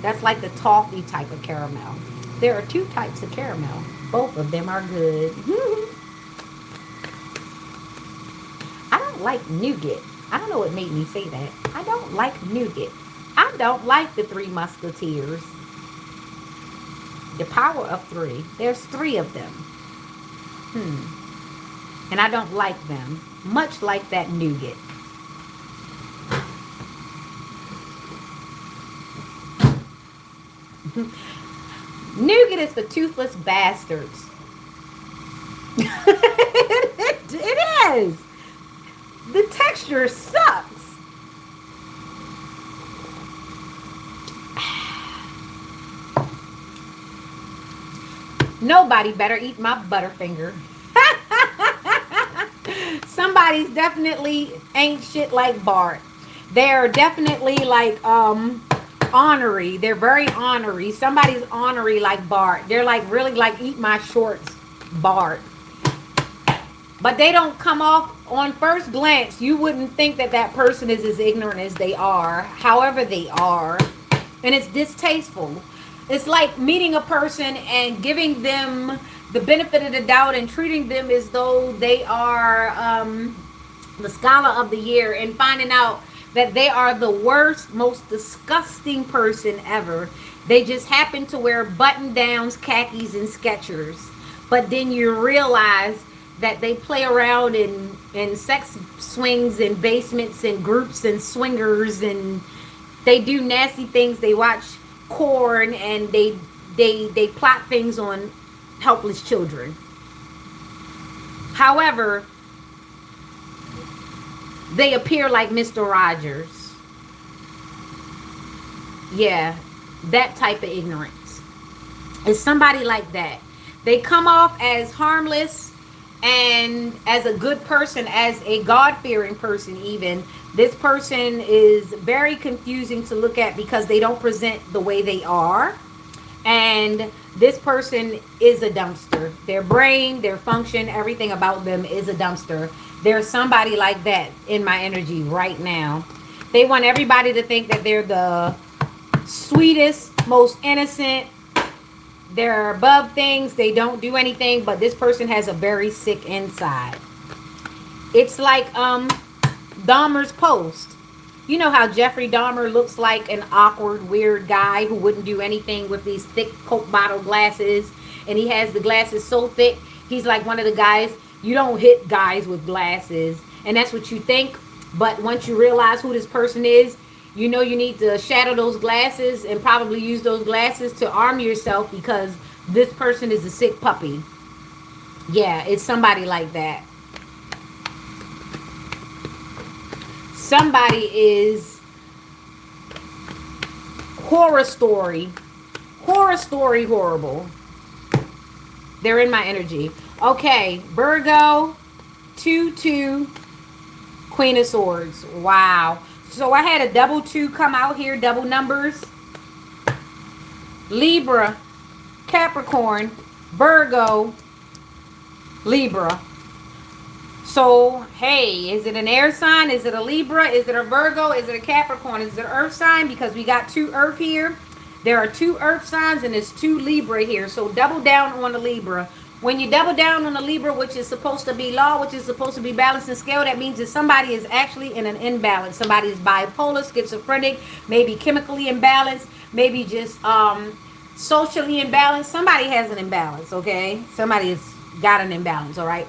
That's like the toffee type of caramel. There are two types of caramel. Both of them are good. I don't like nougat. I don't know what made me say that. I don't like nougat. I don't like the Three Musketeers. The power of three. There's three of them. And I don't like them. Much like that nougat. Nougat is for toothless bastards. It is. The texture sucks. Nobody better eat my Butterfinger. Somebody's definitely ain't shit like Bart. They're definitely like ornery. They're very ornery. Somebody's ornery like Bart. They're like really like eat my shorts, Bart. But they don't come off on first glance. You wouldn't think that that person is as ignorant as they are. However they are. And it's distasteful. It's like meeting a person and giving them the benefit of the doubt and treating them as though they are the scholar of the year and finding out that they are the worst, most disgusting person ever. They just happen to wear button downs, khakis, and Skechers. But then you realize that they play around in sex swings and basements and groups and swingers, and they do nasty things. They watch corn and they plot things on helpless children. However, they appear like Mr. Rogers. Yeah, that type of ignorance. It's somebody like that. They come off as harmless and as a good person, as a God-fearing person even. This person is very confusing to look at because they don't present the way they are. And this person is a dumpster. Their brain, their function, everything about them is a dumpster. There's somebody like that in my energy right now. They want everybody to think that they're the sweetest, most innocent. They're above things. They don't do anything, but this person has a very sick inside. It's like Dahmer's post. You know how Jeffrey Dahmer looks like an awkward, weird guy who wouldn't do anything with these thick Coke bottle glasses. And he has the glasses so thick, he's like one of the guys. You don't hit guys with glasses. And that's what you think. But once you realize who this person is, you know you need to shadow those glasses and probably use those glasses to arm yourself, because this person is a sick puppy. Yeah, it's somebody like that. Somebody is horror story horrible. They're in my energy. Okay, Virgo, 2-2, Queen of Swords. Wow. So I had a double 2 come out here, double numbers. Libra, Capricorn, Virgo, Libra. So, hey, is it an air sign? Is it a Libra? Is it a Virgo? Is it a Capricorn? Is it an earth sign? Because we got 2 earth here. There are 2 earth signs and there's 2 Libra here. So double down on the Libra. When you double down on the Libra, which is supposed to be law, which is supposed to be balance and scale, that means that somebody is actually in an imbalance. Somebody is bipolar, schizophrenic, maybe chemically imbalanced, maybe just socially imbalanced. Somebody has an imbalance, okay? Somebody has got an imbalance, all right?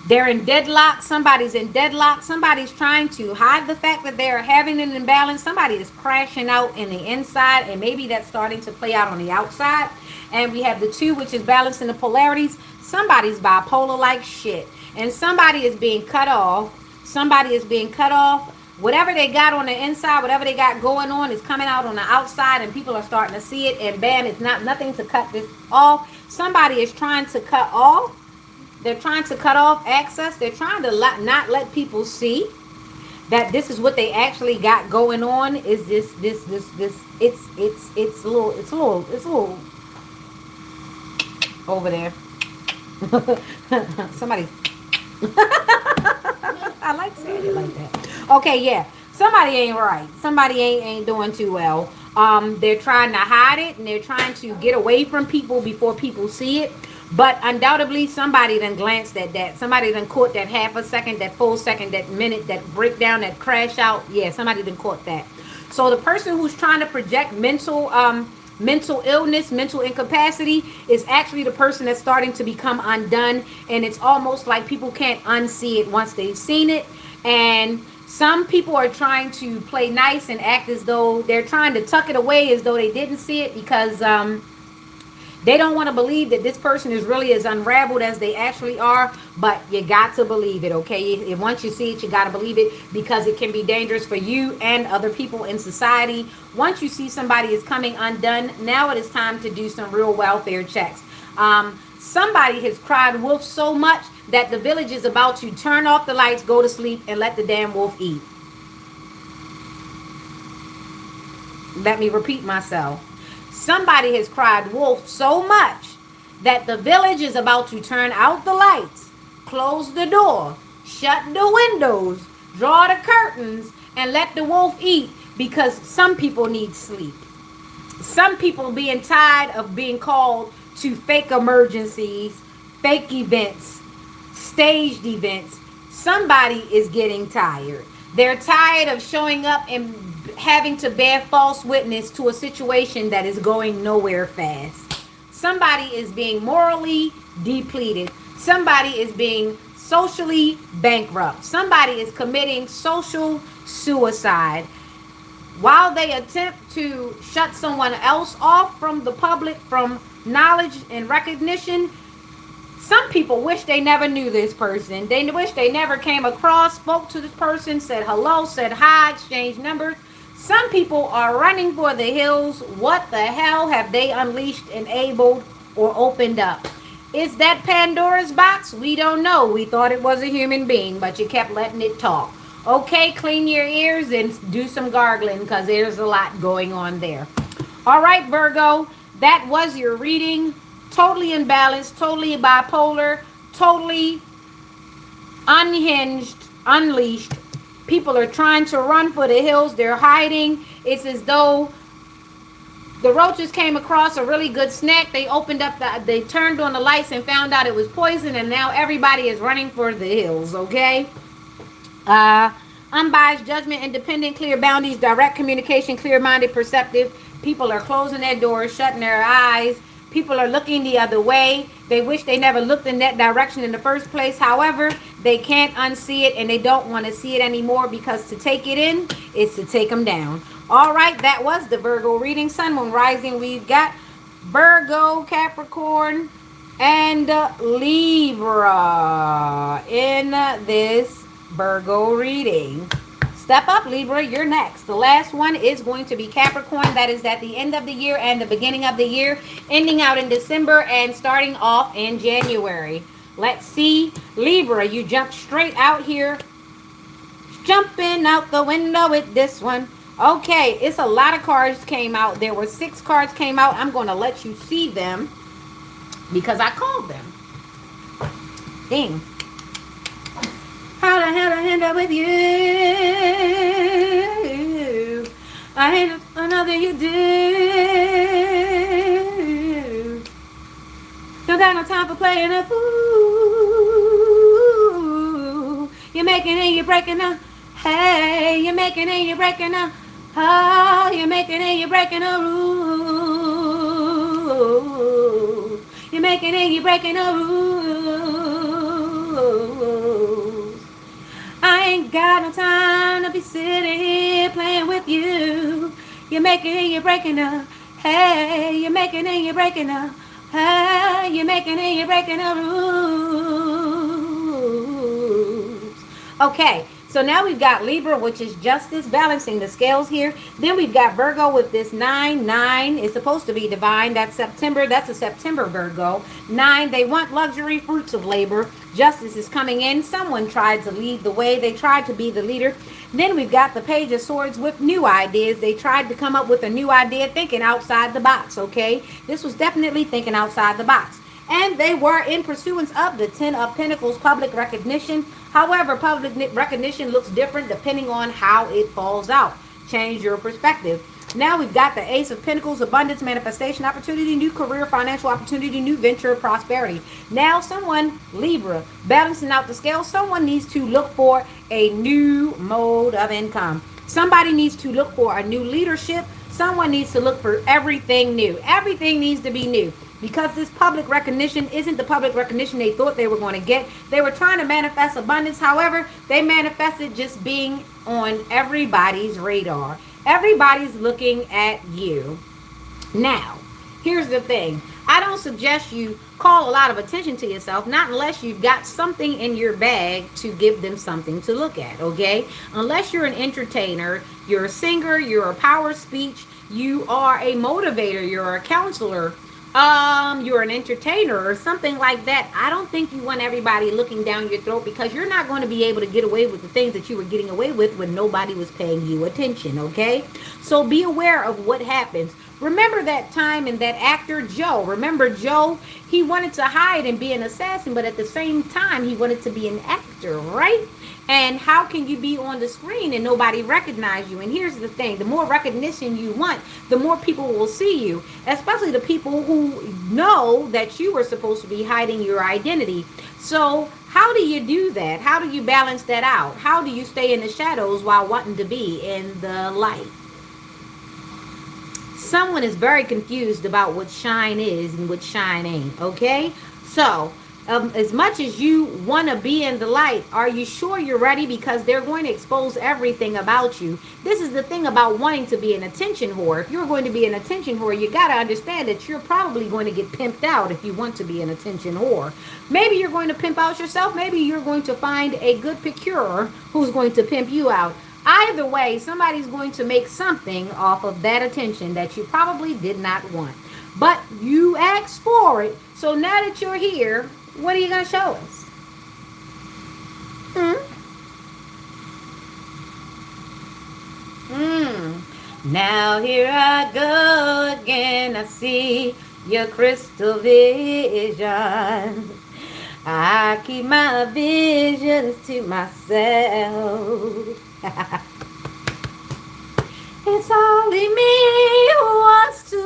They're in deadlock. Somebody's in deadlock. Somebody's trying to hide the fact that they're having an imbalance. Somebody is crashing out in the inside, and maybe that's starting to play out on the outside. And we have the 2, which is balancing the polarities. Somebody's bipolar like shit. And somebody is being cut off. Somebody is being cut off Whatever they got on the inside, whatever they got going on is coming out on the outside, and people are starting to see it, and bam, it's not nothing to cut this off. Somebody is trying to cut off. They're trying to cut off access. They're trying to not let people see that this is what they actually got going on. Is this it's a little over there. Somebody's I like saying it like that. Okay, yeah. Somebody ain't right. Somebody ain't doing too well. They're trying to hide it, and they're trying to get away from people before people see it. But undoubtedly, somebody done glanced at that. Somebody done caught that half a second, that full second, that minute, that breakdown, that crash out. Yeah, somebody done caught that. So the person who's trying to project mental illness, mental incapacity, is actually the person that's starting to become undone, and it's almost like people can't unsee it once they've seen it. And some people are trying to play nice and act as though they're trying to tuck it away as though they didn't see it, because they don't want to believe that this person is really as unraveled as they actually are. But you got to believe it, okay? Once you see it, you got to believe it, because it can be dangerous for you and other people in society. Once you see somebody is coming undone, now it is time to do some real welfare checks. Somebody has cried wolf so much that the village is about to turn off the lights, go to sleep, and let the damn wolf eat. Let me repeat myself. Somebody has cried wolf so much that the village is about to turn out the lights, close the door, shut the windows, draw the curtains, and let the wolf eat, because some people need sleep. Some people being tired of being called to fake emergencies, fake events, staged events. Somebody is getting tired. They're tired of showing up and having to bear false witness to a situation that is going nowhere fast. Somebody is being morally depleted. Somebody is being socially bankrupt. Somebody is committing social suicide. While they attempt to shut someone else off from the public, from knowledge and recognition, some people wish they never knew this person. They wish they never came across, spoke to this person, said hello, said hi, exchanged numbers. Some people are running for the hills. What the hell have they unleashed, enabled, or opened up? Is that Pandora's box? We don't know. We thought it was a human being, but you kept letting it talk. Okay, clean your ears and do some gargling, because there's a lot going on there. All right, Virgo, that was your reading. Totally imbalanced, totally bipolar, totally unhinged, unleashed. People are trying to run for the hills. They're hiding. It's as though the roaches came across a really good snack. They opened up they turned on the lights and found out it was poison, and now everybody is running for the hills, okay? Unbiased judgment, independent, clear boundaries, direct communication, clear-minded, perceptive. People are closing their doors, shutting their eyes. People are looking the other way. They wish they never looked in that direction in the first place. However, they can't unsee it, and they don't want to see it anymore, because to take it in is to take them down. All right, that was the Virgo reading. Sun, Moon, Rising. We've got Virgo, Capricorn, and Libra in this Virgo reading. Step up, Libra, you're next. The last one is going to be Capricorn. That is at the end of the year and the beginning of the year, ending out in December and starting off in January. Let's see. Libra, you jumped straight out here. Jumping out the window with this one. Okay, it's a lot of cards came out. There were 6 cards came out. I'm going to let you see them because I called them. Ding. How the hell I end up with you? I ain't another you do. Don't got no time for playing a fool. You're making and you're breaking up. Hey, you're making and you're breaking up. Oh, you're making and you're breaking a rule. You're making and you're breaking a rule. I ain't got no time to be sitting here playing with you. You're making and you're breaking up. Hey, you're making and you're breaking up. Hey, you're making and you're breaking up rules. Okay, So now we've got Libra, which is justice, balancing the scales here. Then we've got Virgo with this 9. 9 is supposed to be divine. That's September. That's a September Virgo. 9, they want luxury, fruits of labor. Justice is coming in. Someone tried to lead the way. They tried to be the leader. Then we've got the Page of Swords with new ideas. They tried to come up with a new idea, thinking outside the box, okay? This was definitely thinking outside the box. And they were in pursuance of the 10 of Pentacles, public recognition. However, public recognition looks different depending on how it falls out. Change your perspective. Now we've got the Ace of Pentacles, abundance, manifestation, opportunity, new career, financial opportunity, new venture, prosperity. Now someone, Libra, balancing out the scale, someone needs to look for a new mode of income. Somebody needs to look for a new leadership. Someone needs to look for everything new. Everything needs to be new. Because this public recognition isn't the public recognition they thought they were going to get. They were trying to manifest abundance. However, they manifested just being on everybody's radar. Everybody's looking at you. Now, here's the thing. I don't suggest you call a lot of attention to yourself, not unless you've got something in your bag to give them something to look at, okay? Unless you're an entertainer, you're a singer, you're a power speech, you are a motivator, you're a counselor, you're an entertainer or something like that. I don't think you want everybody looking down your throat, because you're not going to be able to get away with the things that you were getting away with when nobody was paying you attention, okay? So be aware of what happens. Remember that time in that actor Joe. Remember Joe? He wanted to hide and be an assassin, but at the same time, he wanted to be an actor, right? And how can you be on the screen and nobody recognize you? And here's the thing. The more recognition you want, the more people will see you, especially the people who know that you were supposed to be hiding your identity. So how do you do that? How do you balance that out? How do you stay in the shadows while wanting to be in the light? Someone is very confused about what shine is and what shine ain't, okay? So as much as you want to be in the light, are you sure you're ready? Because they're going to expose everything about you. This is the thing about wanting to be an attention whore. If you're going to be an attention whore, you got to understand that you're probably going to get pimped out if you want to be an attention whore. Maybe you're going to pimp out yourself. Maybe you're going to find a good procurer who's going to pimp you out. Either way, somebody's going to make something off of that attention that you probably did not want. But you asked for it. So now that you're here, what are you going to show us? Now here I go again. I see your crystal vision. I keep my visions to myself. It's only me who wants to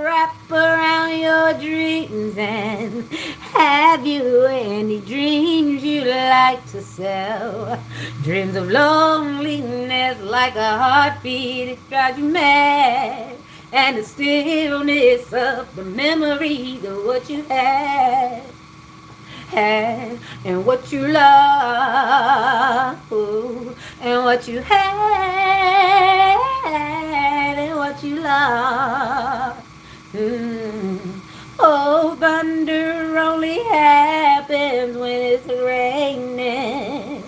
wrap around your dreams. And have you any dreams you like to sell? Dreams of loneliness like a heartbeat, it drives you mad. And the stillness of the memories of what you had and what you love, and what you had and what you love. Oh, thunder only happens when it's raining.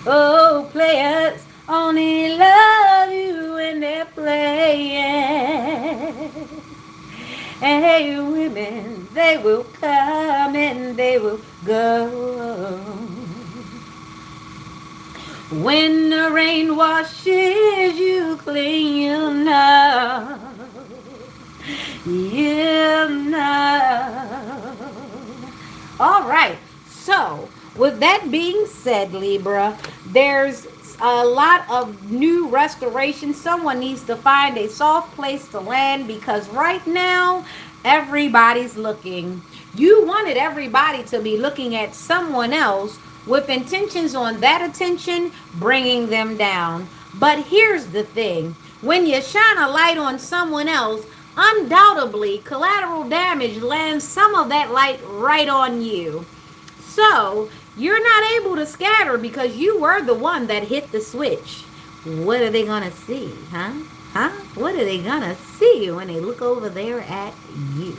Oh, players only love you when they're playing. And hey, women, they will come and they will go. When the rain washes you clean, you know. You know. All right. So, with that being said, Libra, there's a lot of new restoration. Someone needs to find a soft place to land, because right now everybody's looking. You wanted everybody to be looking at someone else with intentions on that attention, bringing them down. But here's the thing. When you shine a light on someone else, undoubtedly collateral damage lands some of that light right on you. So you're not able to scatter because you were the one that hit the switch. What are they going to see, huh? What are they going to see when they look over there at you?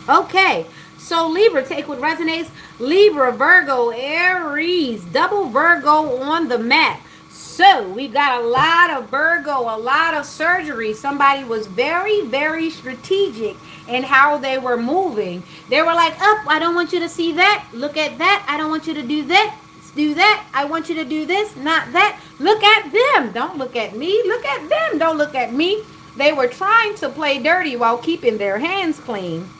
Okay, So Libra, take what resonates. Libra, Virgo, Aries, double Virgo on the map. So we've got a lot of Virgo, a lot of surgery. Somebody was very, very strategic in how they were moving. They were like, up, I don't want you to see that. Look at that. I don't want you to do that. Do that. I want you to do this, not that. Look at them. Don't look at me. Look at them. Don't look at me. They were trying to play dirty while keeping their hands clean.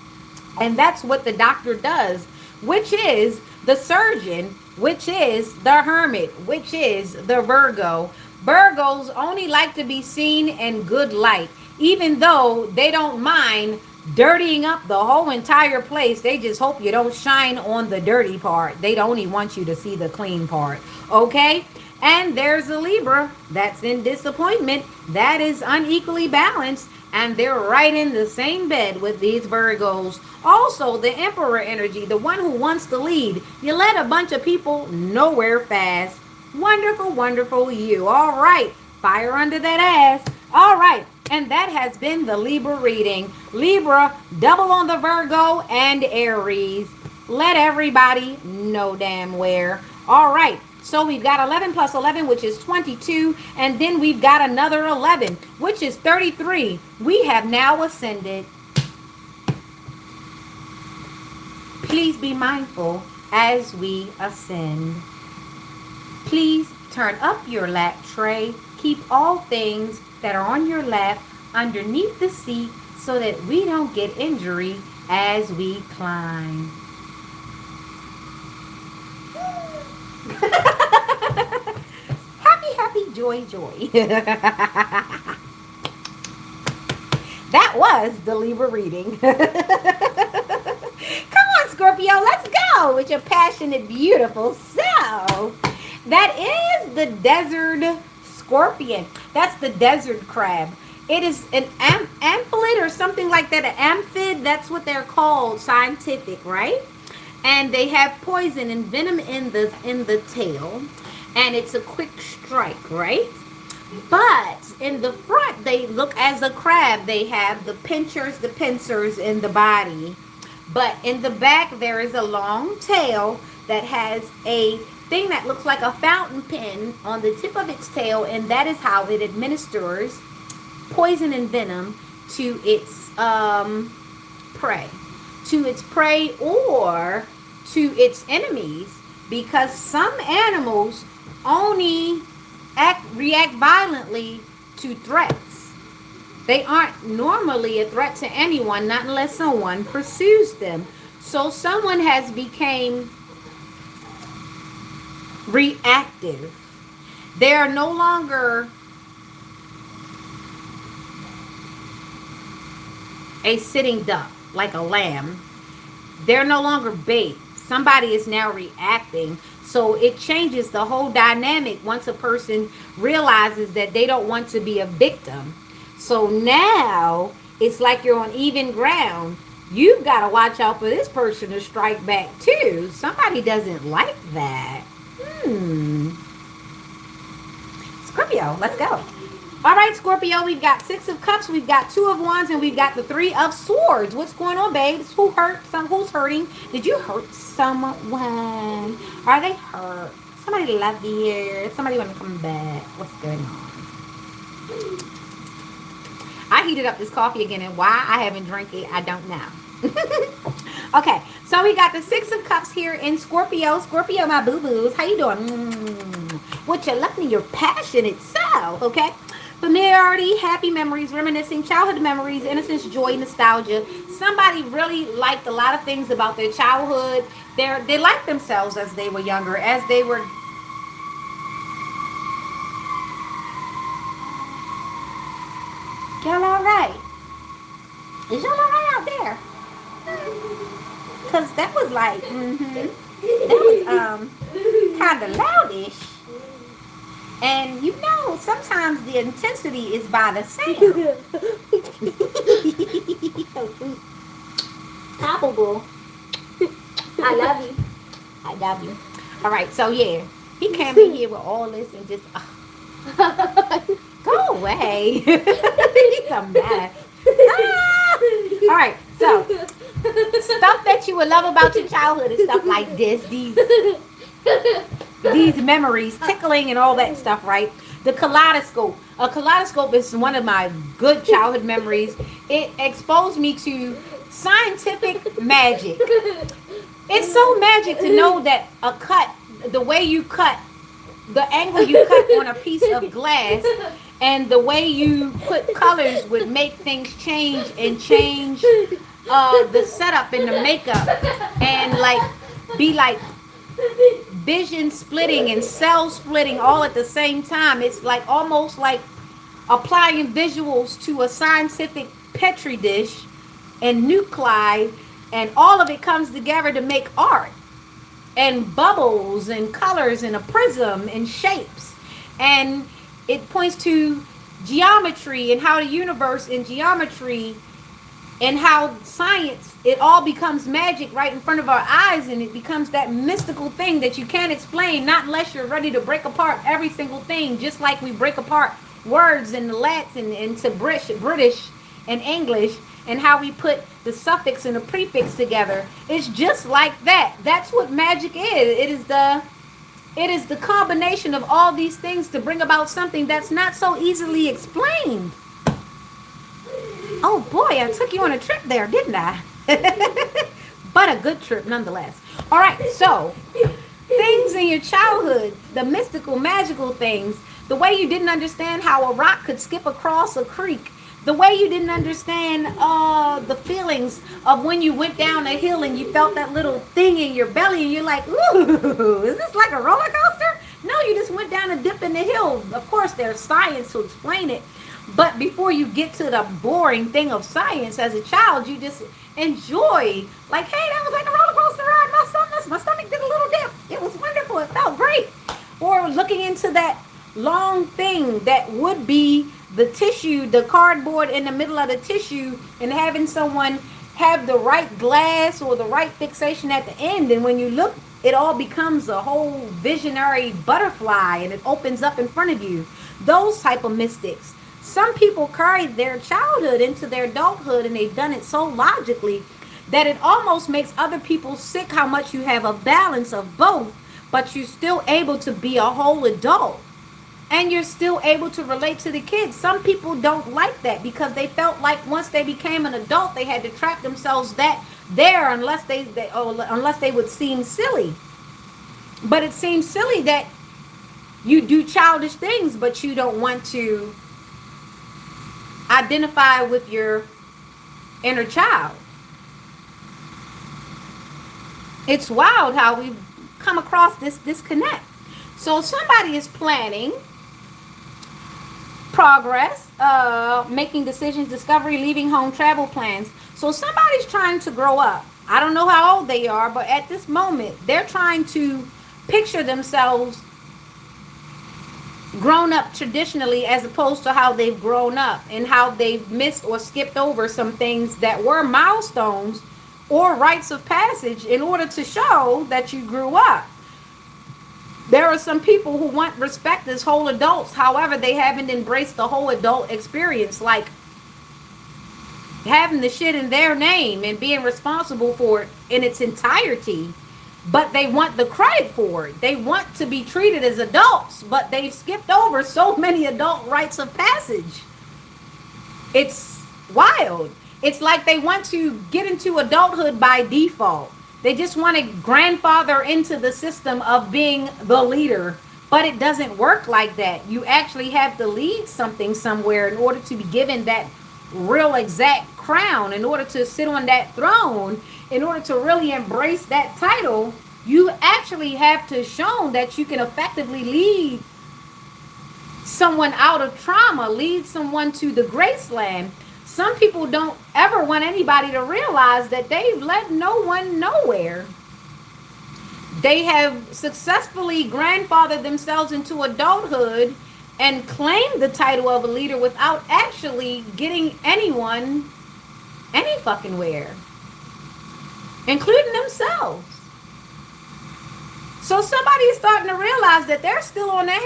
And that's what the doctor does, which is the surgeon, which is the hermit, which is the Virgo. Virgos only like to be seen in good light, even though they don't mind dirtying up the whole entire place. They just hope you don't shine on the dirty part. They only want you to see the clean part. Okay? And there's a Libra that's in disappointment. That is unequally balanced. And they're right in the same bed with these Virgos. Also, the Emperor energy, the one who wants to lead. You led a bunch of people nowhere fast. Wonderful, wonderful you. All right. Fire under that ass. All right. And that has been the Libra reading. Libra, double on the Virgo and Aries. Let everybody know damn where. All right. So we've got 11 plus 11, which is 22. And then we've got another 11, which is 33. We have now ascended. Please be mindful as we ascend. Please turn up your lap tray. Keep all things that are on your lap underneath the seat so that we don't get injury as we climb. Happy, joy. That was the Libra reading. Come on, Scorpio, let's go with your passionate, beautiful self. That is the desert scorpion. That's the desert crab. It is an amphid or something like that, an amphid. That's what they're called, scientific, right? And they have poison and venom in the tail, and it's a quick strike, right? But in the front, they look as a crab. They have the pincers in the body. But in the back, there is a long tail that has a thing that looks like a fountain pen on the tip of its tail, and that is how it administers poison and venom to its prey. To its prey or to its enemies, because some animals only react violently to threats. They aren't normally a threat to anyone, not unless someone pursues them. So someone has become reactive. They are no longer a sitting duck like a lamb. They're no longer bait. Somebody is now reacting. So it changes the whole dynamic once a person realizes that they don't want to be a victim. So now it's like you're on even ground. You've got to watch out for this person to strike back too. Somebody doesn't like that. Scorpio, let's go. All right, Scorpio, we've got 6 of Cups, we've got 2 of Wands, and we've got the 3 of Swords. What's going on, babes? Who's hurting? Did you hurt someone? Are they hurt? Somebody love you. Somebody want to come back. What's going on? I heated up this coffee again, and why I haven't drank it, I don't know. Okay, so we got the 6 of Cups here in Scorpio. Scorpio, my boo-boos. How you doing? What you love me, your passionate self, okay? Familiarity, happy memories, reminiscing, childhood memories, innocence, joy, nostalgia. Somebody really liked a lot of things about their childhood. They liked themselves as they were younger, as they were... Y'all all right? Is y'all all right out there? Because that was like, that was kind of loudish. And you know, sometimes the intensity is by the sound. Palpable. I love you. I love you. All right, so yeah, he came in here with all this and just go away. He's a mess. All right, so Stuff that you would love about your childhood is stuff like this. These memories, tickling and all that stuff, right? The kaleidoscope. A kaleidoscope is one of my good childhood memories. It exposed me to scientific magic. It's so magic to know that a cut, the way you cut, the angle you cut on a piece of glass, and the way you put colors would make things change and change the setup and the makeup, and like be like vision splitting and cell splitting all at the same time. It's like almost like applying visuals to a scientific petri dish and nuclei, and all of it comes together to make art and bubbles and colors and a prism and shapes. And it points to geometry and how the universe in geometry and how science, it all becomes magic right in front of our eyes, and it becomes that mystical thing that you can't explain, not unless you're ready to break apart every single thing, just like we break apart words in the Latin into British and English, and how we put the suffix and the prefix together. It's just like that. That's what magic is. It is the combination of all these things to bring about something that's not so easily explained. Oh boy, I took you on a trip there, didn't I? But a good trip nonetheless. All right, so things in your childhood, the mystical, magical things, the way you didn't understand how a rock could skip across a creek, the way you didn't understand the feelings of when you went down a hill and you felt that little thing in your belly and you're like, ooh, is this like a roller coaster? No, you just went down a dip in the hill. Of course, there's science to explain it. But before you get to the boring thing of science, as a child, you just enjoy. Like, hey, that was like a roller coaster ride. My stomach did a little dip. It was wonderful. It felt great. Or looking into that long thing that would be the tissue, the cardboard in the middle of the tissue, and having someone have the right glass or the right fixation at the end. And when you look, it all becomes a whole visionary butterfly, and it opens up in front of you. Those type of mystics. Some people carried their childhood into their adulthood, and they've done it so logically that it almost makes other people sick how much you have a balance of both, but you're still able to be a whole adult. And you're still able to relate to the kids. Some people don't like that because they felt like once they became an adult, they had to trap themselves there unless they would seem silly. But it seems silly that you do childish things, but you don't want to identify with your inner child. It's wild how we've come across this disconnect. So somebody is planning progress, making decisions, discovery, leaving home, travel plans. So somebody's trying to grow up. I don't know how old they are, but at this moment, they're trying to picture themselves grown up traditionally as opposed to how they've grown up and how they've missed or skipped over some things that were milestones or rites of passage in order to show that you grew up. There are some people who want respect as whole adults. However, they haven't embraced the whole adult experience, like having the shit in their name and being responsible for it in its entirety. But they want the credit for it. They want to be treated as adults, but they've skipped over so many adult rites of passage. It's wild. It's like they want to get into adulthood by default. They just want to grandfather into the system of being the leader. But it doesn't work like that. You actually have to lead something somewhere in order to be given that real exact crown, in order to sit on that throne, in order to really embrace that title. You actually have to show that you can effectively lead someone out of trauma, lead someone to the graceland. Some people don't ever want anybody to realize that they've led no one nowhere. They have successfully grandfathered themselves into adulthood and claimed the title of a leader without actually getting anyone any fucking where, including themselves. So somebody is starting to realize that they're still on that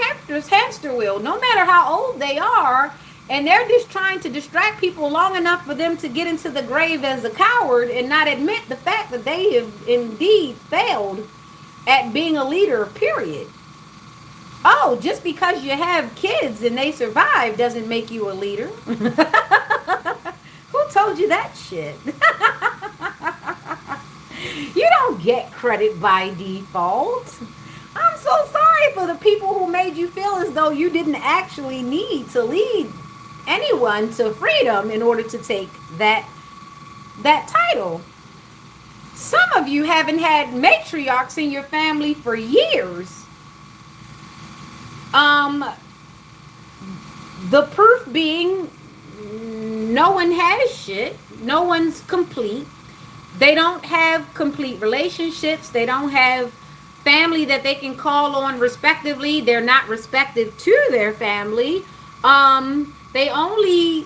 hamster wheel. No matter how old they are, And they're just trying to distract people long enough for them to get into the grave as a coward and not admit the fact that they have indeed failed at being a leader, period. Oh, just because you have kids and they survive doesn't make you a leader. Who told you that shit? You don't get credit by default. I'm so sorry for the people who made you feel as though you didn't actually need to lead anyone to freedom in order to take that title. Some of you haven't had matriarchs in your family for years. The proof being, no one has shit. No one's complete. They don't have complete relationships. They don't have family that they can call on respectively. They're not respective to their family. They only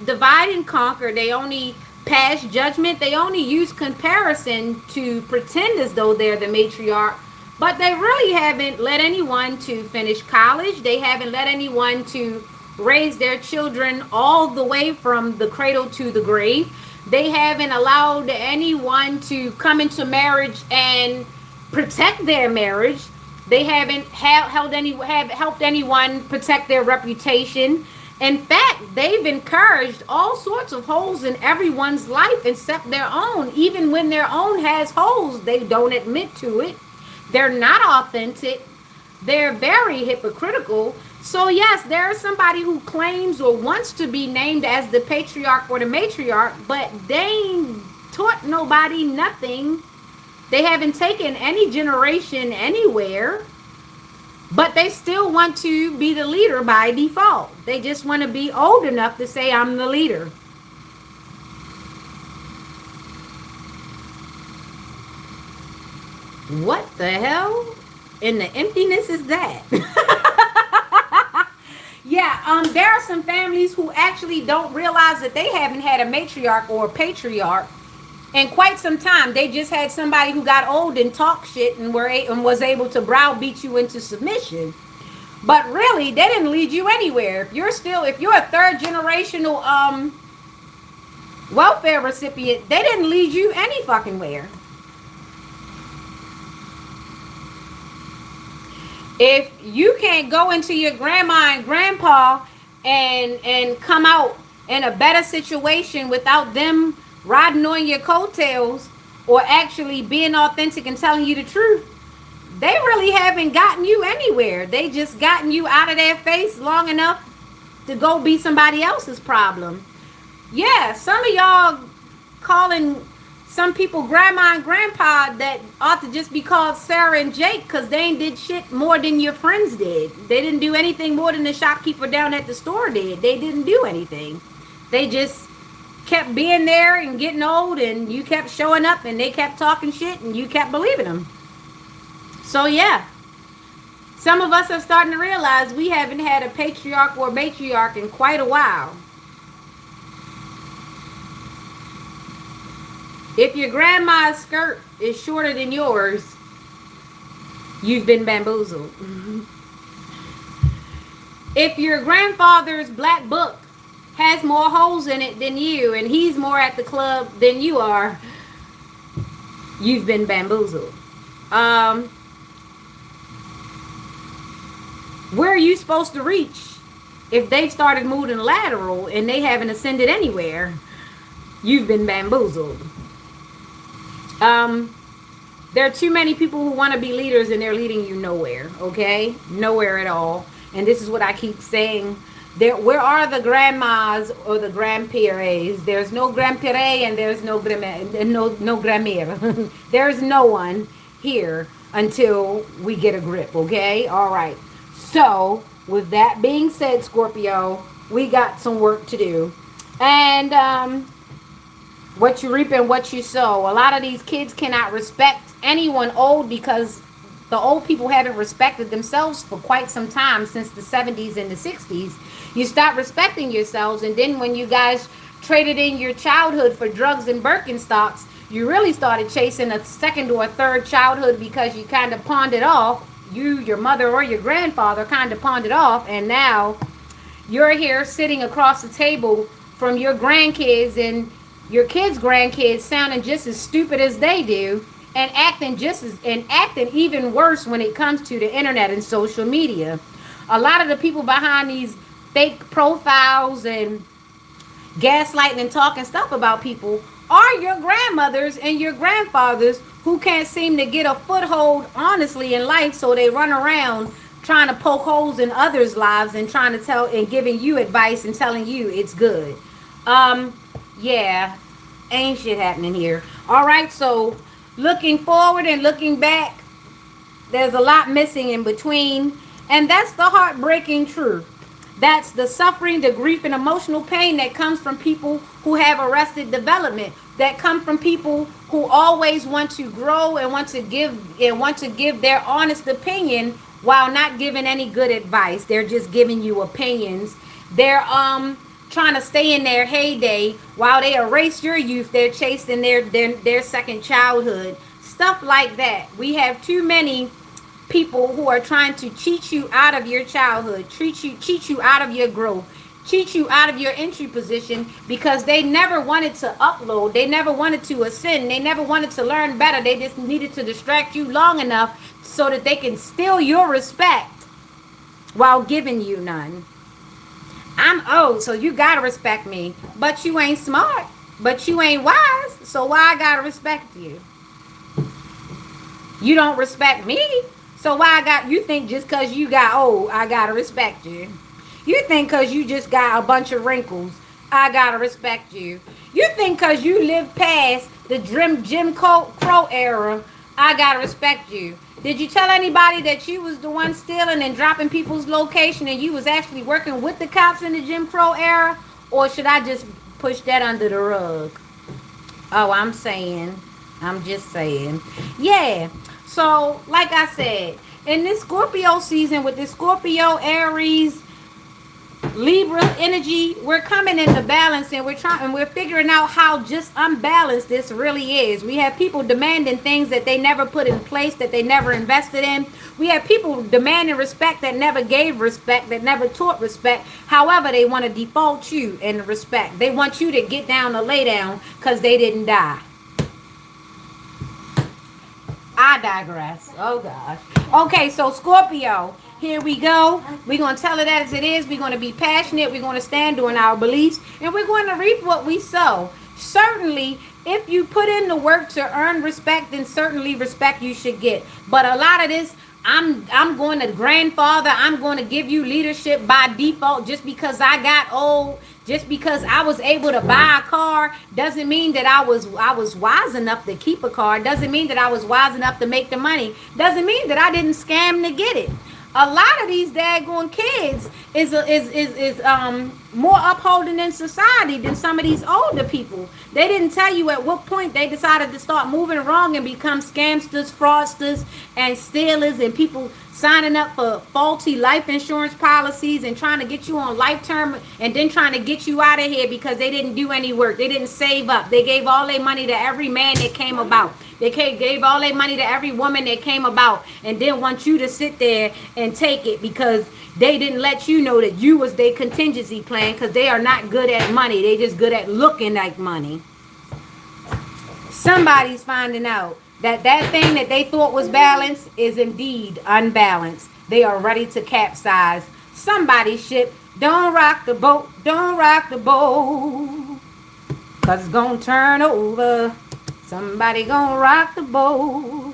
divide and conquer. They only pass judgment. They only use comparison to pretend as though they're the matriarch. But they really haven't led anyone to finish college. They haven't led anyone to raise their children all the way from the cradle to the grave. They haven't allowed anyone to come into marriage and protect their marriage. They haven't helped anyone protect their reputation. In fact, they've encouraged all sorts of holes in everyone's life except their own. Even when their own has holes, they don't admit to it. They're not authentic. They're very hypocritical. So yes, there's somebody who claims or wants to be named as the patriarch or the matriarch, but they ain't taught nobody nothing. They haven't taken any generation anywhere, but they still want to be the leader by default. They just want to be old enough to say, I'm the leader. What the hell in the emptiness is that? Yeah, there are some families who actually don't realize that they haven't had a matriarch or a patriarch in quite some time. They just had somebody who got old and talked shit and was able to browbeat you into submission. But really, they didn't lead you anywhere. If you're a third generational welfare recipient, they didn't lead you any fucking where. If you can't go into your grandma and grandpa and come out in a better situation without them riding on your coattails or actually being authentic and telling you the truth, they really haven't gotten you anywhere. They just gotten you out of their face long enough to go be somebody else's problem. Yeah, some of y'all calling some people grandma and grandpa that ought to just be called Sarah and Jake because they ain't did shit more than your friends did. They didn't do anything more than the shopkeeper down at the store did. They didn't do anything. They just kept being there and getting old, and you kept showing up and they kept talking shit and you kept believing them. So yeah, some of us are starting to realize we haven't had a patriarch or matriarch in quite a while. If your grandma's skirt is shorter than yours, you've been bamboozled. If your grandfather's black book has more holes in it than you and he's more at the club than you are, you've been bamboozled. Where are you supposed to reach if they've started moving lateral and they haven't ascended anywhere? You've been bamboozled. There are too many people who want to be leaders and they're leading you nowhere, okay? Nowhere at all. And this is what I keep saying. Where are the grandmas or the grandpères? There's no grandpère and there's no grandmère. There's no one here until we get a grip, okay? All right. So, with that being said, Scorpio, we got some work to do. And, what you reap and what you sow. A lot of these kids cannot respect anyone old because the old people haven't respected themselves for quite some time, since the 70s and the 60s. You stop respecting yourselves, and then when you guys traded in your childhood for drugs and Birkenstocks, you really started chasing a second or a third childhood because you kind of pawned it off. You, your mother, or your grandfather kind of pawned it off, and now you're here sitting across the table from your grandkids and your kids' grandkids sounding just as stupid as they do and acting even worse when it comes to the internet and social media. A lot of the people behind these fake profiles and gaslighting and talking stuff about people are your grandmothers and your grandfathers who can't seem to get a foothold honestly in life, so they run around trying to poke holes in others' lives and trying to tell and giving you advice and telling you it's good. Yeah, ain't shit happening here. All right, so looking forward and looking back, there's a lot missing in between, and that's the heartbreaking truth. That's the suffering, the grief, and emotional pain that comes from people who have arrested development. That come from people who always want to grow and want to give their honest opinion while not giving any good advice. They're just giving you opinions. They're trying to stay in their heyday while they erase your youth. They're chasing their second childhood. Stuff like that. We have too many people who are trying to cheat you out of your childhood, cheat you out of your growth, cheat you out of your entry position because they never wanted to upload, they never wanted to ascend, they never wanted to learn better. They just needed to distract you long enough so that they can steal your respect while giving you none. I'm old, so you gotta respect me, but you ain't smart, but you ain't wise, so why I gotta respect you? You don't respect me, so why you think just because you got old, I gotta respect you? You think because you just got a bunch of wrinkles, I gotta respect you? You think because you lived past the Jim Crow era, I gotta respect you? Did you tell anybody that you was the one stealing and dropping people's location and you was actually working with the cops in the Jim Crow era? Or should I just push that under the rug? Oh, I'm just saying. Yeah. So, like I said, in this Scorpio season with this Scorpio, Aries, Libra energy, we're coming into balance and we're figuring out how just unbalanced this really is. We have people demanding things that they never put in place, that they never invested in. We have people demanding respect that never gave respect, that never taught respect. However, they want to default you in respect. They want you to get down or lay down because they didn't die. I digress. Oh gosh. Okay, so Scorpio, here we go. We're going to tell it as it is. We're going to be passionate. We're going to stand on our beliefs. And we're going to reap what we sow. Certainly, if you put in the work to earn respect, then certainly respect you should get. But a lot of this, I'm going to grandfather. I'm going to give you leadership by default just because I got old. Just because I was able to buy a car doesn't mean that I was wise enough to keep a car. Doesn't mean that I was wise enough to make the money. Doesn't mean that I didn't scam to get it. A lot of these daggone kids is more upholding in society than some of these older people. They didn't tell you at what point they decided to start moving wrong and become scamsters, fraudsters, and stealers, and people signing up for faulty life insurance policies and trying to get you on life term and then trying to get you out of here because they didn't do any work. They didn't save up. They gave all their money to every man that came about. They gave all their money to every woman that came about and didn't want you to sit there and take it because they didn't let you know that you was their contingency plan, because they are not good at money. They just good at looking like money. Somebody's finding out that thing that they thought was balanced is indeed unbalanced. They are ready to capsize somebody's ship. Don't rock the boat. Don't rock the boat, because it's going to turn over. Somebody gonna rock the boat.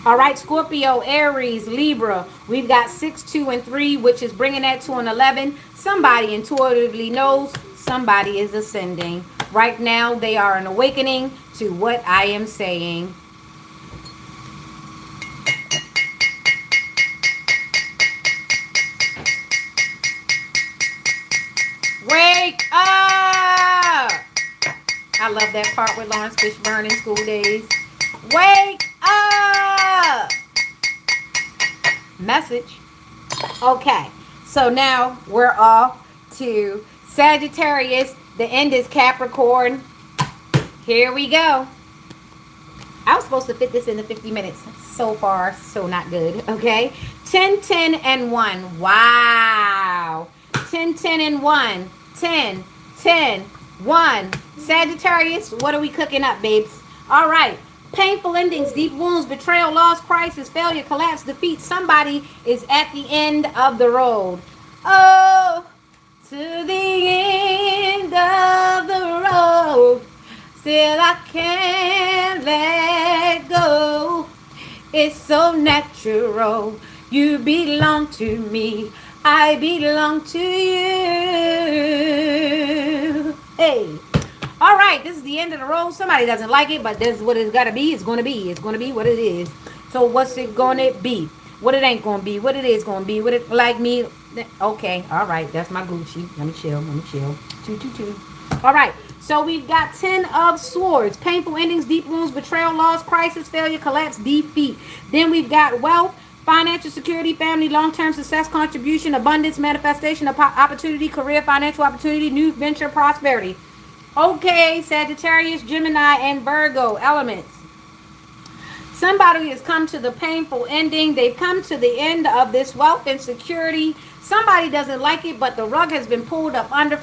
All right, Scorpio, Aries, Libra. We've got 6, 2, and 3, which is bringing that to an 11. Somebody intuitively knows somebody is ascending. Right now, they are an awakening to what I am saying. Wake up! I love that part with Lawrence Fishburne in School Days. Wake up! Message. Okay, so now we're off to Sagittarius. The end is Capricorn. Here we go. I was supposed to fit this in the 50 minutes. So far, so not good. Okay, 10, 10, and 1. Wow. 10, and 1. 10, 10, 1. Sagittarius, what are we cooking up, babes? All right. Painful endings, deep wounds, betrayal, loss, crisis, failure, collapse, defeat. Somebody is at the end of the road. Oh, to the end of the road. Still I can't let go. It's so natural. You belong to me. I belong to you. Hey. All right, this is the end of the road. Somebody doesn't like it, but this is what it's got to be. It's going to be. It's going to be what it is. So what's it going to be? What it ain't going to be? What it is going to be? What it like me? Okay, all right. That's my Gucci. Let me chill. Let me chill. Choo, choo, choo. All right. So we've got 10 of swords. Painful endings, deep wounds, betrayal, loss, crisis, failure, collapse, defeat. Then we've got wealth, financial security, family, long-term success, contribution, abundance, manifestation, opportunity, career, financial opportunity, new venture, prosperity. Okay, Sagittarius, Gemini, and Virgo elements. Somebody has come to the painful ending. They've come to the end of this wealth and security. Somebody doesn't like it, but the rug has been pulled up under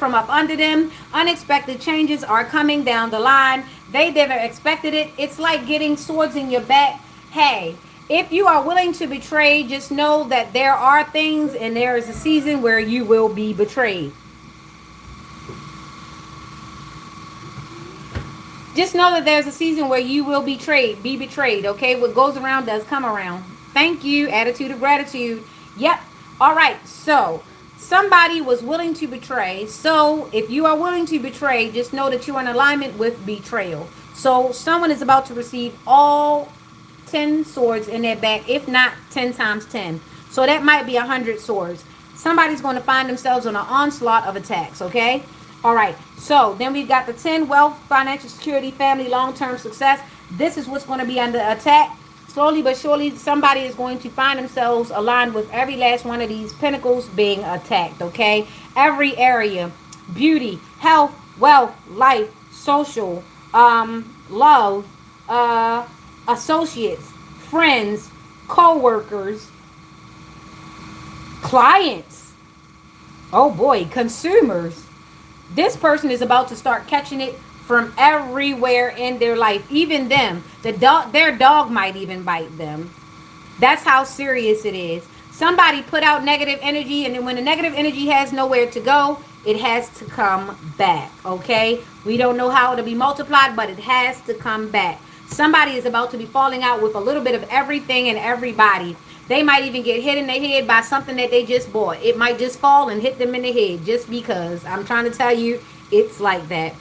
them. Unexpected changes are coming down the line. They never expected it. It's like getting swords in your back. Hey, if you are willing to betray, just know that there are things and there is a season where you will be betrayed. Just know that there's a season where you will be betrayed, okay? What goes around does come around. Thank you. Attitude of gratitude. Yep. All right. So, somebody was willing to betray. So, if you are willing to betray, just know that you're in alignment with betrayal. So, someone is about to receive all 10 swords in their back, if not 10 times 10. So, that might be 100 swords. Somebody's going to find themselves on an onslaught of attacks, okay? All right, so then we've got the 10, wealth, financial security, family, long-term success. This is what's going to be under attack. Slowly but surely, somebody is going to find themselves aligned with every last one of these pinnacles being attacked, okay? Every area, beauty, health, wealth, life, social, love, associates, friends, co-workers, clients. Oh boy, consumers. This person is about to start catching it from everywhere in their life. Even them. Their dog might even bite them. That's how serious it is. Somebody put out negative energy, and then when the negative energy has nowhere to go, it has to come back. Okay? We don't know how it'll be multiplied, but it has to come back. Somebody is about to be falling out with a little bit of everything and everybody. They might even get hit in the head by something that they just bought. It might just fall and hit them in the head just because. I'm trying to tell you, it's like that.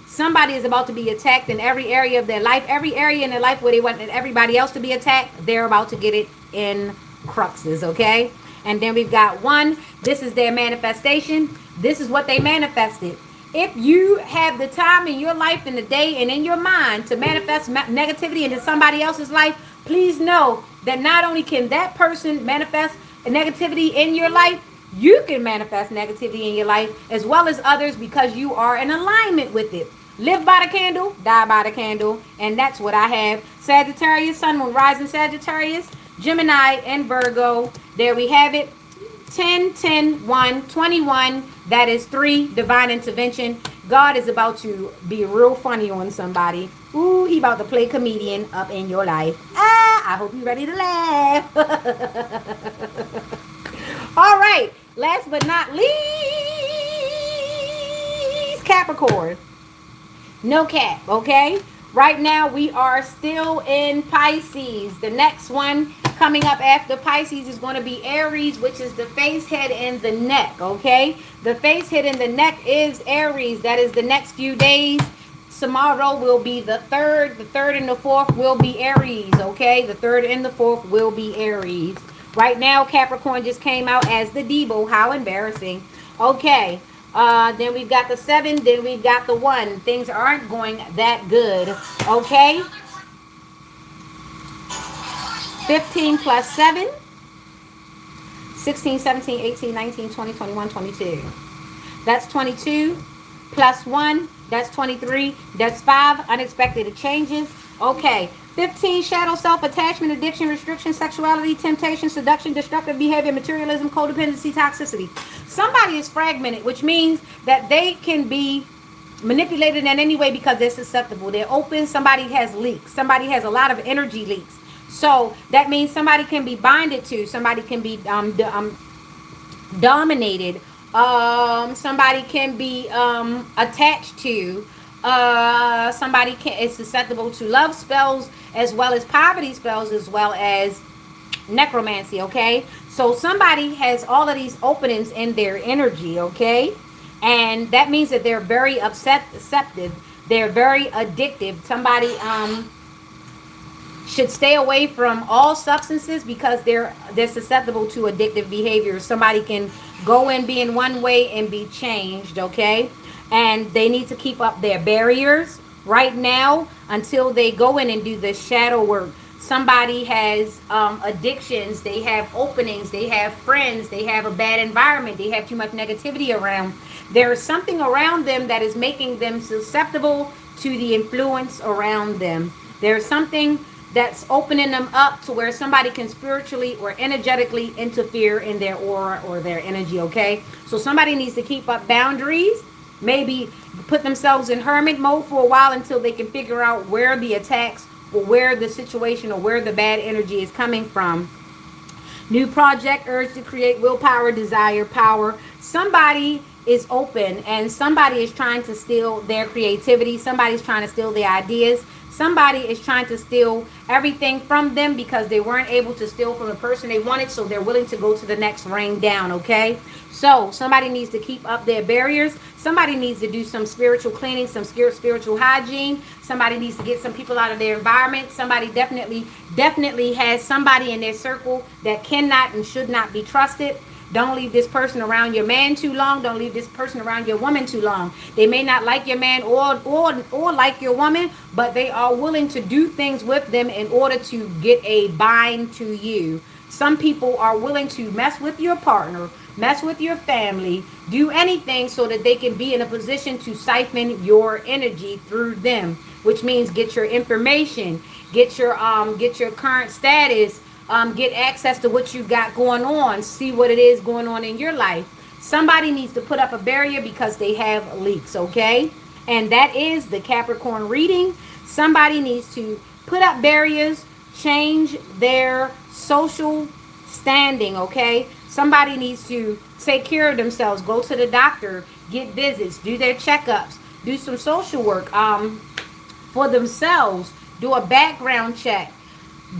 Somebody is about to be attacked in every area of their life. Every area in their life where they want everybody else to be attacked, they're about to get it in cruxes, okay? And then we've got 1. This is their manifestation. This is what they manifested. If you have the time in your life, in the day, and in your mind to manifest negativity into somebody else's life, please know that not only can that person manifest negativity in your life, you can manifest negativity in your life as well as others because you are in alignment with it. Live by the candle, die by the candle, and that's what I have. Sagittarius, Sun, Moon, Rising Sagittarius, Gemini, and Virgo. There we have it. 10, 10, 1, 21. That is 3, divine intervention. God is about to be real funny on somebody. Ooh, he about to play comedian up in your life. I hope you're ready to laugh. All right, last but not least, Capricorn. No cap, okay? Right now, we are still in Pisces. The next one coming up after Pisces is going to be Aries, which is the face, head, and the neck, okay? The face, head, and the neck is Aries. That is the next few days. Tomorrow will be the 3rd. The 3rd and the 4th will be Aries, okay? The 3rd and the 4th will be Aries. Right now, Capricorn just came out as the Debo. How embarrassing. Okay. Then we've got the 7. Then we've got the 1. Things aren't going that good. Okay. 15 plus 7. 16, 17, 18, 19, 20, 21, 22. That's 22 plus 1. That's 23. That's 5. Unexpected changes. Okay. 15, shadow, self-attachment, addiction, restriction, sexuality, temptation, seduction, destructive behavior, materialism, codependency, toxicity. Somebody is fragmented, which means that they can be manipulated in any way because they're susceptible. They're open. Somebody has leaks. Somebody has a lot of energy leaks. So that means somebody can be binded to. Somebody can be dominated. Somebody can be attached to. Somebody can is susceptible to love spells as well as poverty spells as well as necromancy. Okay, so somebody has all of these openings in their energy. Okay, and that means that they're very receptive. They're very addictive. Somebody should stay away from all substances because they're susceptible to addictive behavior. Somebody can go in being one way and be changed, okay? And they need to keep up their barriers right now until they go in and do the shadow work. Somebody has addictions, they have openings, they have friends, they have a bad environment, they have too much negativity around. There is something around them that is making them susceptible to the influence around them. There's something that's opening them up to where somebody can spiritually or energetically interfere in their aura or their energy, okay? So somebody needs to keep up boundaries, maybe put themselves in hermit mode for a while until they can figure out where the attacks or where the situation or where the bad energy is coming from. New project, urge to create, willpower, desire, power. Somebody is open and somebody is trying to steal their creativity. Somebody's trying to steal their ideas. Somebody is trying to steal everything from them because they weren't able to steal from the person they wanted, so they're willing to go to the next ring down, okay? So somebody needs to keep up their barriers. Somebody needs to do some spiritual cleaning, some spiritual hygiene. Somebody needs to get some people out of their environment. Somebody definitely has somebody in their circle that cannot and should not be trusted. Don't leave this person around your man too long. Don't leave this person around your woman too long. They may not like your man or like your woman, but they are willing to do things with them in order to get a bind to you. Some people are willing to mess with your partner, mess with your family, do anything so that they can be in a position to siphon your energy through them, which means get your information, get your current status, get access to what you got going on, see what it is going on in your life. Somebody needs to put up a barrier because they have leaks, okay? And that is the Capricorn reading. Somebody needs to put up barriers, change their social standing, okay? Somebody needs to take care of themselves, go to the doctor, get visits, do their checkups, do some social work for themselves, do a background check.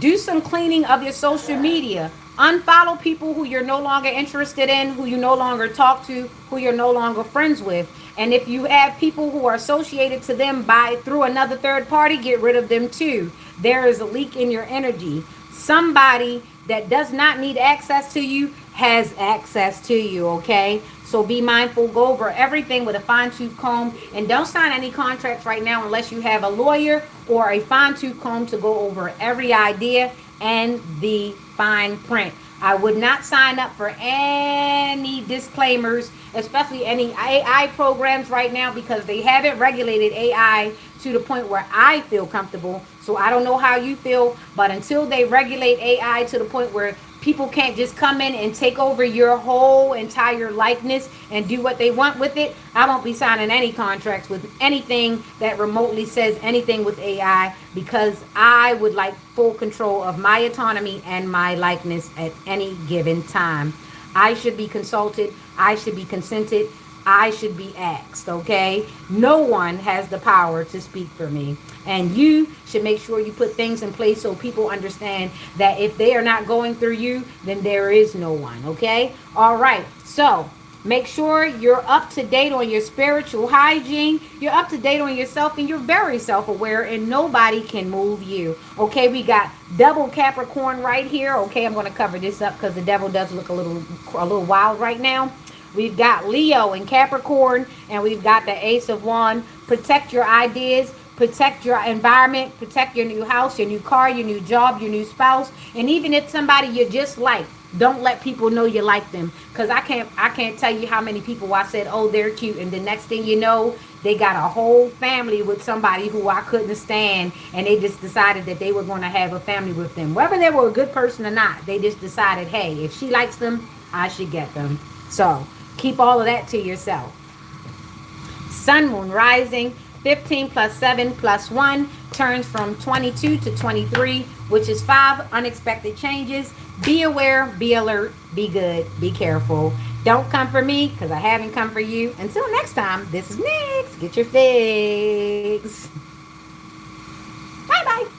Do some cleaning of your social media. Unfollow people who you're no longer interested in, who you no longer talk to, who you're no longer friends with. And if you have people who are associated to them through another third party, get rid of them too. There is a leak in your energy. Somebody that does not need access to you has access to you, okay? So be mindful. Go over everything with a fine-tooth comb. And don't sign any contracts right now unless you have a lawyer or a fine-tooth comb to go over every idea and the fine print. I would not sign up for any disclaimers, especially any AI programs right now, because they haven't regulated AI to the point where I feel comfortable. So I don't know how you feel, but until they regulate AI to the point where people can't just come in and take over your whole entire likeness and do what they want with it, I won't be signing any contracts with anything that remotely says anything with AI, because I would like full control of my autonomy and my likeness at any given time. I should be consulted. I should be consented. I should be asked, okay? No one has the power to speak for me. And you should make sure you put things in place so people understand that if they are not going through you, then there is no one, okay? All right, so make sure you're up to date on your spiritual hygiene. You're up to date on yourself, and you're very self-aware, and nobody can move you, okay? We got double Capricorn right here, okay? I'm going to cover this up because the devil does look a little wild right now. We've got Leo and Capricorn, and we've got the Ace of Wands. Protect your ideas, protect your environment, protect your new house, your new car, your new job, your new spouse. And even if somebody you just like, don't let people know you like them. Because I can't tell you how many people I said, oh, they're cute. And the next thing you know, they got a whole family with somebody who I couldn't stand. And they just decided that they were going to have a family with them. Whether they were a good person or not, they just decided, hey, if she likes them, I should get them. So Keep all of that to yourself. Sun, moon, rising. 15 plus 7 plus 1 turns from 22 to 23, which is 5 unexpected changes. Be aware, be alert, be good, be careful. Don't come for me because I haven't come for you. Until next time, this is Nix. Get your fix. Bye bye.